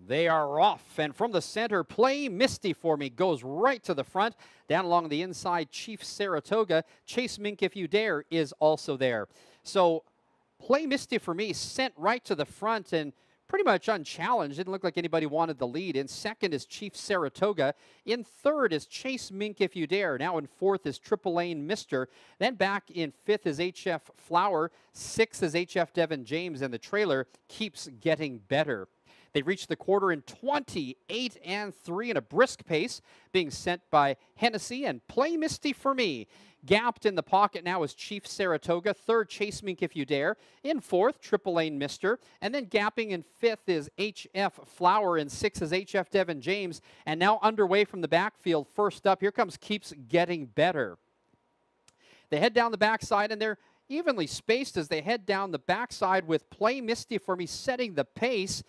They are off, and from the center, Play Misty for Me goes right to the front. Down along the inside, Chief Saratoga. Chase Mink If You Dare is also there. So Play Misty for Me sent right to the front and pretty much unchallenged. Didn't look like anybody wanted the lead. In second is Chief Saratoga. In third is Chase Mink If You Dare. Now in fourth is Triple Lane Mister. Then back in fifth is HF Flower. Sixth is HF Devin James, and the trailer keeps getting better. They reached the quarter in 28 and 3 in a brisk pace, being sent by Hennessy and Play Misty for Me. Gapped in the pocket now is Chief Saratoga. Third, Chase Mink If You Dare. In fourth, Triple Lane Mister. And then gapping in fifth is HF Flower. In sixth is HF Devin James. And now underway from the backfield. First up, here comes Keeps Getting Better. They head down the backside, and they're evenly spaced as they head down the backside with Play Misty for Me setting the pace.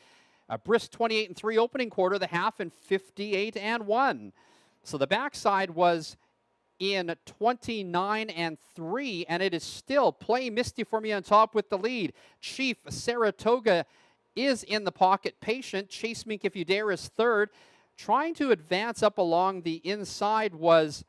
A brisk 28 and 3 opening quarter, the half in 58 and 1. So the backside was in 29 and 3, and it is still Play Misty for Me on top with the lead. Chief Saratoga is in the pocket, patient. Chase Mink If You Dare is third. Trying to advance up along the inside was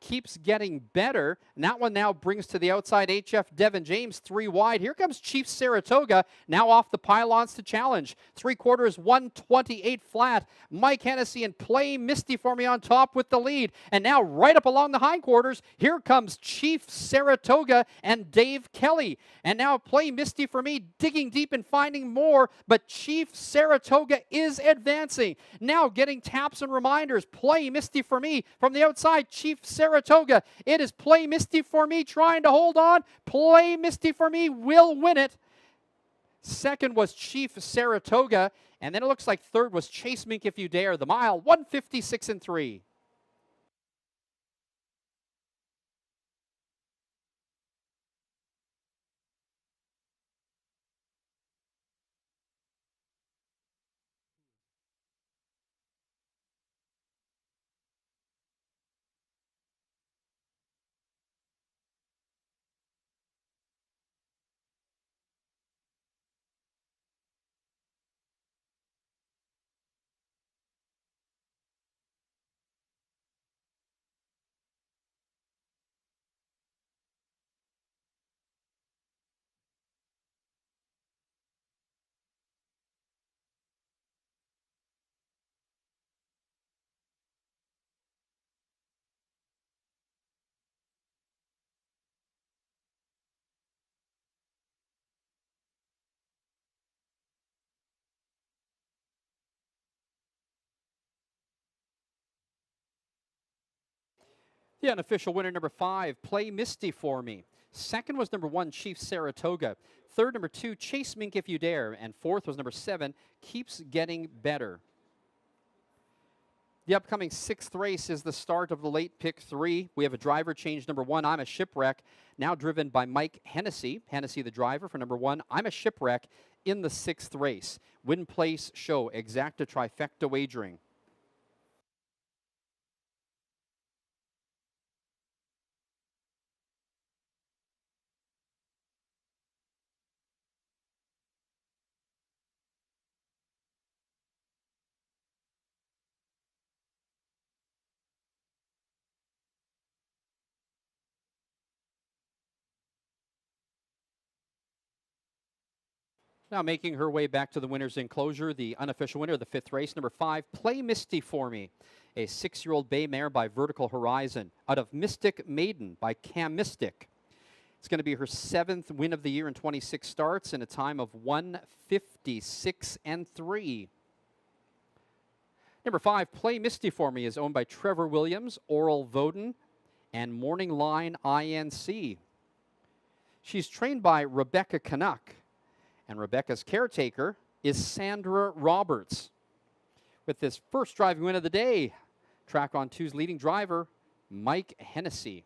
Keeps Getting Better. And that one now brings to the outside HF Devin James, 3 wide. Here comes Chief Saratoga, now off the pylons to challenge. 3/4, 128 flat. Mike Hennessy and Play Misty for Me on top with the lead. And now right up along the hindquarters, here comes Chief Saratoga and Dave Kelly. And now Play Misty for Me digging deep and finding more, but Chief Saratoga is advancing. Now getting taps and reminders. Play Misty for Me from the outside. Chief Saratoga. It is Play Misty for Me trying to hold on. Play Misty for Me will win it. Second was Chief Saratoga. And then it looks like third was Chase Mink If You Dare. The mile, 156 and 3. The unofficial winner, number 5, Play Misty for Me. Second was number 1, Chief Saratoga. Third, number 2, Chase Mink If You Dare. And fourth was number 7, Keeps Getting Better. The upcoming 6th race is the start of the late pick 3. We have a driver change. Number 1, I'm a Shipwreck, now driven by Mike Hennessy. Hennessy, the driver for number 1, I'm a Shipwreck in the 6th race. Win Place Show, Exacta Trifecta Wagering. Now making her way back to the winner's enclosure, the unofficial winner of the 5th race, number 5, Play Misty for Me, a 6-year-old bay mare by Vertical Horizon, out of Mystic Maiden by Cam Mystic. It's going to be her 7th win of the year in 26 starts in a time of 156 and 3. Number 5, Play Misty for Me, is owned by Trevor Williams, Oral Voden, and Morning Line INC. She's trained by Rebecca Canuck, and Rebecca's caretaker is Sandra Roberts. With this first driving win of the day, Track on 2's leading driver, Mike Hennessy.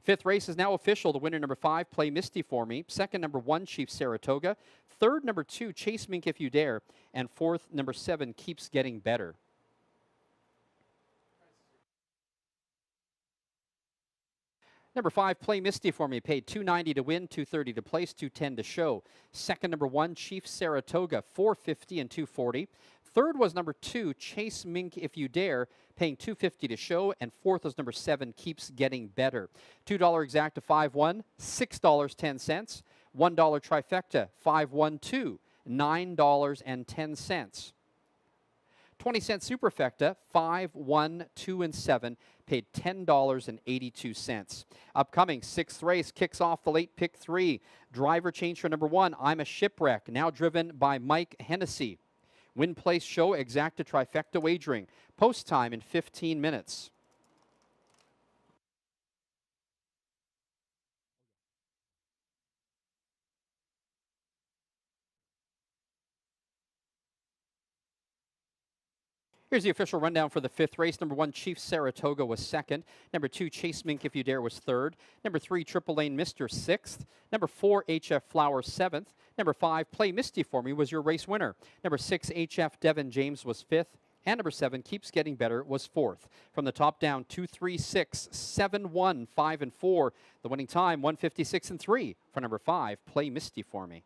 Fifth race is now official. The winner, number 5, Play Misty for Me. Second, number 1, Chief Saratoga. Third, number 2, Chase Mink If You Dare. And fourth, number 7, Keeps Getting Better. Number 5, Play Misty for Me, paid $2.90 to win, $2.30 to place, $2.10 to show. Second, number 1, Chief Saratoga, $4.50 and $2.40. Third was number 2, Chase Mink If You Dare, paying $2.50 to show. And fourth was number 7, Keeps Getting Better. $2 exacta, 5-1, $6.10. $1 trifecta, 5-1-2, $9.10. 20-cent superfecta, 5, 1, 2, and 7, paid $10.82. Upcoming sixth race kicks off the late pick 3. Driver change for number 1, I'm a Shipwreck, now driven by Mike Hennessy. Win, place, show, exacta, trifecta wagering. Post time in 15 minutes. Here's the official rundown for the fifth race. Number 1, Chief Saratoga was second. Number 2, Chase Mink If You Dare was third. Number 3, Triple Lane Mister sixth. Number 4, HF Flower seventh. Number 5, Play Misty for Me was your race winner. Number 6, HF Devin James was fifth. And number 7, Keeps Getting Better, was fourth. From the top down, 2, 3, 6, 7, 1, 5, and 4. The winning time, 1:56 and 3 for number 5, Play Misty for Me.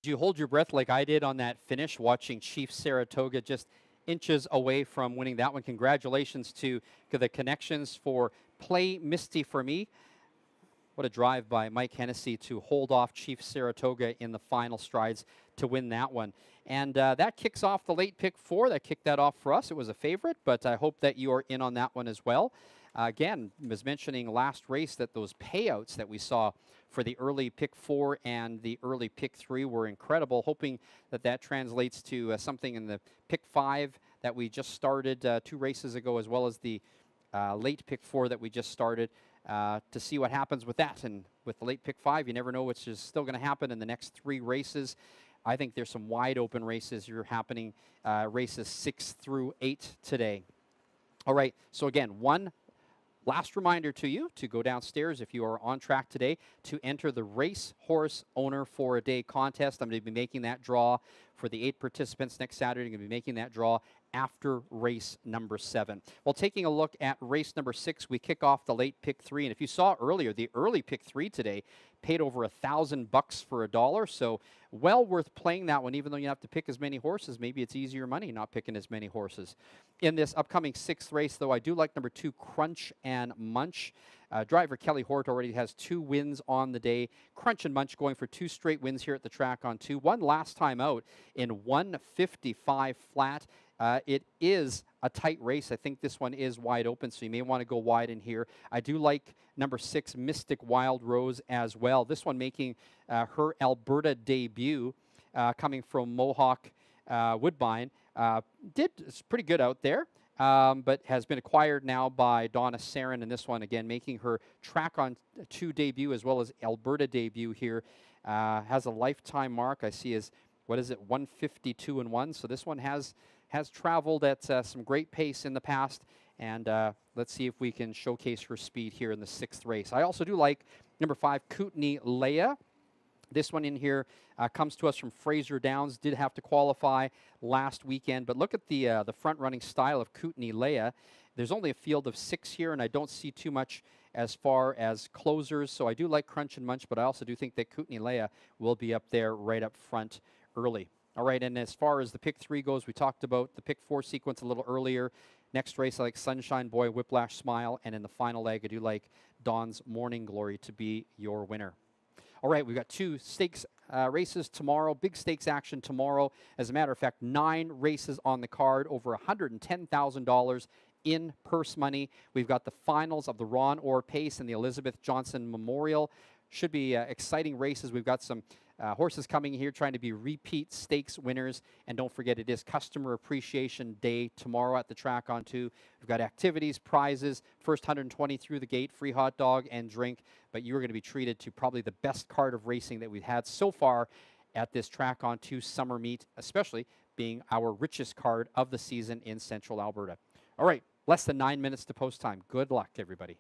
Did you hold your breath like I did on that finish, watching Chief Saratoga just inches away from winning that one? Congratulations to the connections for Play Misty for Me. What a drive by Mike Hennessy to hold off Chief Saratoga in the final strides to win that one. And that kicks off the late pick 4. That kicked that off for us. It was a favorite, but I hope that you are in on that one as well. Again, was mentioning last race that those payouts that we saw for the early pick 4 and the early pick 3 were incredible. Hoping that that translates to something in the pick 5 that we just started 2 races ago, as well as the late pick 4 that we just started. to see what happens with that. And with the late pick 5, you never know which is still going to happen in the next 3 races. I think there's some wide open races here happening, races 6 through 8 today. All right, so again, one last reminder to you to go downstairs if you are on track today to enter the Race Horse Owner for a Day contest. I'm going to be making that draw for the 8 participants next Saturday. I'm going to be making that draw after race number 7. Well, taking a look at race number 6, we kick off the late pick 3. And if you saw earlier, the early pick 3 today paid over $1,000 for $1. So well worth playing that one, even though you have to pick as many horses. Maybe it's easier money not picking as many horses. In this upcoming 6th race, though, I do like number 2, Crunch and Munch. Driver Kelly Hort already has 2 wins on the day. Crunch and Munch going for 2 straight wins here at the track on 2. One last time out in 155 flat. It is a tight race. I think this one is wide open, so you may want to go wide in here. I do like number 6, Mystic Wild Rose as well. This one making her Alberta debut, coming from Mohawk Woodbine. Did pretty good out there, but has been acquired now by Donna Sarin, and this one again making her track on 2 debut as well as Alberta debut here. Has a lifetime mark I see as, what is it, 152-1. So this one has traveled at some great pace in the past, and let's see if we can showcase her speed here in the 6th race. I also do like number 5, Kootenai Leia. This one in here comes to us from Fraser Downs. Did have to qualify last weekend, but look at the front-running style of Kootenai Leia. There's only a field of 6 here, and I don't see too much as far as closers, so I do like Crunch and Munch, but I also do think that Kootenai Leia will be up there right up front early. All right, and as far as the pick 3 goes, we talked about the pick 4 sequence a little earlier. Next race, I like Sunshine Boy, Whiplash Smile, and in the final leg, I do like Dawn's Morning Glory to be your winner. All right, we've got 2 stakes races tomorrow, big stakes action tomorrow. As a matter of fact, 9 races on the card, over $110,000 in purse money. We've got the finals of the Ron Orr Pace and the Elizabeth Johnson Memorial. Should be exciting races. We've got some horses coming here trying to be repeat stakes winners. And don't forget, it is Customer Appreciation Day tomorrow at the track on 2. We've got activities, prizes, first 120 through the gate, free hot dog and drink. But you're going to be treated to probably the best card of racing that we've had so far at this track on 2 summer meet, especially being our richest card of the season in Central Alberta. All right, less than 9 minutes to post time. Good luck, everybody.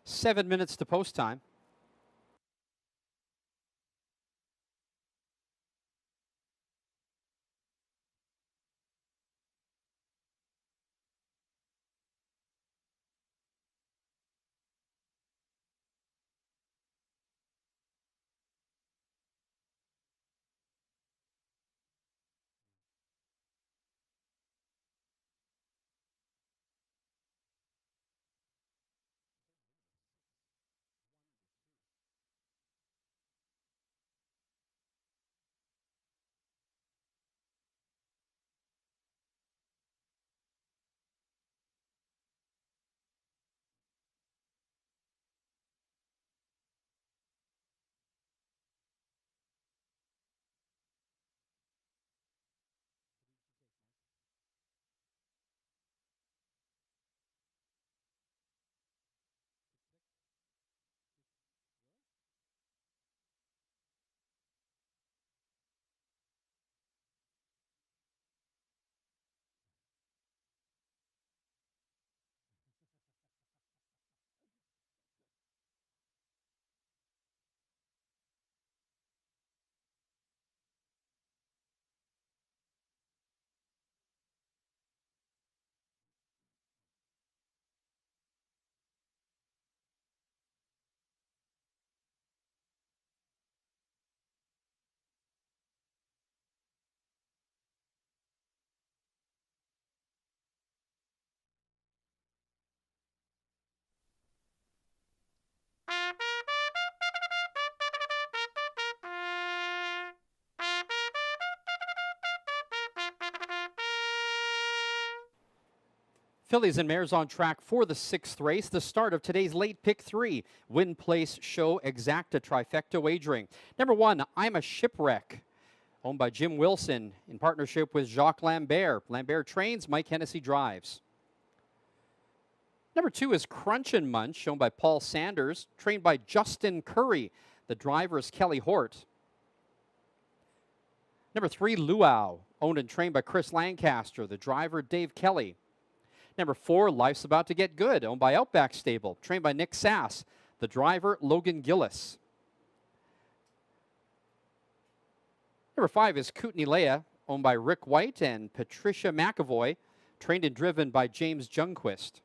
Seven minutes to post time. Fillies and mares on track for the 6th race, the start of today's late pick 3. Win Place Show Exacta Trifecta Wagering. Number 1, I'm a Shipwreck, owned by Jim Wilson in partnership with Jacques Lambert. Lambert trains, Mike Hennessy drives. Number 2 is Crunch and Munch, owned by Paul Sanders, trained by Justin Curry. The driver is Kelly Hort. Number 3, Luau, owned and trained by Chris Lancaster. The driver, Dave Kelly. Number 4, Life's About to Get Good, owned by Outback Stable, trained by Nick Sass. The driver, Logan Gillis. Number 5 is Kootenai Leia, owned by Rick White and Patricia McAvoy, trained and driven by James Jungquist.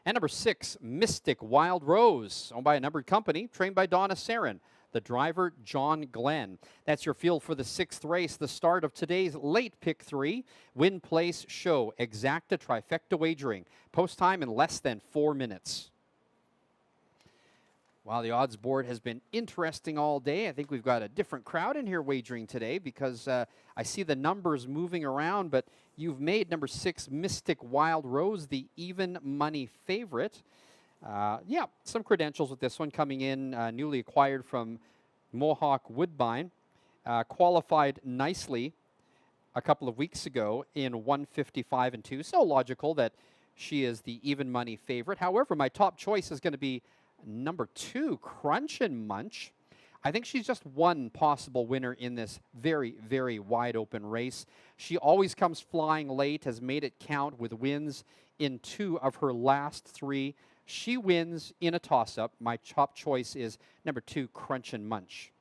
And number 6, Mystic Wild Rose, owned by a numbered company, trained by Donna Sarin. The driver, John Glenn. That's your field for the 6th race, the start of today's late pick 3. Win Place Show Exacta Trifecta Wagering. Post time in less than 4 minutes. Wow, the odds board has been interesting all day. I think we've got a different crowd in here wagering today because I see the numbers moving around, but you've made number 6, Mystic Wild Rose, the even money favorite. Yeah, some credentials with this one coming in, newly acquired from Mohawk Woodbine. Qualified nicely a couple of weeks ago in 155 and 2. So logical that she is the even money favorite. However, my top choice is going to be number 2, Crunch and Munch. I think she's just one possible winner in this very, very wide open race. She always comes flying late, has made it count with wins in 2 of her last 3. She wins in a toss-up. My top choice is number 2, Crunch and Munch.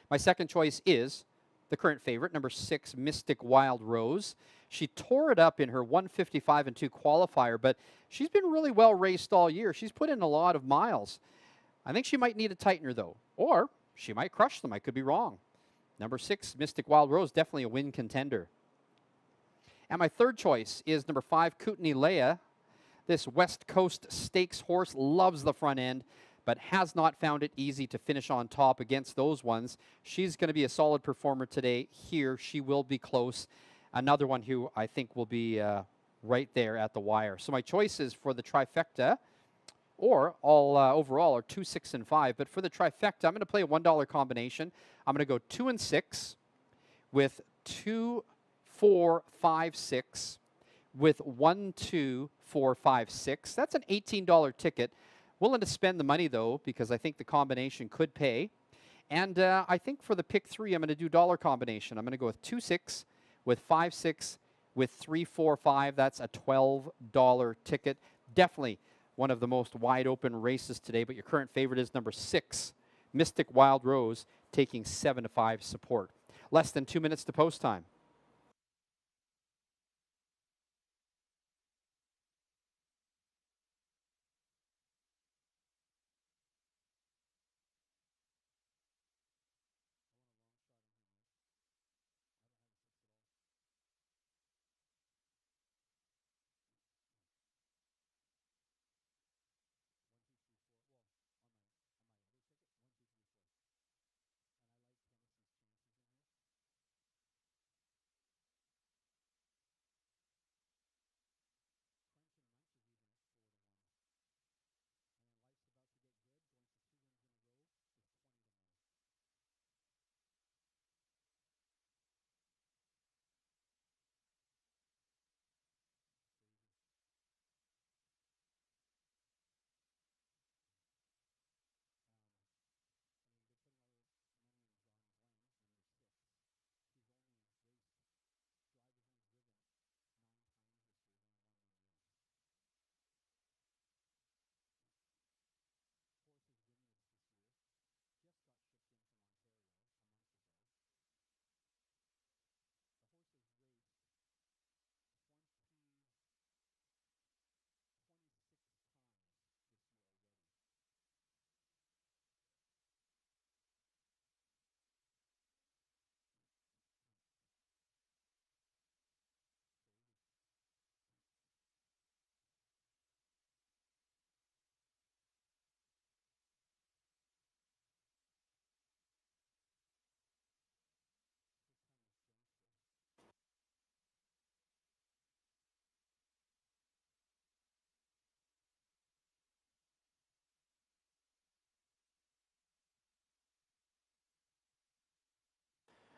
My second choice is the current favorite, number 6, Mystic Wild Rose. She tore it up in her 155 and 2 qualifier, but she's been really well raced all year. She's put in a lot of miles. I think she might need a tightener, though, or she might crush them. I could be wrong. Number 6, Mystic Wild Rose, definitely a win contender. And my third choice is number 5, Kootenai Leia. This West Coast Stakes horse loves the front end, but has not found it easy to finish on top against those ones. She's going to be a solid performer today. Here, she will be close. Another one who I think will be right there at the wire. So my choices for the trifecta, or all overall, are 2, 6, and 5. But for the trifecta, I'm going to play a $1 combination. I'm going to go 2 and 6 with 2, 4, 5, 6 with 1, 2, 4, 5, 6. That's an $18 ticket. Willing to spend the money, though, because I think the combination could pay. And I think for the pick 3, I'm going to do dollar combination. I'm going to go with 2, 6 with 5, 6 with 3, 4, 5. That's a $12 ticket. Definitely one of the most wide open races today, but your current favorite is number 6, Mystic Wild Rose, taking 7 to 5 support. Less than 2 minutes to post time.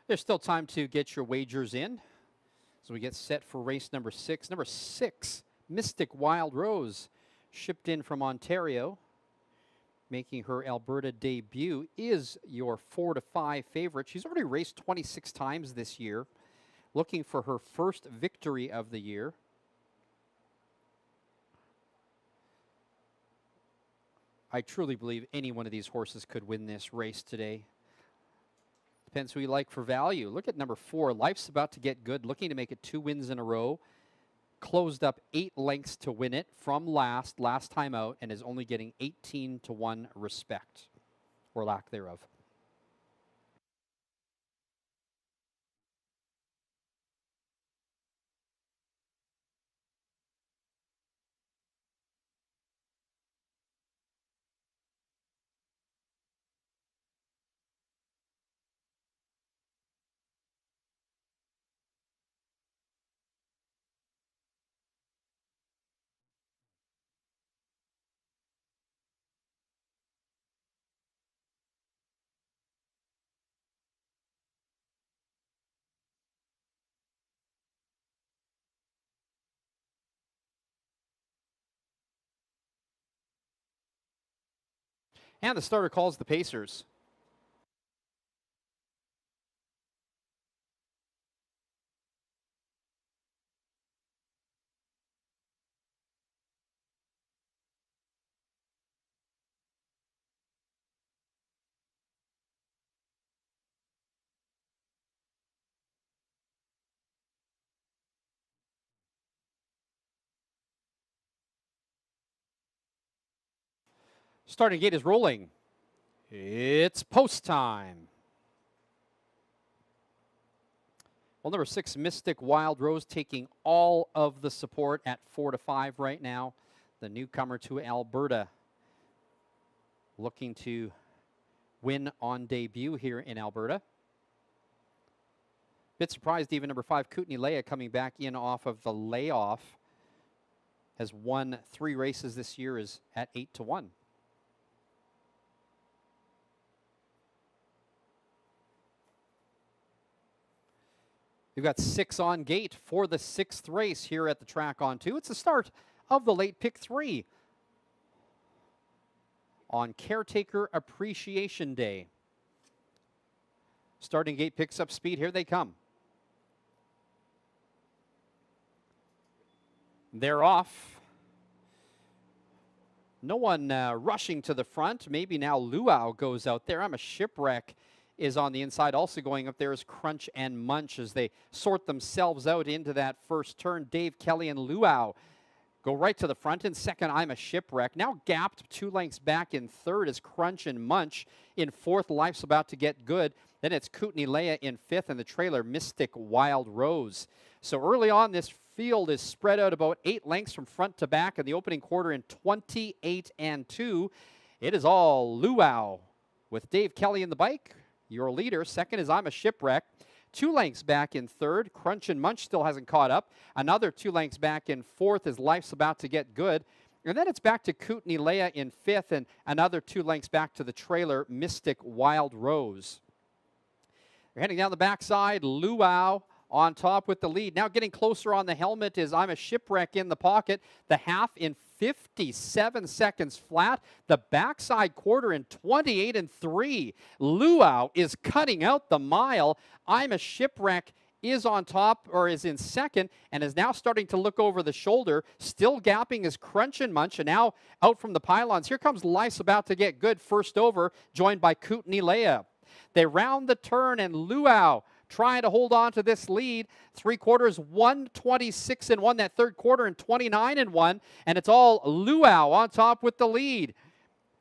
There's still time to get your wagers in as we get set for race number 6. Number 6, Mystic Wild Rose, shipped in from Ontario, making her Alberta debut, is your 4-5 favorite. She's already raced 26 times this year, looking for her first victory of the year. I truly believe any one of these horses could win this race today. Depends who you like for value. Look at number 4, Life's About to Get Good, looking to make it 2 wins in a row. Closed up 8 lengths to win it from last time out, and is only getting 18-1 respect, or lack thereof. And the starter calls the Pacers. Starting gate is rolling. It's post time. Well, number 6, Mystic Wild Rose, taking all of the support at 4-5 right now. The newcomer to Alberta, looking to win on debut here in Alberta. Bit surprised even number 5, Kootenay Leia, coming back in off of the layoff. Has won 3 races this year, is at 8-1. We've got 6 on gate for the 6th race here at the track on 2. It's the start of the late pick 3 on Caretaker Appreciation Day. Starting gate picks up speed. Here they come. They're off. No one rushing to the front. Maybe now Luau goes out there. I'm a Shipwreck is on the inside. Also going up there is Crunch and Munch as they sort themselves out into that first turn. Dave Kelly and Luau go right to the front. In second, I'm a Shipwreck. Now gapped 2 lengths back in third is Crunch and Munch. In fourth, Life's About to Get Good. Then it's Kootenay Leia in fifth, and the trailer, Mystic Wild Rose. So early on, this field is spread out about 8 lengths from front to back in the opening quarter in 28-2. It is all Luau with Dave Kelly in the bike. Your leader. Second is I'm a Shipwreck. 2 lengths back in third. Crunch and Munch still hasn't caught up. Another 2 lengths back in fourth is Life's About to Get Good. And then it's back to Kootenay Leia in fifth, and another 2 lengths back to the trailer, Mystic Wild Rose. They're heading down the backside. Luau on top with the lead. Now getting closer on the helmet is I'm a Shipwreck in the pocket. The half in 57 seconds flat. The backside quarter in 28-3. Luau is cutting out the mile. I'm a Shipwreck is on top, or is in second, and is now starting to look over the shoulder. Still gapping is Crunch and Munch, and now out from the pylons. Here comes Life's About to Get Good first over, joined by Kootenay Leia. They round the turn, and Luau trying to hold on to this lead. 3 quarters, 1:26-1. That third quarter in 29-1. And it's all Luau on top with the lead.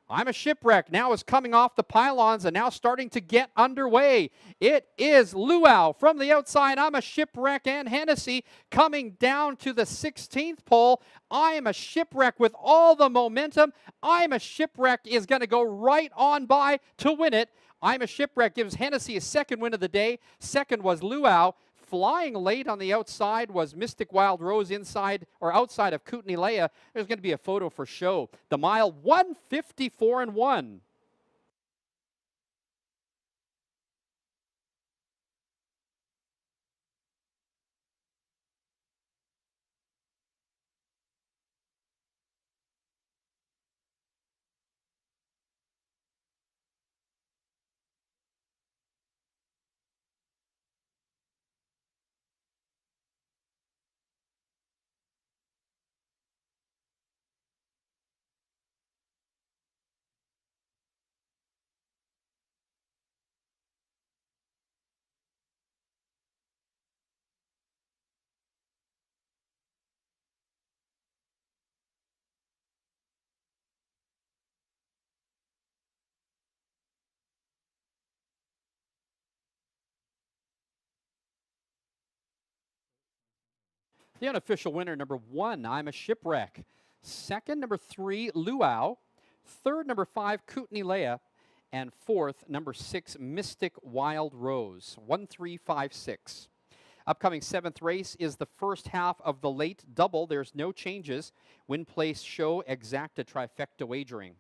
I'm a Shipwreck now is coming off the pylons and now starting to get underway. It is Luau from the outside. I'm a Shipwreck and Hennessy coming down to the 16th pole. I am a Shipwreck with all the momentum. I'm a Shipwreck is going to go right on by to win it. I'm a Shipwreck gives Hennessy a second win of the day. Second was Luau. Flying late on the outside was Mystic Wild Rose inside or outside of Kootenay Leia. There's going to be a photo for show. The mile 1:54-1. The unofficial winner, number 1, I'm a Shipwreck. Second, number 3, Luau. Third, number 5, Kootenai Leia. And fourth, number 6, Mystic Wild Rose. 1356. Upcoming 7th race is the first half of the late double. There's no changes. Win, place, show, exacta, trifecta wagering.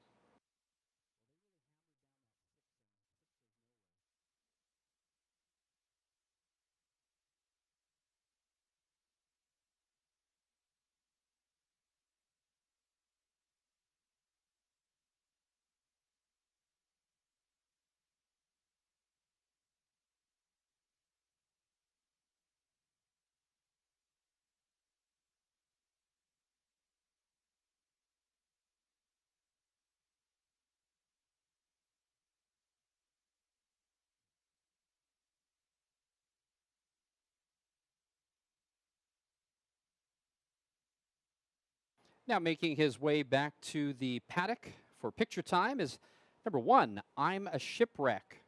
Now making his way back to the paddock for picture time is number 1, I'm a Shipwreck.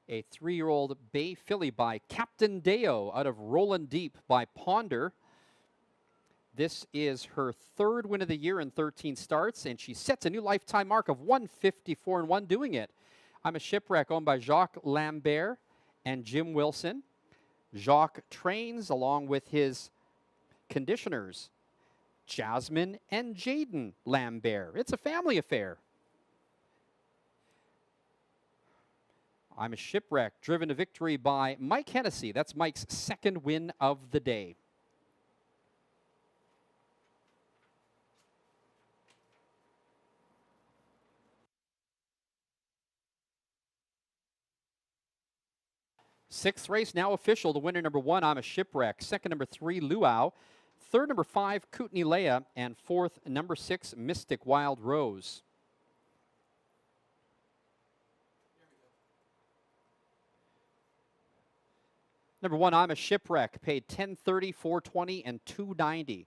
A 3-year-old bay filly by Captain Deo out of Roland Deep by Ponder. This is her 3rd win of the year in 13 starts, and she sets a new lifetime mark of 154-1 doing it. I'm a Shipwreck, owned by Jacques Lambert and Jim Wilson. Jacques trains along with his conditioners, Jasmine and Jaden Lambert. It's a family affair. I'm a Shipwreck, driven to victory by Mike Hennessy. That's Mike's 2nd win of the day. Sixth race now official. The winner, number 1, I'm a Shipwreck. Second, number 3, Luau. Third, number 5, Kootenai Leia. And fourth, number 6, Mystic Wild Rose. Number 1, I'm a Shipwreck, paid $10.30, $4.20, and $2.90.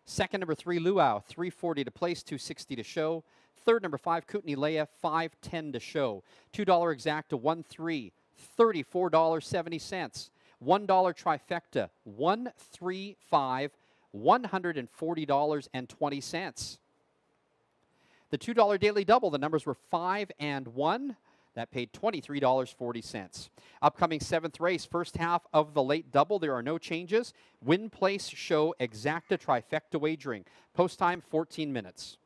Second, number 3, Luau, $3.40 to place, $2.60 to show. Third, number 5, Kootenai Leia, $5.10 to show. $2 exacta, $1.3, $34.70. $1 trifecta, $135, $140.20. The $2 daily double, the numbers were 5 and 1. That paid $23.40. Upcoming 7th race, first half of the late double. There are no changes. Win, place, show, exacta, trifecta wagering. Post time, 14 minutes.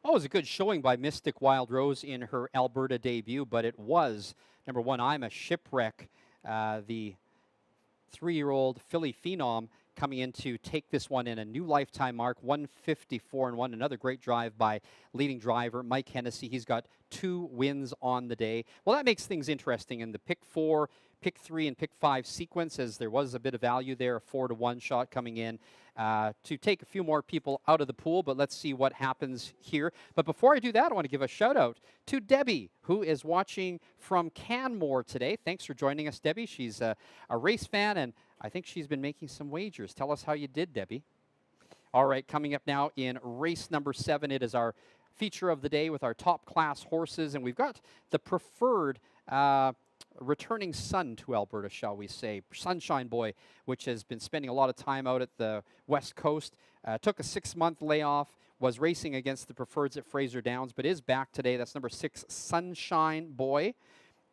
Oh, it was a good showing by Mystic Wild Rose in her Alberta debut, but it was number one. I'm a Shipwreck, the 3-year-old filly phenom coming in to take this one in a new lifetime mark, 154-1. Another great drive by leading driver Mike Hennessy. He's got 2 wins on the day. Well, that makes things interesting in the pick 4, pick 3, and pick 5 sequence, as there was a bit of value there, a 4-1 shot coming in to take a few more people out of the pool. But let's see what happens here. But before I do that, I want to give a shout out to Debbie, who is watching from Canmore today. Thanks for joining us, Debbie. She's a race fan, and I think she's been making some wagers. Tell us how you did, Debbie. All right, coming up now in race number 7, it is our feature of the day with our top class horses, and we've got the preferred returning son to Alberta, shall we say, Sunshine Boy, which has been spending a lot of time out at the West Coast. Took a 6-month layoff, was racing against the preferreds at Fraser Downs, but is back today. That's number 6, Sunshine Boy,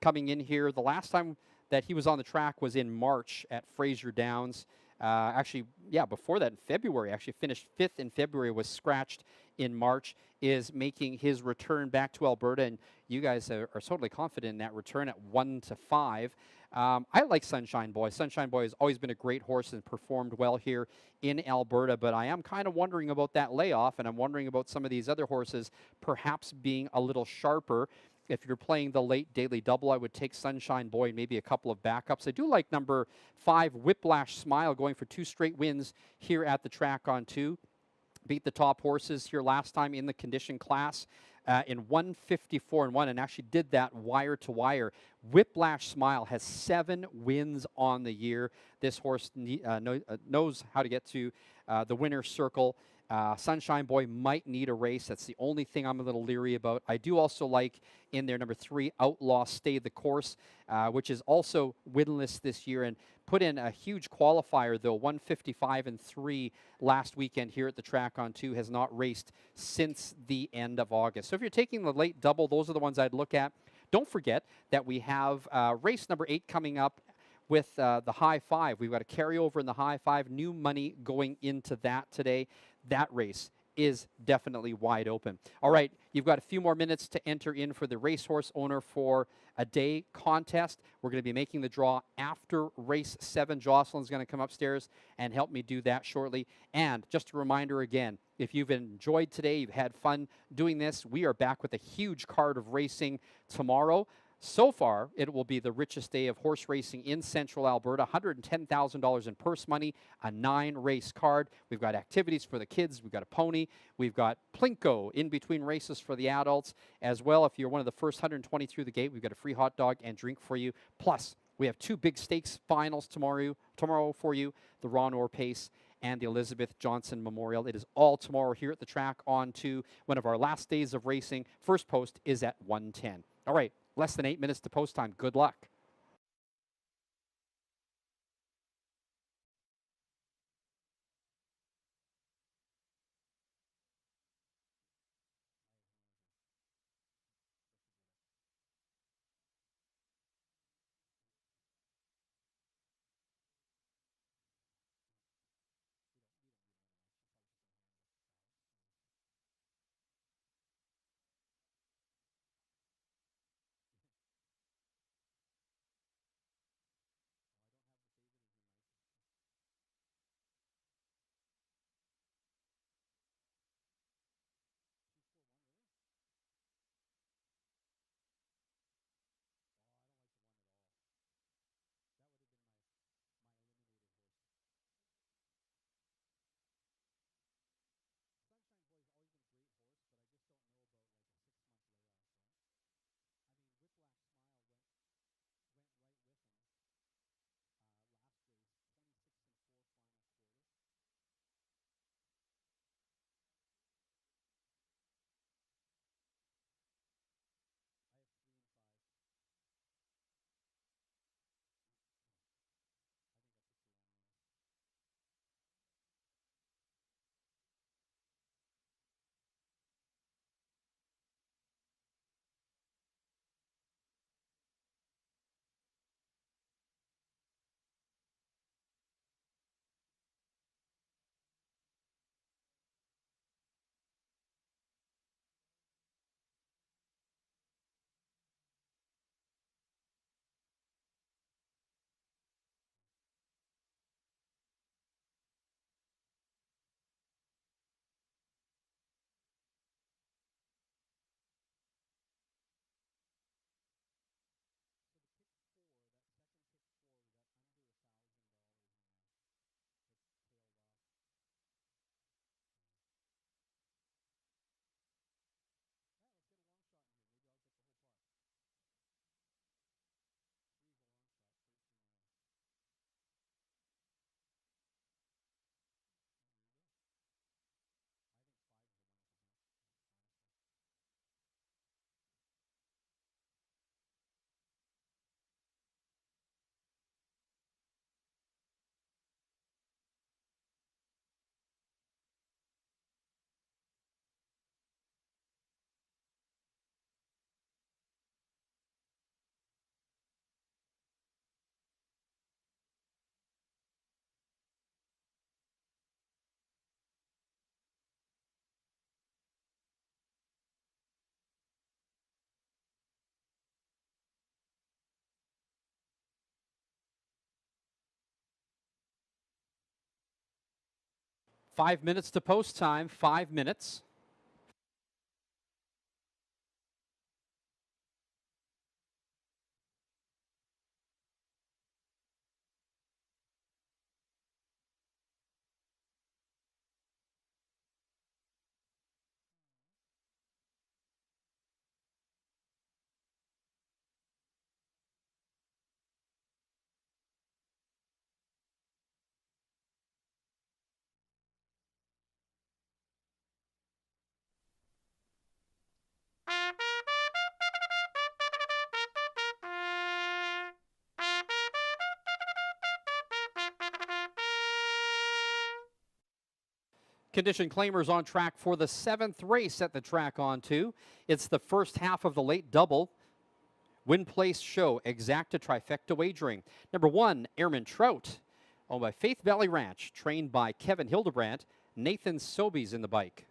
coming in here. The last time that he was on the track was in March at Fraser Downs. Actually, yeah, before that in February, actually finished 5th in February, was scratched in March, is making his return back to Alberta, and you guys are totally confident in that return at 1-5. I like Sunshine Boy. Sunshine Boy has always been a great horse and performed well here in Alberta, but I am kind of wondering about that layoff, and I'm wondering about some of these other horses perhaps being a little sharper. If you're playing the late daily double, I would take Sunshine Boy and maybe a couple of backups. I do like number 5, Whiplash Smile, going for 2 straight wins here at the track on 2. Beat the top horses here last time in the condition class in 154-1, and actually did that wire to wire. Whiplash Smile has 7 wins on the year. This horse knows how to get to the winner's circle. Sunshine Boy might need a race. That's the only thing I'm a little leery about. I do also like in there number 3, Outlaw Stay the Course, which is also winless this year and put in a huge qualifier, though, 155-3 last weekend here at the track on 2, has not raced since the end of August. So if you're taking the late double, those are the ones I'd look at. Don't forget that we have race number 8 coming up with the High Five. We've got a carryover in the High Five, new money going into that today. That race is definitely wide open. All right, you've got a few more minutes to enter in for the Racehorse Owner for a Day contest. We're going to be making the draw after race 7. Jocelyn's going to come upstairs and help me do that shortly. And just a reminder again, if you've enjoyed today, you've had fun doing this, we are back with a huge card of racing tomorrow. So far, it will be the richest day of horse racing in Central Alberta. $110,000 in purse money, a 9-race card. We've got activities for the kids. We've got a pony. We've got Plinko in between races for the adults. As well, if you're one of the first 120 through the gate, we've got a free hot dog and drink for you. Plus, we have 2 big stakes finals tomorrow for you, the Ron Orr Pace and the Elizabeth Johnson Memorial. It is all tomorrow here at the track on to one of our last days of racing. First post is at 1:10. All right. Less than 8 minutes to post time. Good luck. 5 minutes to post time, 5 minutes. Condition claimers on track for the 7th race at the track on 2. It's the first half of the late double. Win Place Show, Exacta Trifecta Wagering. Number 1, Airman Trout, owned by Faith Valley Ranch, trained by Kevin Hildebrandt. Nathan Sobeys in the bike.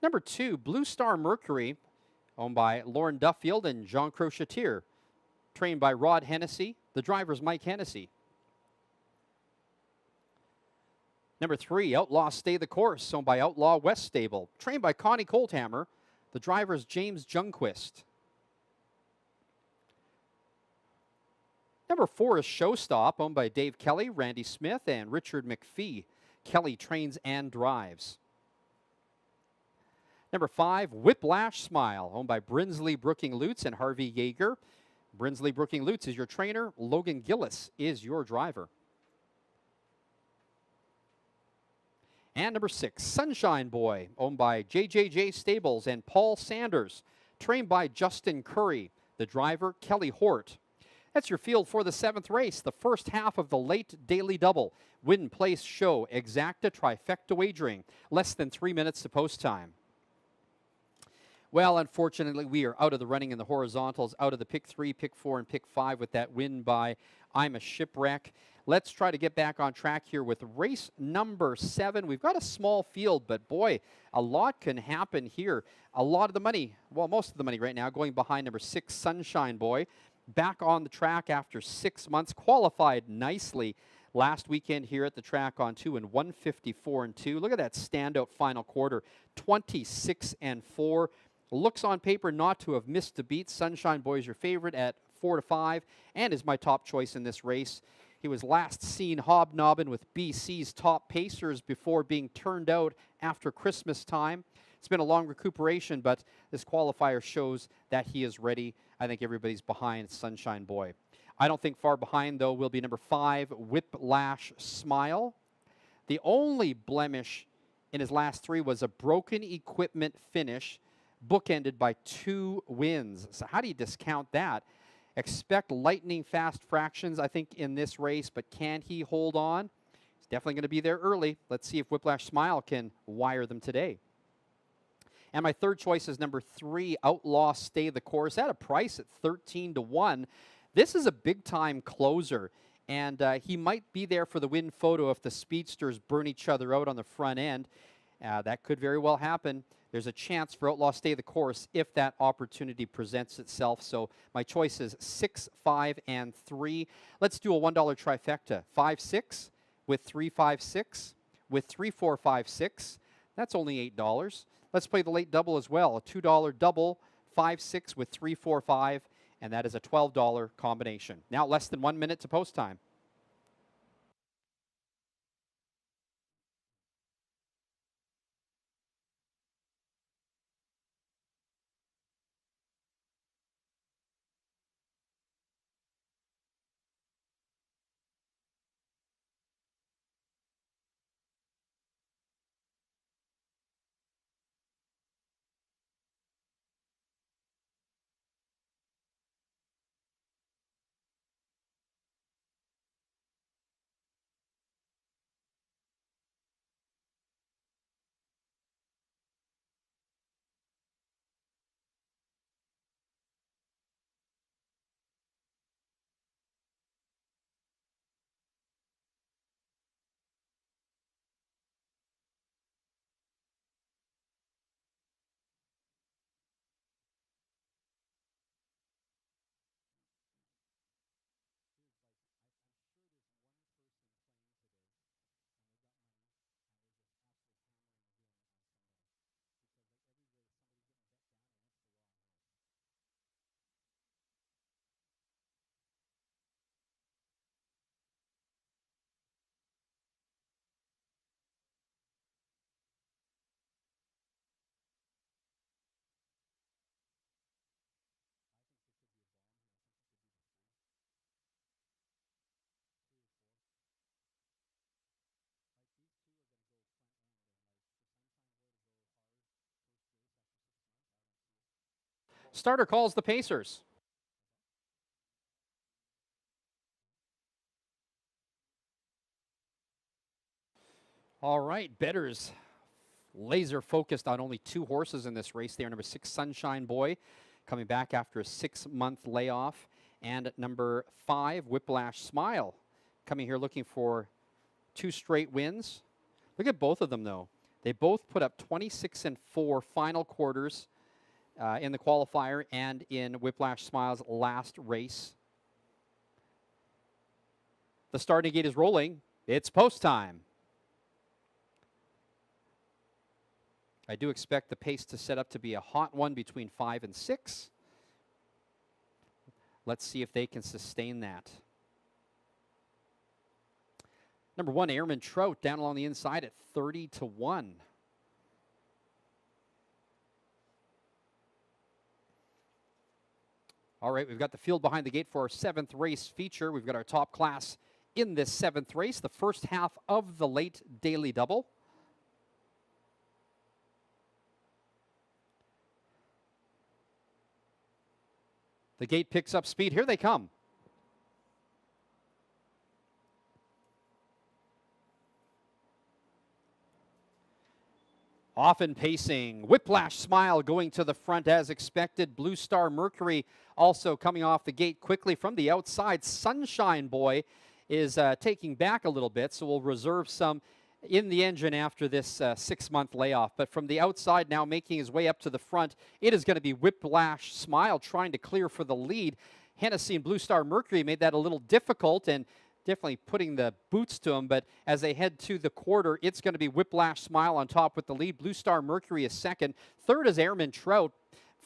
Number 2, Blue Star Mercury, owned by Lauren Duffield and Jean Crochetier, trained by Rod Hennessy. The driver's Mike Hennessy. Number 3, Outlaw Stay the Course, owned by Outlaw West Stable, trained by Connie Colthammer. The driver's James Jungquist. Number 4 is Showstop, owned by Dave Kelly, Randy Smith, and Richard McPhee. Kelly trains and drives. Number 5, Whiplash Smile, owned by Brinsley Brooking Lutz and Harvey Yeager. Brinsley Brooking Lutz is your trainer. Logan Gillis is your driver. And number 6, Sunshine Boy, owned by JJJ Stables and Paul Sanders, trained by Justin Curry. The driver, Kelly Hort. That's your field for the 7th race, the first half of the late daily double. Win Place Show, Exacta Trifecta Wagering. Less than 3 minutes to post time. Well, unfortunately, we are out of the running in the horizontals, out of the pick 3, pick 4, and pick 5 with that win by I'm a Shipwreck. Let's try to get back on track here with race number 7. We've got a small field, but boy, a lot can happen here. A lot of the money, well, most of the money right now going behind number 6, Sunshine Boy. Back on the track after 6 months, qualified nicely last weekend here at the track on 2 in 154-2. Look at that standout final quarter, 26-4. Looks on paper not to have missed a beat. Sunshine Boy is your favorite at 4-5 and is my top choice in this race. He was last seen hobnobbing with BC's top pacers before being turned out after Christmas time. It's been a long recuperation, but this qualifier shows that he is ready. I think everybody's behind Sunshine Boy. I don't think far behind, though, will be number 5, Whiplash Smile. The only blemish in his last 3 was a broken equipment finish, bookended by 2 wins. So how do you discount that? Expect lightning fast fractions, I think, in this race, but can he hold on? He's definitely going to be there early. Let's see if Whiplash Smile can wire them today. And my third choice is number 3, Outlaw Stay the Course, at a price at 13-1. This is a big-time closer, and he might be there for the win photo if the speedsters burn each other out on the front end. That could very well happen. There's a chance for Outlaw Stay the Course if that opportunity presents itself. So my choice is 6, 5, and 3. Let's do a $1 trifecta. 5, 6 with 3, 5, 6 with 3, 4, 5, 6. That's only $8. Let's play the late double as well. A $2 double, 5, 6 with 3, 4, 5, and that is a $12 combination. Now less than 1 minute to post time. Starter calls the Pacers. All right, bettors laser focused on only 2 horses in this race. They are number 6, Sunshine Boy, coming back after a 6-month layoff, and number 5, Whiplash Smile, coming here looking for 2 straight wins. Look at both of them, though. They both put up 26 and 4 final quarters in the qualifier and in Whiplash Smile's last race. The starting gate is rolling. It's post time. I do expect the pace to set up to be a hot one between 5 and 6. Let's see if they can sustain that. Number 1, Airman Trout, down along the inside at 30-1. All right, we've got the field behind the gate for our 7th race feature. We've got our top class in this 7th race, the first half of the late daily double. The gate picks up speed. Here they come. Often pacing. Whiplash Smile going to the front as expected. Blue Star Mercury also coming off the gate quickly from the outside. Sunshine Boy is taking back a little bit, so we'll reserve some in the engine after this 6-month layoff. But from the outside now making his way up to the front, it is going to be Whiplash Smile trying to clear for the lead. Hennessy and Blue Star Mercury made that a little difficult and definitely putting the boots to him. But as they head to the quarter, it's going to be Whiplash Smile on top with the lead. Blue Star Mercury is second. Third is Airman Trout.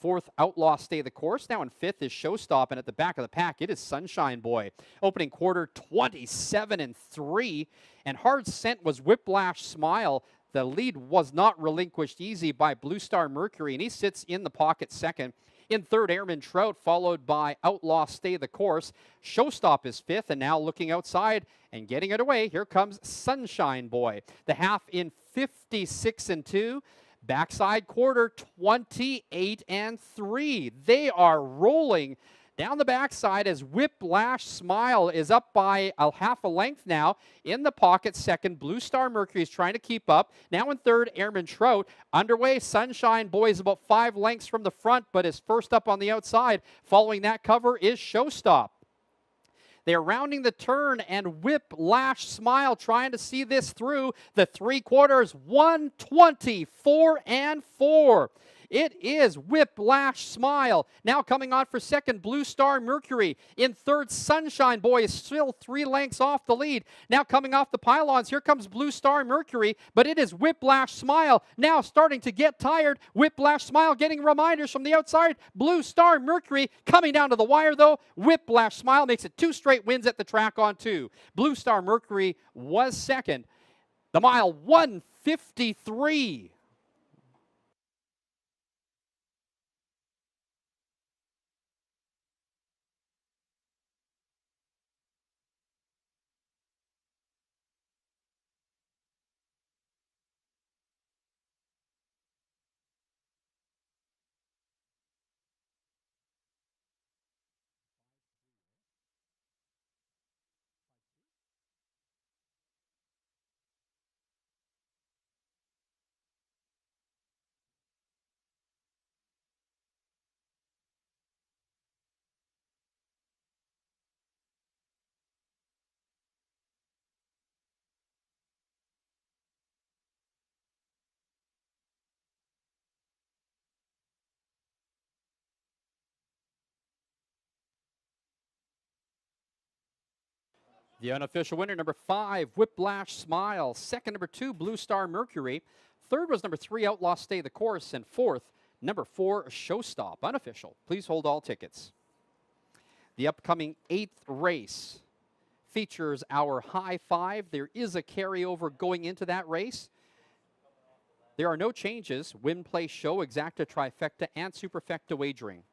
4th, Outlaw Stay the Course. Now in 5th is Showstop, and at the back of the pack, it is Sunshine Boy. Opening quarter, 27 and 3, and hard scent was Whiplash Smile. The lead was not relinquished easy by Blue Star Mercury, and he sits in the pocket second. In 3rd, Airman Trout, followed by Outlaw Stay the Course. Showstop is 5th, and now looking outside and getting it away, here comes Sunshine Boy. The half in 56 and 2. Backside quarter, 28 and 3. They are rolling down the backside as Whiplash Smile is up by a half a length now. In the pocket, second, Blue Star Mercury is trying to keep up. Now in 3rd, Airman Trout. Underway, Sunshine Boy is about 5 lengths from the front, but is first up on the outside. Following that cover is Showstop. They're rounding the turn, and Whiplash Smile trying to see this through. The 3 quarters, 124 and 4. It is Whiplash Smile. Now coming on for second, Blue Star Mercury. In 3rd, Sunshine Boy is still 3 lengths off the lead. Now coming off the pylons, here comes Blue Star Mercury, but it is Whiplash Smile. Now starting to get tired. Whiplash Smile getting reminders from the outside. Blue Star Mercury coming down to the wire, though. Whiplash Smile makes it 2 straight wins at the track on 2. Blue Star Mercury was second. The mile, 153. The unofficial winner, number 5, Whiplash Smile. Second, number 2, Blue Star Mercury. Third was number 3, Outlaw Stay the Course. And 4th, number 4, Showstop. Unofficial. Please hold all tickets. The upcoming 8th race features our High Five. There is a carryover going into that race. There are no changes. Win, play, show, exacta, trifecta, and superfecta wagering.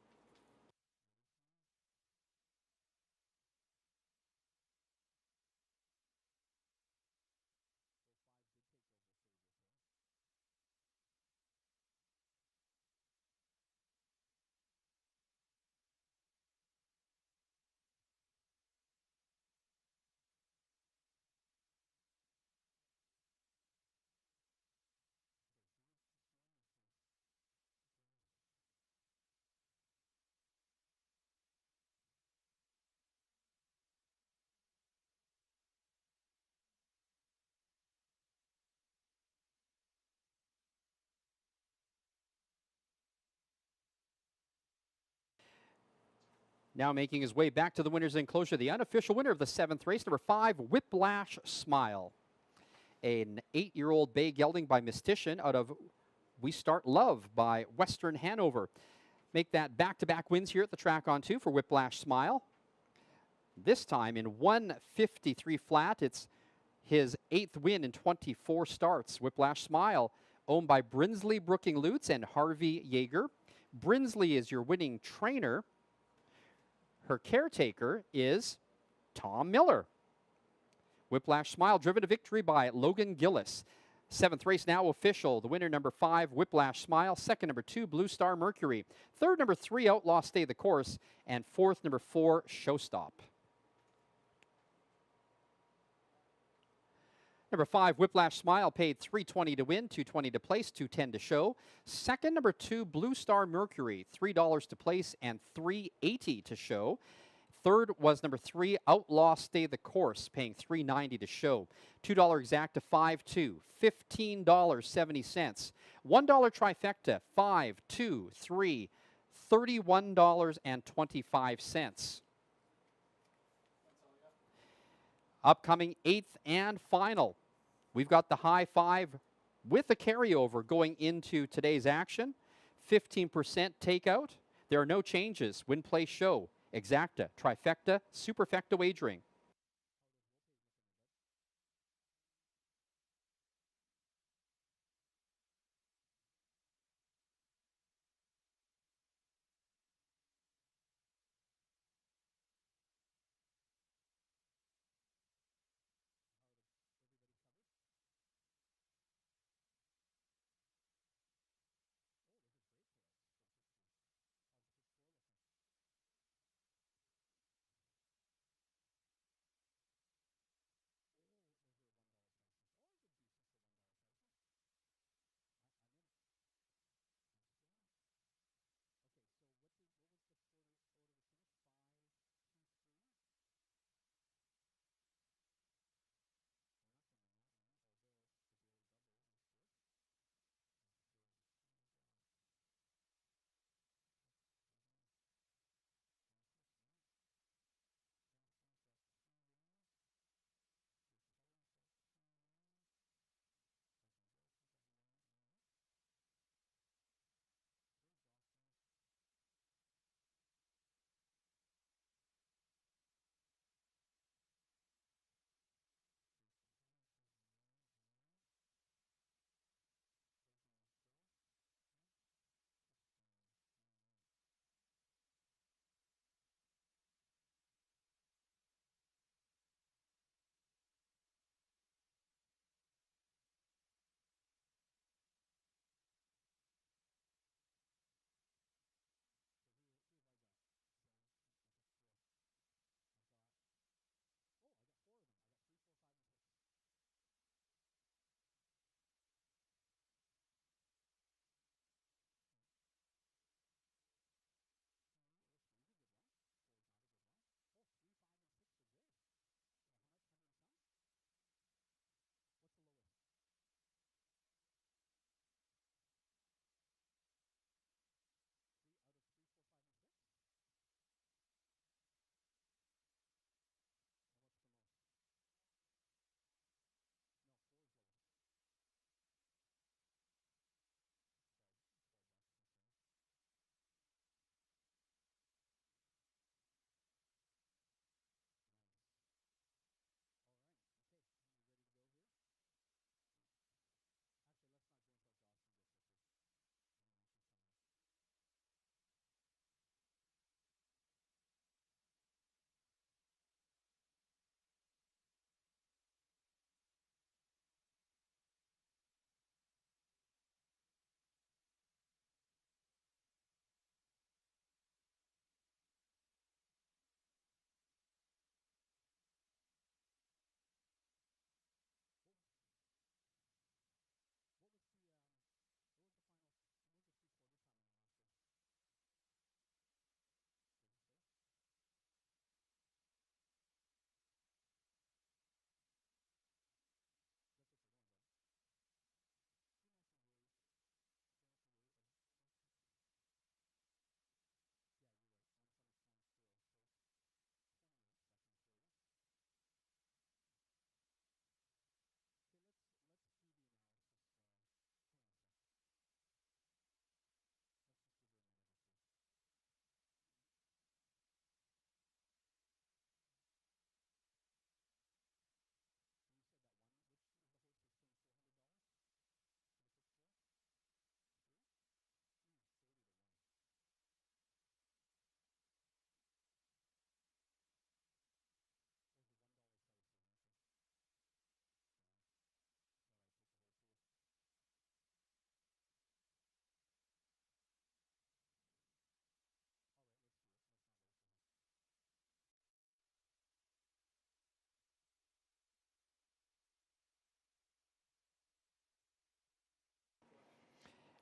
Now making his way back to the winner's enclosure, the unofficial winner of the 7th race, number 5, Whiplash Smile. An 8-year-old bay gelding by Mystician out of We Start Love by Western Hanover. Make that back-to-back wins here at the track on 2 for Whiplash Smile. This time in 153 flat. It's his 8th win in 24 starts. Whiplash Smile, owned by Brinsley Brooking Lutz and Harvey Yeager. Brinsley is your winning trainer. Her caretaker is Tom Miller. Whiplash Smile driven to victory by Logan Gillis. 7th race now official. The winner, number 5, Whiplash Smile. Second, number 2, Blue Star Mercury. Third, number 3, Outlaw Stay the Course. And fourth, number 4, Showstop. Number 5, Whiplash Smile, paid $3.20 to win, $2.20 to place, $2.10 to show. Second, number 2, Blue Star Mercury, $3 to place and $3.80 to show. Third was number 3, Outlaw Stay the Course, paying $3.90 to show. $2 exacta, 5-2, $15.70. $1 trifecta, 5, 2, 3, $31.25. Upcoming 8th and final. We've got the high 5 with a carryover going into today's action. 15% takeout. There are no changes. Win, play, show. Exacta, trifecta, superfecta wagering.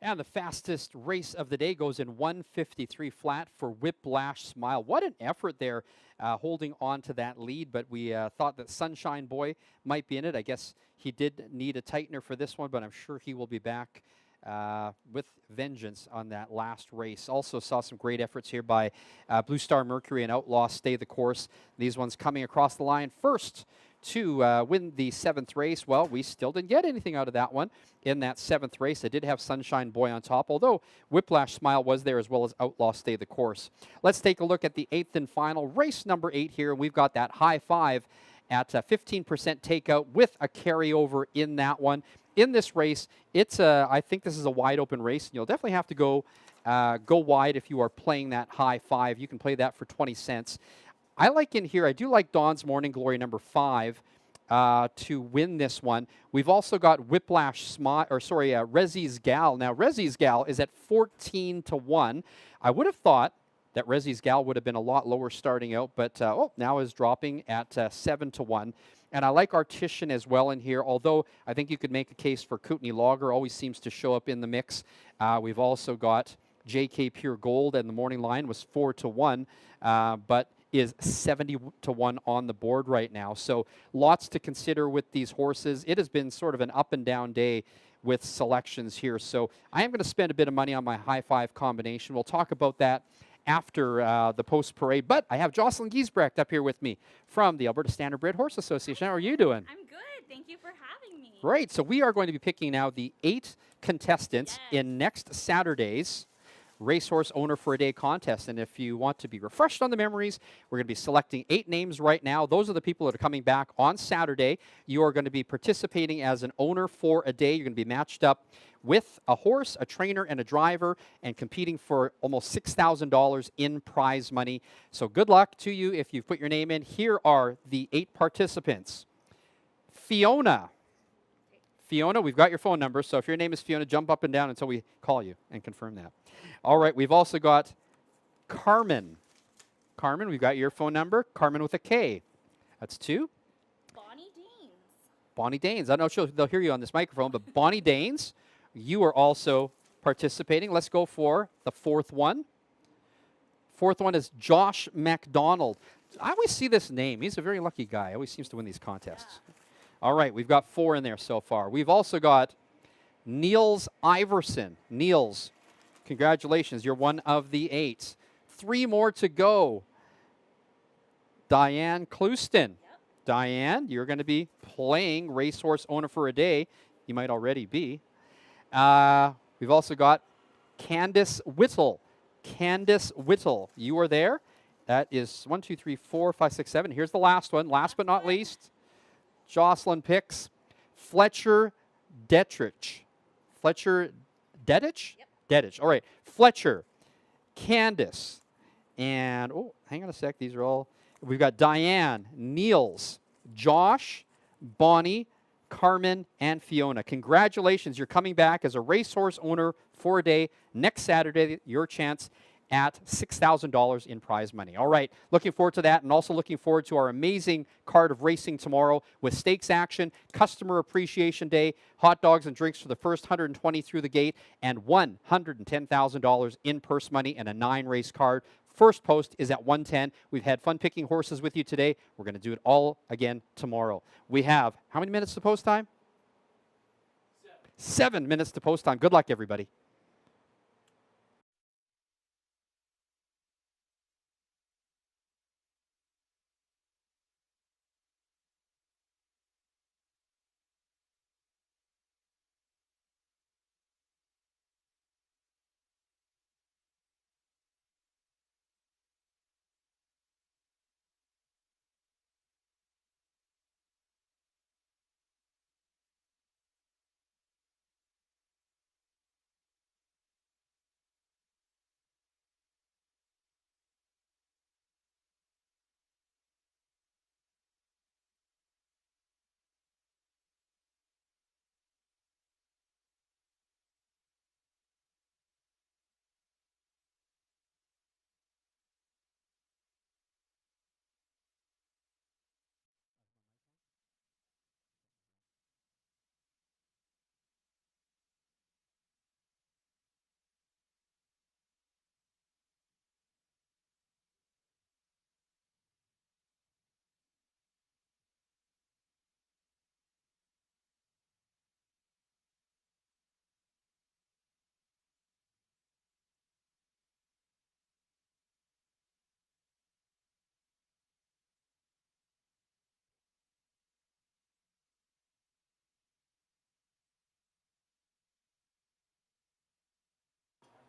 And the fastest race of the day goes in 1:53 flat for Whiplash Smile. What an effort there, holding on to that lead. But we thought that Sunshine Boy might be in it. I guess he did need a tightener for this one, but I'm sure he will be back with vengeance on that last race. Also saw some great efforts here by Blue Star Mercury and Outlaw Stay the Course. These ones coming across the line first to win the 7th race. Well, we still didn't get anything out of that one in that 7th race. I did have Sunshine Boy on top, although Whiplash Smile was there as well as Outlaw Stay the Course. Let's take a look at the 8th and final race number 8 here. We've got that high five at 15% takeout with a carryover in that one. In this race, I think this is a wide open race, and you'll definitely have to go wide if you are playing that high five. You can play that for 20 cents. I like in here, I do like Dawn's Morning Glory number 5 to win this one. We've also got Whiplash Smile, Rezzy's Gal. Now, Rezzy's Gal is at 14 to 1. I would have thought that Rezzy's Gal would have been a lot lower starting out, but now is dropping at 7 to 1. And I like Artisan as well in here, although I think you could make a case for Kootenay Lager, always seems to show up in the mix. We've also got JK Pure Gold, and the morning line was 4 to 1, but is 70 to 1 on the board right now. So lots to consider with these horses. It has been sort of an up and down day with selections here. So I am going to spend a bit of money on my high five combination. We'll talk about that after the post parade. But I have Jocelyn Giesbrecht up here with me from the Alberta Standardbred Horse Association. How are you doing? I'm good. Thank you for having me. Great. So we are going to be picking now the 8 contestants in next Saturday's Racehorse Owner for a Day contest. And if you want to be refreshed on the memories, we're going to be selecting 8 names right now. Those are the people that are coming back on Saturday. You are going to be participating as an owner for a day. You're going to be matched up with a horse, a trainer, and a driver, and competing for almost $6,000 in prize money. So good luck to you if you've put your name in. Here are the 8 participants. Fiona. Fiona, we've got your phone number, so if your name is Fiona, jump up and down until we call you and confirm that. All right, we've also got Carmen. Carmen, we've got your phone number. Carmen with a K. That's 2. Bonnie Danes. Bonnie Danes. I don't know if they'll hear you on this microphone, but Bonnie Danes, you are also participating. Let's go for the 4th one. 4th one is Josh MacDonald. I always see this name. He's a very lucky guy. He always seems to win these contests. Yeah. All right, we've got 4 in there so far. We've also got Niels Iverson. Niels, congratulations. You're one of the 8. 3 more to go. Diane Clouston. Yep. Diane, you're going to be playing Racehorse Owner for a Day. You might already be. We've also got Candice Whittle. Candice Whittle, you are there. That is 1, 2, 3, 4, 5, 6, 7. Here's the last one. Last but not least, Jocelyn picks Fletcher Detrich. Fletcher Dedich? Yep. Dedich. All right. Fletcher, Candice, and, oh, hang on a sec. These are all, we've got Diane, Niels, Josh, Bonnie, Carmen, and Fiona. Congratulations. You're coming back as a racehorse owner for a day. Next Saturday, your chance at $6,000 in prize money. All right, looking forward to that, and also looking forward to our amazing card of racing tomorrow with stakes action, customer appreciation day, hot dogs and drinks for the first 120 through the gate, and $110,000 in purse money and a 9-race card. First post is at 1:10. We've had fun picking horses with you today. We're going to do it all again tomorrow. We have, how many minutes to post time? 7 minutes to post time. Good luck, everybody.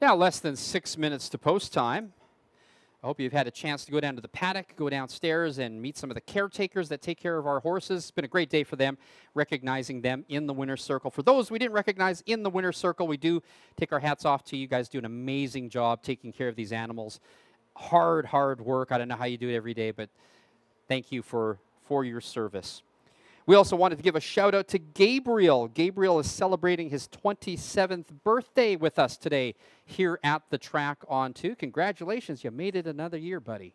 Now less than 6 minutes to post time. I hope you've had a chance to go down to the paddock, go downstairs and meet some of the caretakers that take care of our horses. It's been a great day for them, recognizing them in the winner's circle. For those we didn't recognize in the winner's circle, we do take our hats off to you guys. Do an amazing job taking care of these animals. Hard work. I don't know how you do it every day, but thank you for your service. We also wanted to give a shout out to Gabriel. Gabriel is celebrating his 27th birthday with us today here at the track on 2. Congratulations, you made it another year, buddy.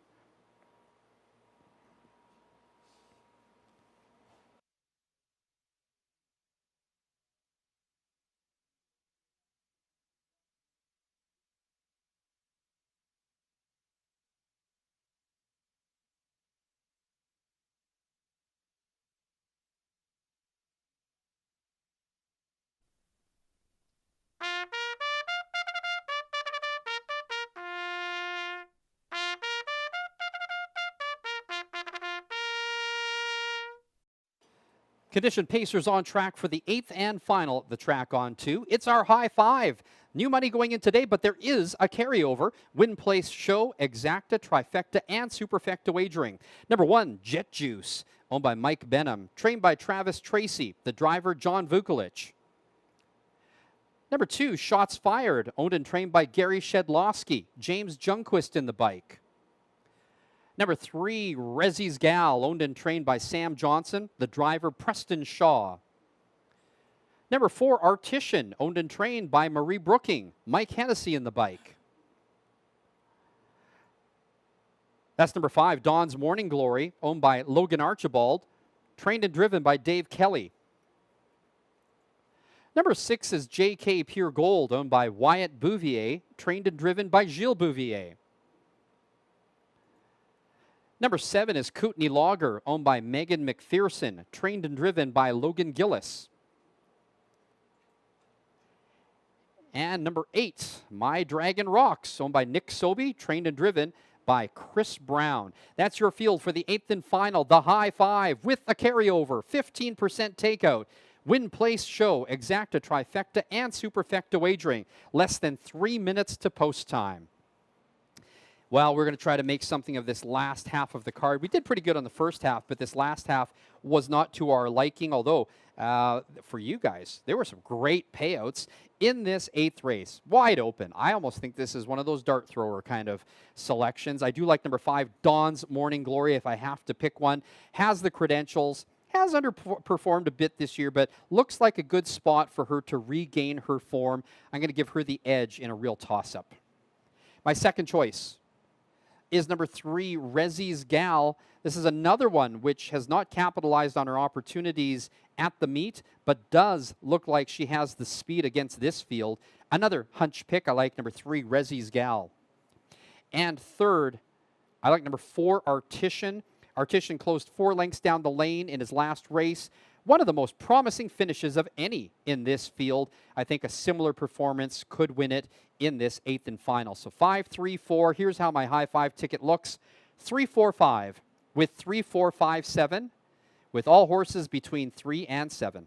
Condition Pacers on track for the 8th and final at the track on 2. It's our high five. New money going in today, but there is a carryover. Win Place Show, Exacta, Trifecta, and Superfecta wagering. Number 1, Jet Juice, owned by Mike Benham, trained by Travis Tracy, the driver John Vukolich. Number 2, Shots Fired, owned and trained by Gary Shedlowski, James Junquist in the bike. Number 3, Rezzy's Gal, owned and trained by Sam Johnson, the driver Preston Shaw. Number 4, Artisan, owned and trained by Marie Brooking, Mike Hennessy in the bike. That's number 5, Dawn's Morning Glory, owned by Logan Archibald, trained and driven by Dave Kelly. Number 6 is JK Pure Gold, owned by Wyatt Bouvier, trained and driven by Gilles Bouvier. Number 7 is Kootenai Lager, owned by Megan McPherson, trained and driven by Logan Gillis. And number 8, My Dragon Rocks, owned by Nick Sobey, trained and driven by Chris Brown. That's your field for the 8th and final, the high five with a carryover, 15% takeout. Win Place Show, Exacta, Trifecta, and Superfecta wagering. Less than 3 minutes to post time. Well, we're going to try to make something of this last half of the card. We did pretty good on the first half, but this last half was not to our liking, although for you guys, there were some great payouts in this 8th race. Wide open. I almost think this is one of those dart thrower kind of selections. I do like number 5, Dawn's Morning Glory, if I have to pick one. Has the credentials. Has underperformed a bit this year, but looks like a good spot for her to regain her form. I'm going to give her the edge in a real toss-up. My second choice is number 3, Rezzy's Gal. This is another one which has not capitalized on her opportunities at the meet, but does look like she has the speed against this field. Another hunch pick. I like number 3, Rezzy's Gal. And third, I like number 4, Artisan. Artisan closed 4 lengths down the lane in his last race. One of the most promising finishes of any in this field. I think a similar performance could win it in this 8th and final. So 5, 3, 4. Here's how my high five ticket looks. 3, 4, 5 with 3, 4, 5, 7 with all horses between 3 and 7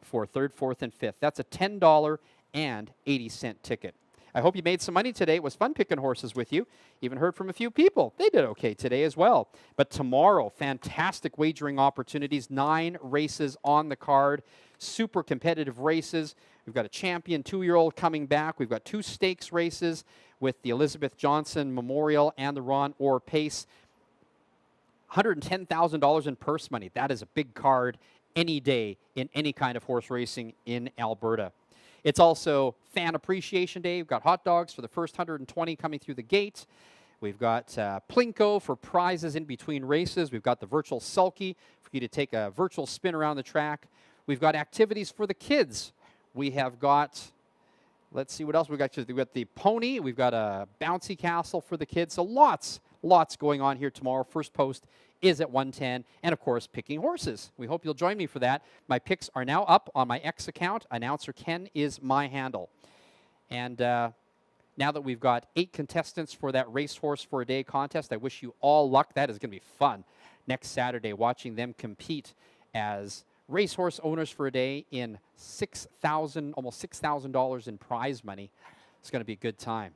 for 3rd, 4th, and 5th. That's a $10.80 ticket. I hope you made some money today. It was fun picking horses with you. Even heard from a few people. They did okay today as well. But tomorrow, fantastic wagering opportunities. 9 races on the card. Super competitive races. We've got a champion 2-year-old coming back. We've got 2 stakes races with the Elizabeth Johnson Memorial and the Ron Orr Pace. $110,000 in purse money. That is a big card any day in any kind of horse racing in Alberta. It's also Fan Appreciation Day. We've got hot dogs for the first 120 coming through the gate. We've got Plinko for prizes in between races. We've got the virtual sulky for you to take a virtual spin around the track. We've got activities for the kids. We have got, let's see what else we've got. We've got the pony. We've got a bouncy castle for the kids. So lots going on here tomorrow. First post is at 1:10, and of course, picking horses. We hope you'll join me for that. My picks are now up on my X account. Announcer Ken is my handle. And now that we've got 8 contestants for that Racehorse for a Day contest, I wish you all luck. That is going to be fun next Saturday, watching them compete as racehorse owners for a day in almost $6,000 in prize money. It's going to be a good time.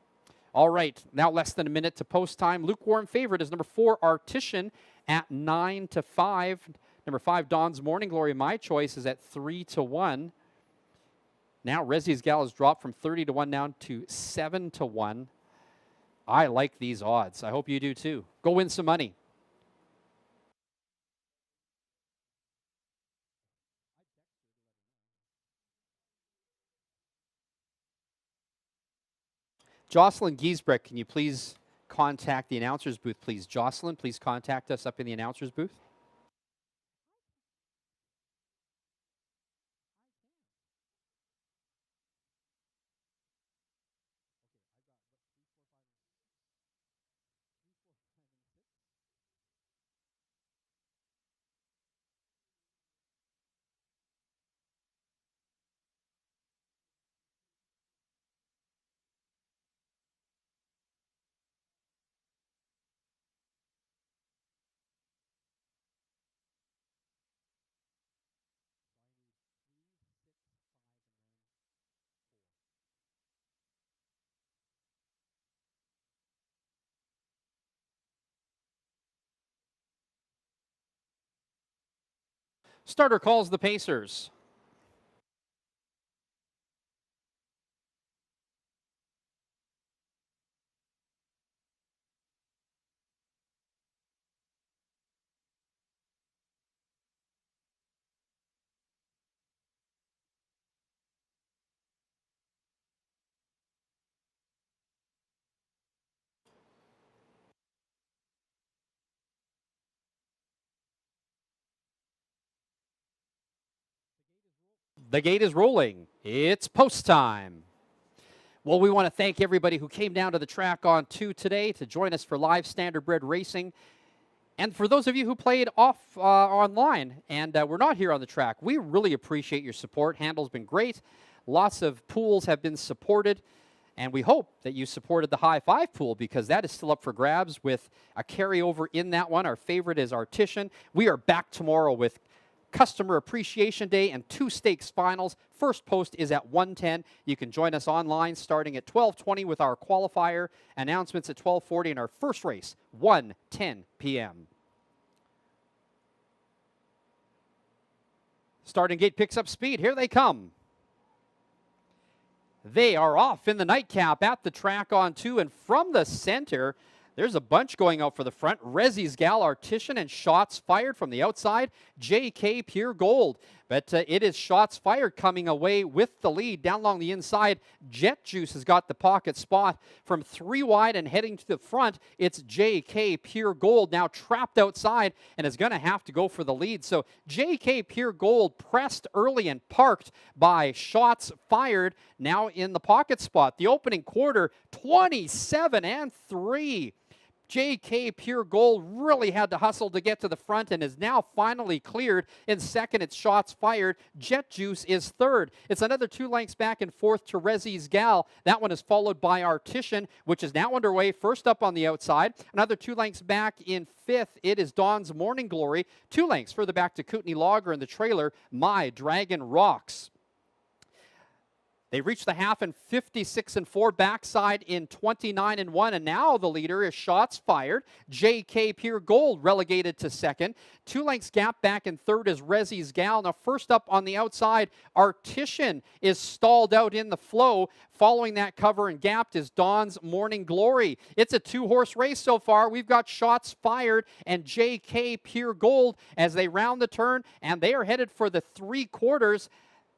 All right, now less than a minute to post time. Lukewarm favorite is number 4, Artisan, at 9-5. Number 5, Dawn's Morning Glory, my choice, is at 3-1. Now Rezzy's Gal has dropped from 30-1 down to 7-1. I like these odds. I hope you do too. Go win some money. Jocelyn Giesbrecht, can you please contact the announcer's booth, please? Jocelyn, please contact us up in the announcer's booth. Starter calls the Pacers. The gate is rolling. It's post time. Well, we want to thank everybody who came down to the track on 2 today to join us for live standardbred racing. And for those of you who played off online and were not here on the track, we really appreciate your support. Handle's been great. Lots of pools have been supported. And we hope that you supported the High Five pool because that is still up for grabs with a carryover in that one. Our favorite is Artisan. We are back tomorrow with Customer Appreciation Day and 2 stakes finals. First post is at 1:10. You can join us online starting at 12:20 with our qualifier announcements at 12:40 and our first race, 1:10 p.m. Starting gate picks up speed. Here they come. They are off in the nightcap at the track on 2, and from the center, there's a bunch going out for the front. Rezzy's Gal, Artisan, and shots fired from the outside. JK Pure Gold. But it is shots fired coming away with the lead. Down along the inside, Jet Juice has got the pocket spot. From 3 wide and heading to the front, it's JK Pure Gold now trapped outside and is going to have to go for the lead. So JK Pure Gold pressed early and parked by shots fired. Now in the pocket spot. The opening quarter, 27-3. JK Pure Gold really had to hustle to get to the front and is now finally cleared. In second, it's shots fired. Jet Juice is third. It's another 2 lengths back and forth to Rezzy's Gal. That one is followed by Artisan, which is now underway. First up on the outside. Another 2 lengths back in fifth. It is Dawn's Morning Glory. 2 lengths further back to Kootenai Lager in the trailer. My Dragon Rocks. They reached the half in 56-4, backside in 29-1, and now the leader is shots fired. JK Pure Gold relegated to second. 2 lengths gap back in third is Rezzy's Gal. Now first up on the outside, Artisan is stalled out in the flow. Following that cover and gapped is Dawn's Morning Glory. It's a 2-horse race so far. We've got shots fired and JK Pure Gold as they round the turn, and they are headed for the 3/4.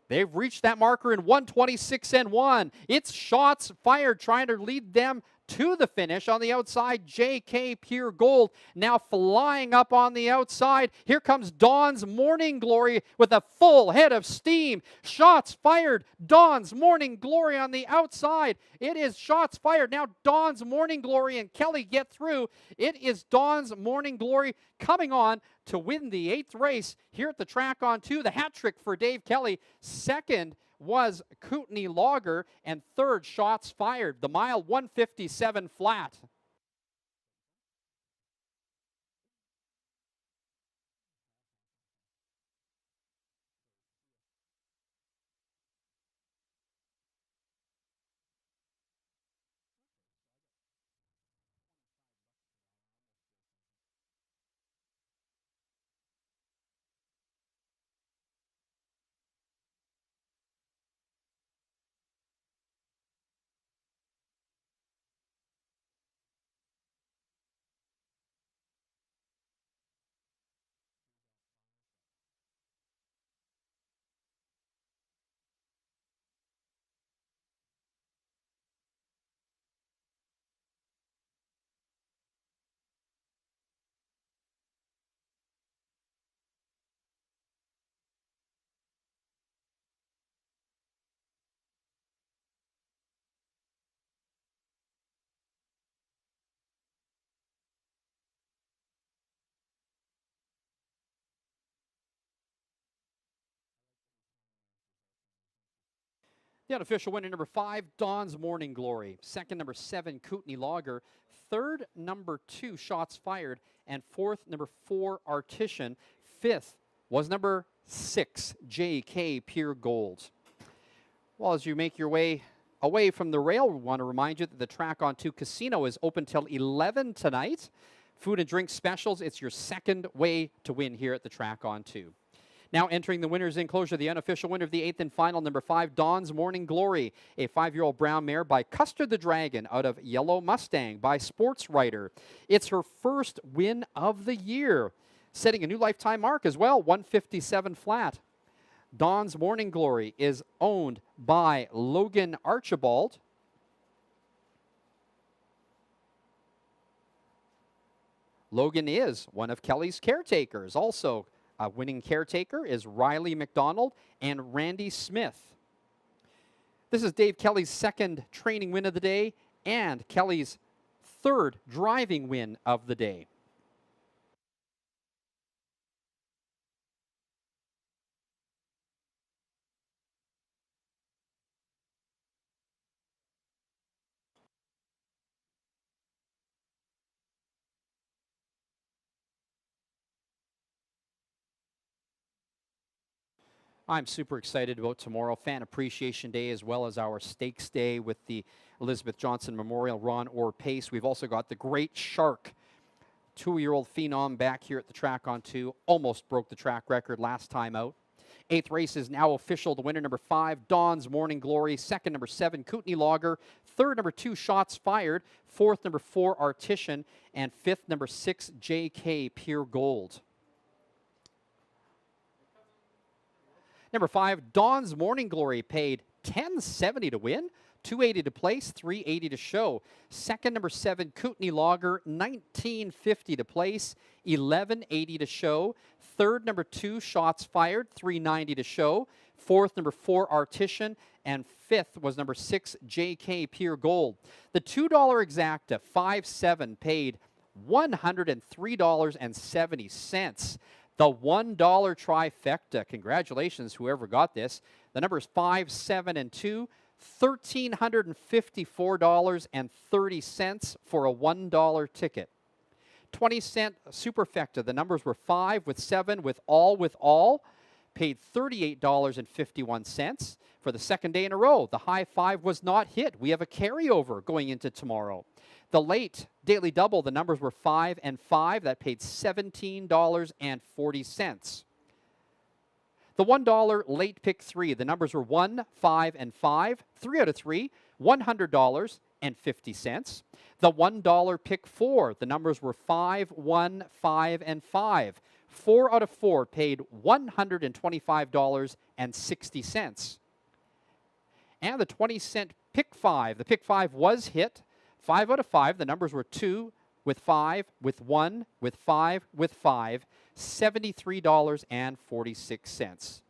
They've reached that marker in 1:26-1. It's shots fired trying to lead them to the finish. On the outside, JK Pure Gold now flying up on the outside. Here comes Dawn's Morning Glory with a full head of steam. Shots fired. Dawn's Morning Glory on the outside. It is shots fired. Now Dawn's Morning Glory and Kelly get through. It is Dawn's Morning Glory coming on to win the 8th race here at the track on 2. The hat trick for Dave Kelly. Second was Kootenai Lager, and third, shots fired. The mile 157 flat. The unofficial winner, number 5, Dawn's Morning Glory. Second, number 7, Kootenai Lager. Third, number 2, Shots Fired. And fourth, number 4, Artisan. Fifth was number 6, JK Pure Gold. Well, as you make your way away from the rail, we want to remind you that the Track on 2 Casino is open till 11 tonight. Food and drink specials, it's your second way to win here at the Track on 2. Now entering the winner's enclosure, the unofficial winner of the 8th and final, number 5, Dawn's Morning Glory, a 5-year-old brown mare by Custer the Dragon out of Yellow Mustang by Sports Writer. It's her first win of the year, setting a new lifetime mark as well, 157 flat. Dawn's Morning Glory is owned by Logan Archibald. Logan is one of Kelly's caretakers. Also, a winning caretaker is Riley McDonald and Randy Smith. This is Dave Kelly's second training win of the day and Kelly's third driving win of the day. I'm super excited about tomorrow, Fan Appreciation Day, as well as our Stakes Day with the Elizabeth Johnson Memorial Ron Orr Pace. We've also got the Great Shark, 2-year-old phenom back here at the Track on 2. Almost broke the track record last time out. 8th race is now official. The winner, number 5, Dawn's Morning Glory. Second, number 7, Kootenai Lager. Third, number 2, Shots Fired. Fourth, number 4, Artisan. And fifth, number 6, JK Pure Gold. Number 5, Dawn's Morning Glory paid $10.70 to win, $2.80 to place, $3.80 to show. Second, number 7, Kootenai Lager, $19.50 to place, $11.80 to show. Third, number 2, Shots Fired, $3.90 to show. Fourth, number 4, Artisan. And fifth was number 6, JK Pure Gold. The $2 exacta, 5-7, paid $103.70. The $1 trifecta. Congratulations, whoever got this. The numbers 5, 7, and 2. $1,354.30 for a $1 ticket. 20-cent superfecta. The numbers were 5 with 7 with all. Paid $38.51 for the second day in a row. The high 5 was not hit. We have a carryover going into tomorrow. The late daily double, the numbers were 5 and 5. That paid $17.40. The $1 late pick 3, the numbers were 1, 5, and 5. 3 out of 3, $100.50. The $1 pick 4, the numbers were 5, 1, 5, and 5. 4 out of 4 paid $125.60. And the 20-cent pick 5, the pick 5 was hit. 5 out of 5, the numbers were 2, with 5, with 1, with 5, with 5, $73.46.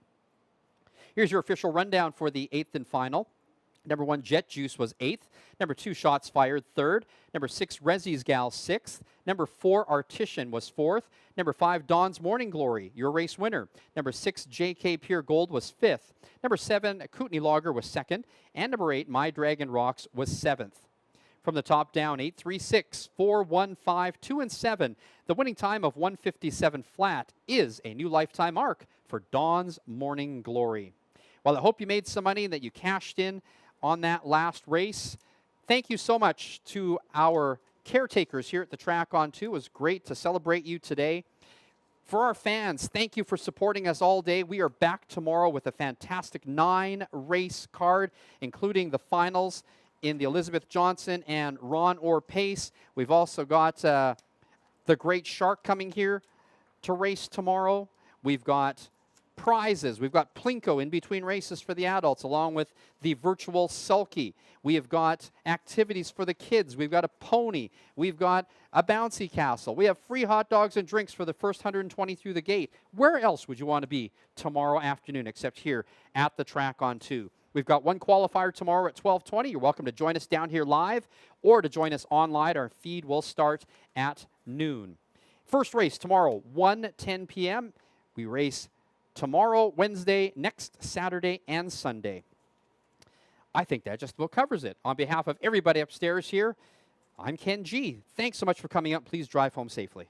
Here's your official rundown for the 8th and final. Number 1, Jet Juice was 8th. Number 2, Shots Fired, 3rd. Number 6, Rezzy's Gal, 6th. Number 4, Artisan was 4th. Number 5, Dawn's Morning Glory, your race winner. Number 6, JK Pure Gold was 5th. Number 7, Kootenai Lager was 2nd. And number 8, My Dragon Rocks was 7th. From the top down, 8, 3, 6, 4, 1, 5, 2, and 7. The winning time of 157 flat is a new lifetime mark for Dawn's Morning Glory. Well, I hope you made some money and that you cashed in on that last race. Thank you so much to our caretakers here at the Track on 2. It was great to celebrate you today. For our fans, thank you for supporting us all day. We are back tomorrow with a fantastic 9-race card, including the finals in the Elizabeth Johnson and Ron Orr Pace. We've also got the Great Shark coming here to race tomorrow. We've got prizes. We've got Plinko in between races for the adults, along with the virtual sulky. We have got activities for the kids. We've got a pony. We've got a bouncy castle. We have free hot dogs and drinks for the first 120 through the gate. Where else would you want to be tomorrow afternoon except here at the Track on 2? We've got one qualifier tomorrow at 12:20. You're welcome to join us down here live or to join us online. Our feed will start at noon. First race tomorrow, 1:10 p.m. We race tomorrow, Wednesday, next Saturday, and Sunday. I think that just about covers it. On behalf of everybody upstairs here, I'm Ken G. Thanks so much for coming up. Please drive home safely.